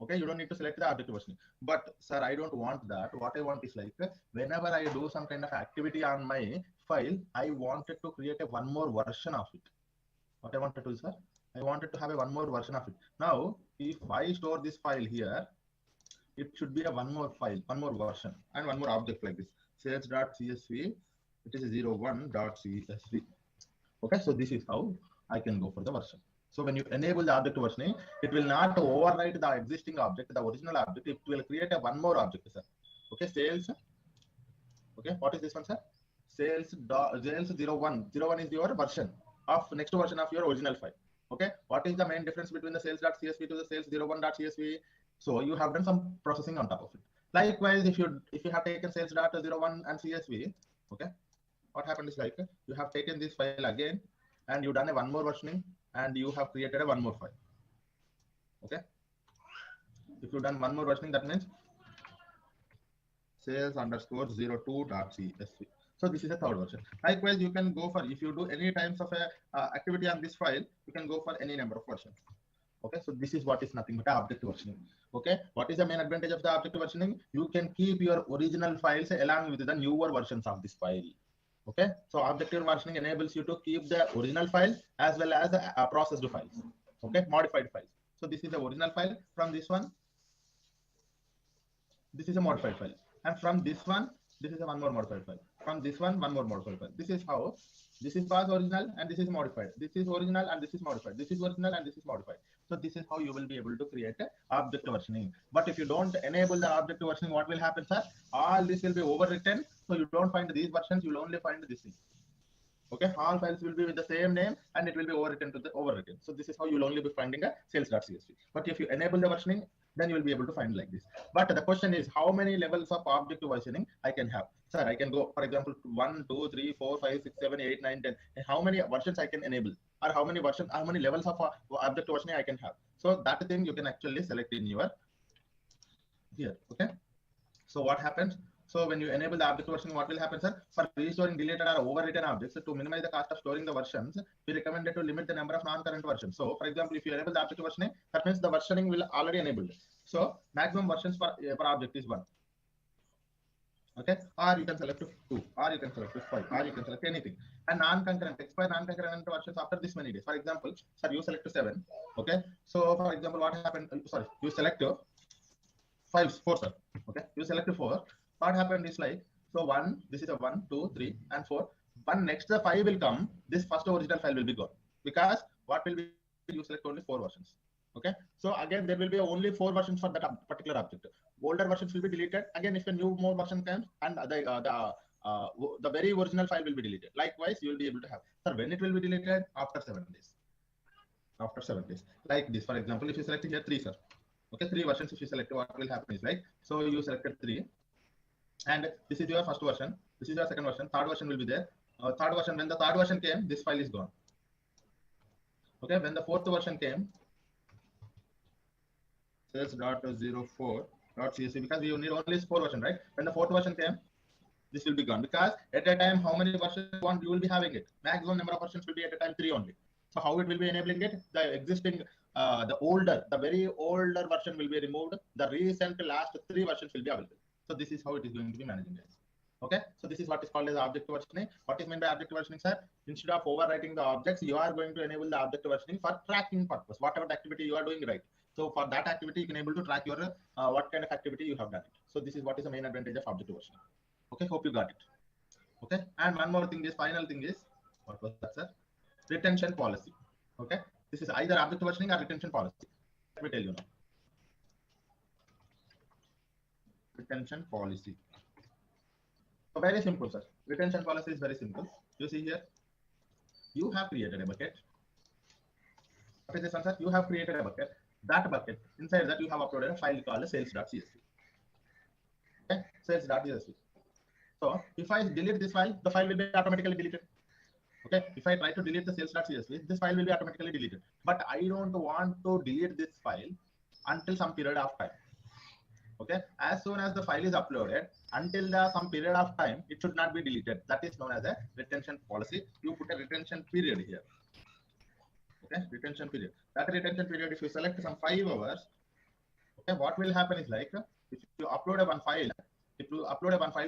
Okay, you don't need to select the object versioning. But sir, I don't want that. What I want is like whenever I do some kind of activity on my file, I wanted to create one more version of it. What I wanted to do, sir, I wanted to have one more version of it. Now, if I store this file here, it should be one more file, one more version, and one more object like this. Sales.csv, it is 01.csv. Okay, so this is how I can go for the version. So when you enable the object versioning, it will not overwrite the existing object, the original object. It will create one more object, sir. Okay, sales. Okay, what is this one, sir? Sales 01. 01 is your version of next version of your original file. Okay, what is the main difference between the sales.csv to the sales 01.csv? So you have done some processing on top of it. Likewise, if you have taken sales data 01 and CSV, okay, what happened is like you have taken this file again and you done a one more versioning and you have created a one more file. Okay, if you done one more versioning, that means sales underscore 02.csv. So this is a third version. Likewise, you can go for, if you do any types of a activity on this file, you can go for any number of versions. Okay, so this is what is nothing but objective versioning. Okay, what is the main advantage of the objective versioning? You can keep your original files along with the newer versions of this file. Okay, so objective versioning enables you to keep the original file as well as the processed files. Okay, modified files. So this is the original file. From this one, this is a modified file, and from this one, this is a one more modified file. From this one more modified file. This is how. This is was original and this is modified. This is original and this is modified. This is original and this is modified. So this is how you will be able to create a object versioning. But if you don't enable the object versioning, what will happen, sir? All this will be overwritten. So you don't find these versions. You will only find this thing. Okay, all files will be with the same name and it will be overwritten to the overwritten. So this is how you will only be finding a sales.csv. But if you enable the versioning, then you will be able to find like this. But the question is, how many levels of object versioning I can have? Sir, I can go, for example, 1, 2, 3, 4, 5, 6, 7, 8, 9, 10. And how many versions I can enable? Or how many levels of object versioning I can have? So that thing you can actually select in your here. Okay. So what happens? So when you enable the object versioning, what will happen, sir? For restoring deleted or overwritten objects, to minimize the cost of storing the versions, we recommended to limit the number of non-current versions. So for example, if you enable the object versioning, that means the versioning will already enabled. So maximum versions per object is 1. Okay, or you can select 2, or you can select 5, or you can select anything. And non-concurrent, expire non-concurrent versions after this many days. For example, sir, you select 7. Okay, so for example, what happened? Sorry, you select 4, sir. Okay, you select 4. What happened is like, so 1, this is a 1, 2, 3, and 4. One next the 5 will come. This first original file will be gone because what will be, you select only 4 versions. Okay, so again there will be only 4 versions for that particular object. Older versions will be deleted. Again, if a new more version comes, and the very original file will be deleted. Likewise, you will be able to have. So when it will be deleted? After 7 days. After 7 days, like this. For example, if you select here 3, sir. Okay, 3 versions. If you select, what will happen is like, so you selected 3. And this is your first version, this is your second version, third version will be there. Third version, when the third version came, this file is gone. Okay, when the fourth version came, sales.04.csv, because you need only 4 version, right? When the fourth version came, this will be gone, because at a time, how many versions you want, you will be having it. Maximum number of versions will be at a time 3 only. So how it will be enabling it? The existing, the very older version will be removed. The recent last 3 versions will be available. So this is how it is going to be managing this. Okay, so this is what is called as object versioning. What is meant by object versioning, sir? Instead of overwriting the objects, you are going to enable the object versioning for tracking purpose. Whatever the activity you are doing, right? So for that activity, you can able to track your what kind of activity you have done it. So this is what is the main advantage of object versioning. Okay, hope you got it. Okay, and one more thing is, final thing is, what was that, sir? Retention policy. Okay, this is either object versioning or retention policy. Let me tell you now. Retention policy. So very simple, sir. Retention policy is very simple. You see here, you have created a bucket. What is this one, sir? You have created a bucket. That bucket, inside that you have uploaded a file called sales.csv. Okay, sales.csv. So if I delete this file, the file will be automatically deleted. Okay, if I try to delete the sales.csv, this file will be automatically deleted. But I don't want to delete this file until some period of time. Okay, as soon as the file is uploaded, until some period of time, it should not be deleted. That is known as a retention policy. You put a retention period here. Okay, retention period. That retention period, if you select some 5 hours, okay, what will happen is like, if you upload one file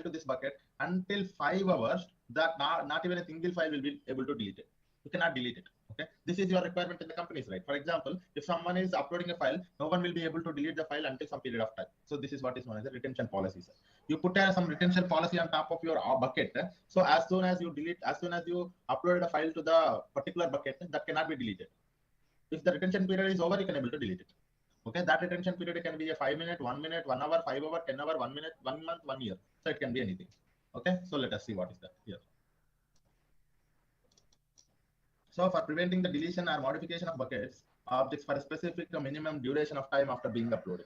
to this bucket, until 5 hours, that not even a single file will be able to delete it. You cannot delete it. Okay, this is your requirement in the companies, right? For example, if someone is uploading a file, no one will be able to delete the file until some period of time. So this is what is known as a retention policy, sir. You put some retention policy on top of your bucket. So as soon as you upload a file to the particular bucket, that cannot be deleted. If the retention period is over, you can able to delete it. Okay, that retention period can be a 5 minute, 1 minute, 1 hour, 5 hour, 10 hour, 1 minute, 1 month, 1 year. So it can be anything. Okay, so let us see what is that here. So for preventing the deletion or modification of buckets, objects for a specific minimum duration of time after being uploaded.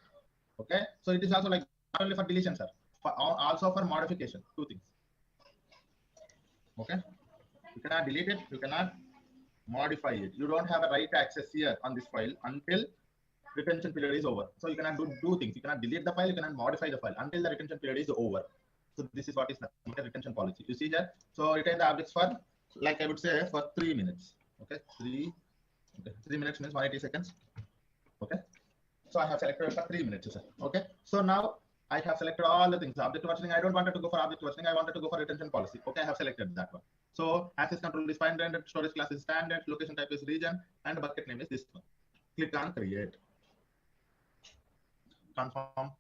Okay, so it is also like not only for deletion, sir, also for modification. Two things. Okay, you cannot delete it, you cannot modify it. You don't have a right to access here on this file until retention period is over. So you cannot do things. You cannot delete the file, you cannot modify the file until the retention period is over. So this is what is the retention policy. You see here. So retain the objects for, like I would say, for 3 minutes. Okay, 3 minutes means 180 seconds. Okay, so I have selected for 3 minutes, sir. Okay, so now I have selected all the things. Object versioning, I don't want to go for object versioning, I wanted to go for retention policy. Okay, I have selected that one. So access control is fine rendered, storage class is standard, location type is region, and bucket name is this one. Click on create. Confirm.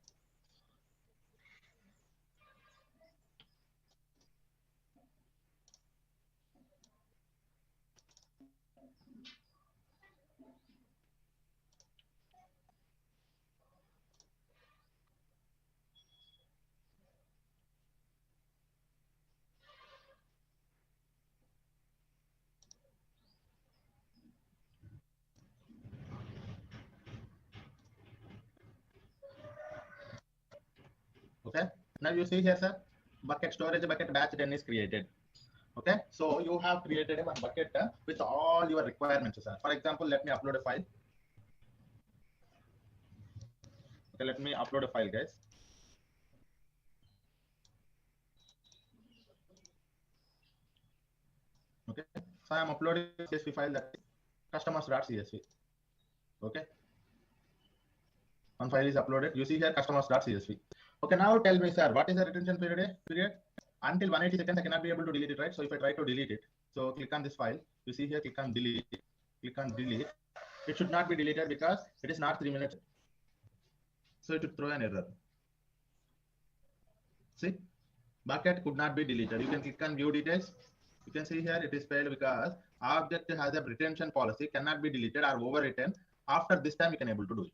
Okay, now you see here, sir, bucket storage bucket batch 10 is created. Okay, so you have created a one bucket with all your requirements, sir. For example, let me upload a file. Okay, let me upload a file, guys. Okay, so I am uploading a CSV file, that is customers.csv. Okay, one file is uploaded. You see here customers.csv. Okay, now tell me, sir, what is the retention period? Until 180 seconds, I cannot be able to delete it, right? So if I try to delete it, so click on this file. You see here, click on delete. Click on delete. It should not be deleted because it is not 3 minutes. So it should throw an error. See, bucket could not be deleted. You can click on view details. You can see here it is failed because object has a retention policy, cannot be deleted or overwritten. After this time, you can able to do it.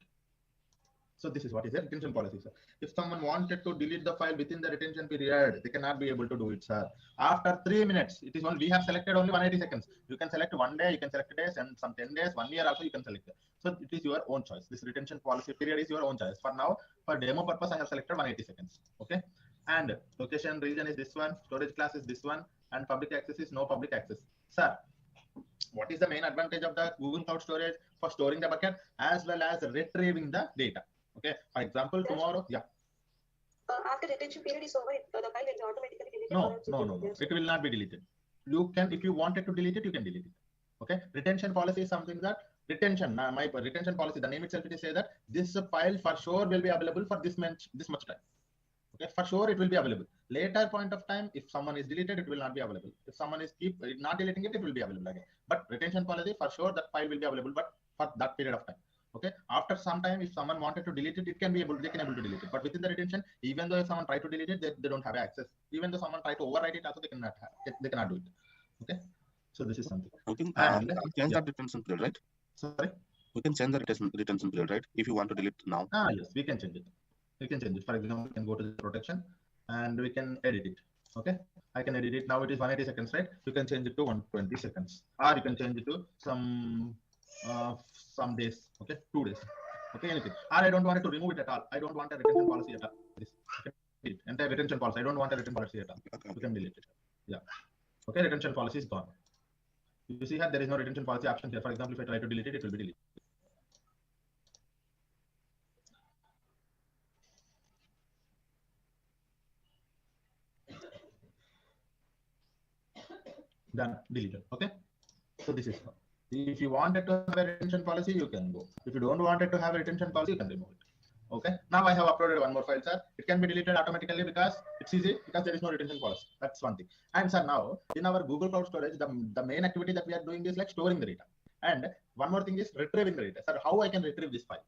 So this is what is a retention policy, sir. If someone wanted to delete the file within the retention period, they cannot be able to do it, sir. After 3 minutes, it is only, we have selected only 180 seconds. You can select 1 day, you can select days, and some 10 days, 1 year also you can select it. So it is your own choice. This retention policy period is your own choice. For now, for demo purpose, I have selected 180 seconds. Okay. And location region is this one, storage class is this one, and public access is no public access. Sir, what is the main advantage of the Google Cloud Storage for storing the bucket as well as retrieving the data? Okay, for example, tomorrow, yeah.
After retention period is over, the file will be automatically deleted.
No. It will not be deleted. You can, if you wanted to delete it, you can delete it. Okay, retention policy is something that retention. My retention policy, the name itself, it is say that this file for sure will be available for this much time. Okay, for sure it will be available. Later point of time, if someone is deleted, it will not be available. If someone is not deleting it, it will be available again. But retention policy, for sure that file will be available, but for that period of time. Okay, after some time, if someone wanted to delete it, they can able to delete it. But within the retention, even though if someone try to delete it, they don't have access. Even though someone try to overwrite it, also they cannot do it. Okay, so this is something.
Okay, change that retention period, right?
Sorry,
we can change the retention period, right? If you want to delete now.
Yes, we can change it. We can change it. For example, we can go to the protection and we can edit it. Okay, I can edit it. Now it is 180 seconds, right? You can change it to 120 seconds, or you can change it to some days. Okay, 2 days. Okay, anything. Or I don't want it to remove it at all. I don't want a retention policy at all. Okay, entire retention policy. I don't want a retention policy at all. Okay. You can delete it. Yeah. Okay, retention policy is gone. You see here there is no retention policy option here. For example, if I try to delete it, it will be deleted. Done, deleted. Okay, so this is how. If you wanted to have a retention policy, you can go. If you don't want it to have a retention policy, you can remove it. Okay, now I have uploaded one more file, sir. It can be deleted automatically because it's easy, because there is no retention policy. That's one thing. And sir, now in our Google Cloud Storage, the main activity that we are doing is like storing the data. And one more thing is retrieving the data. Sir, how I can retrieve this file?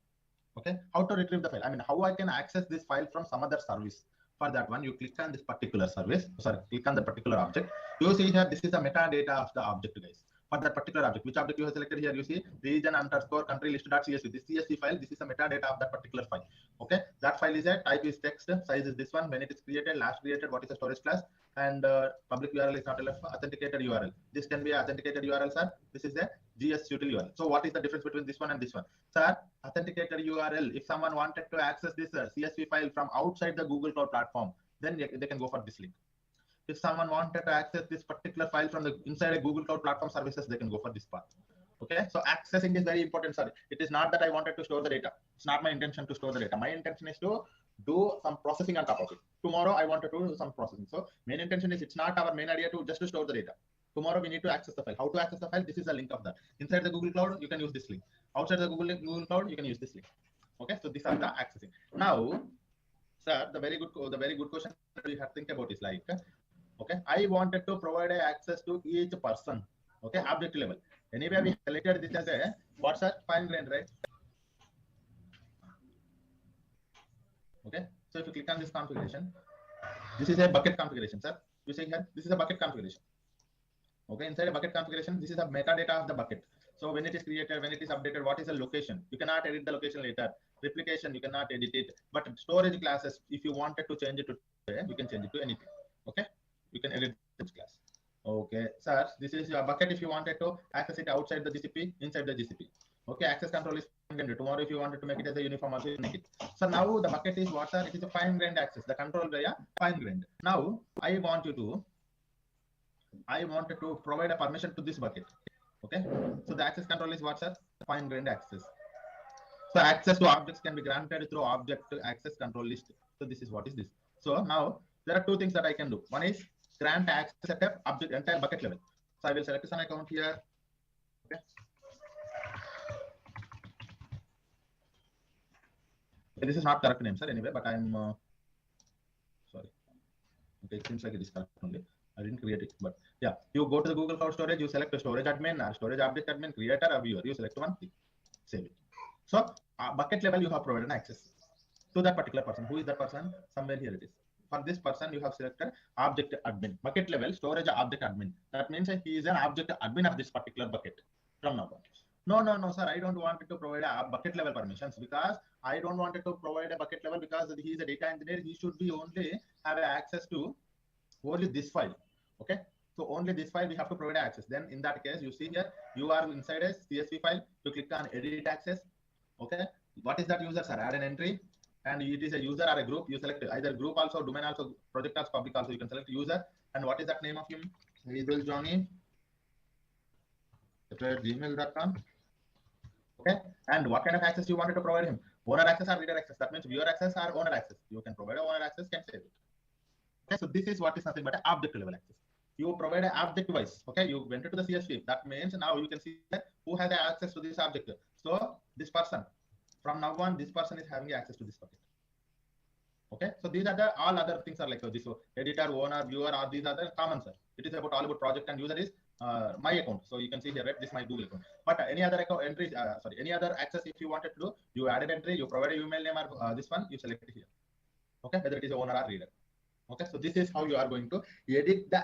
Okay, how to retrieve the file? I mean, how I can access this file from some other service? For that one, you click on this particular service. Sorry, click on the particular object. You see here, this is the metadata of the object, guys. for that particular object. Which object you have selected here? You see region underscore country list.csv. This CSV file, this is a metadata of that particular file. Okay, that file is a type is text, size is this one, when it is created, last created, what is the storage class, and public URL is not a authenticated URL. This can be authenticated URL, sir. This is a GSUtil URL. So what is the difference between this one and this one? Sir, authenticated URL, if someone wanted to access this CSV file from outside the Google Cloud platform, then they can go for this link. If someone wanted to access this particular file from the inside a Google Cloud platform services, they can go for this path. Okay, so accessing is very important, sir. It is not that I wanted to store the data. It's not my intention to store the data. My intention is to do some processing on top of it. Tomorrow I wanted to do some processing. So main intention is, it's not our main idea to just to store the data. Tomorrow we need to access the file. How to access the file? This is a link of that. Inside the Google Cloud, you can use this link. Outside the Google Cloud, you can use this link. Okay, so these are the accessing. Now, sir, the very good question that we have to think about is like, okay, I wanted to provide access to each person. Okay, object level. Anyway, we selected this as a what's that? Fine grained, right? Okay, so if you click on this configuration, this is a bucket configuration, sir. You see here, this is a bucket configuration. Okay, inside a bucket configuration, this is a metadata of the bucket. So when it is created, when it is updated, what is the location? You cannot edit the location later. Replication, you cannot edit it. But storage classes, if you wanted to change it to, you can change it to anything. Okay, you can edit this class. Okay, sir, this is your bucket if you wanted to access it outside the GCP, inside the GCP. Okay, access control is fine-grained. Tomorrow, if you wanted to make it as a uniform, also you make it. So now the bucket is what, sir? It is a fine-grained access. The control via fine-grained. Now I wanted to provide a permission to this bucket. Okay, so the access control is what, sir? Fine-grained access. So access to objects can be granted through object access control list. So this is what is this. So now there are two things that I can do. One is grant access at a object entire bucket level. So I will select an account here. Okay. This is not correct name, sir. Anyway, but I'm sorry. Okay, it seems like it is correct only. I didn't create it, but yeah, you go to the Google Cloud Storage, you select a storage admin, storage object admin, creator, or viewer. You select one, save it. So bucket level, you have provided access to that particular person. Who is that person? Somewhere here it is. For this person, you have selected object admin. Bucket level, storage object admin. That means he is an object admin of this particular bucket from now on. No, sir. I don't want to provide a bucket level permissions because I don't want to provide a bucket level because he is a data engineer. He should be only have access to only this file. Okay, so only this file we have to provide access. Then in that case, you see here, you are inside a CSV file. You click on edit access. Okay, what is that user, sir? Add an entry, and it is a user or a group. You select either group also, domain also, project also, public also. You can select user. And what is that name of him? Saidhul Johnny at gmail.com. Okay, and what kind of access you wanted to provide him? Owner access or reader access? That means viewer access or owner access. You can provide owner access, can save it. Okay, so this is what is nothing but an object level access. You provide an object wise. Okay, you went to the CSV. That means now you can see who has access to this object. So this person, from now on, this person is having access to this bucket. Okay, so these are the all other things are like this. So editor, owner, viewer, all these are the common, sir. It is about all about project, and user is my account. So you can see here, right? This is my Google account. But any other account entries, any other access if you wanted to do, you added entry, you provide a email name or this one, you select it here. Okay, whether it is a owner or reader. Okay, so this is how you are going to edit the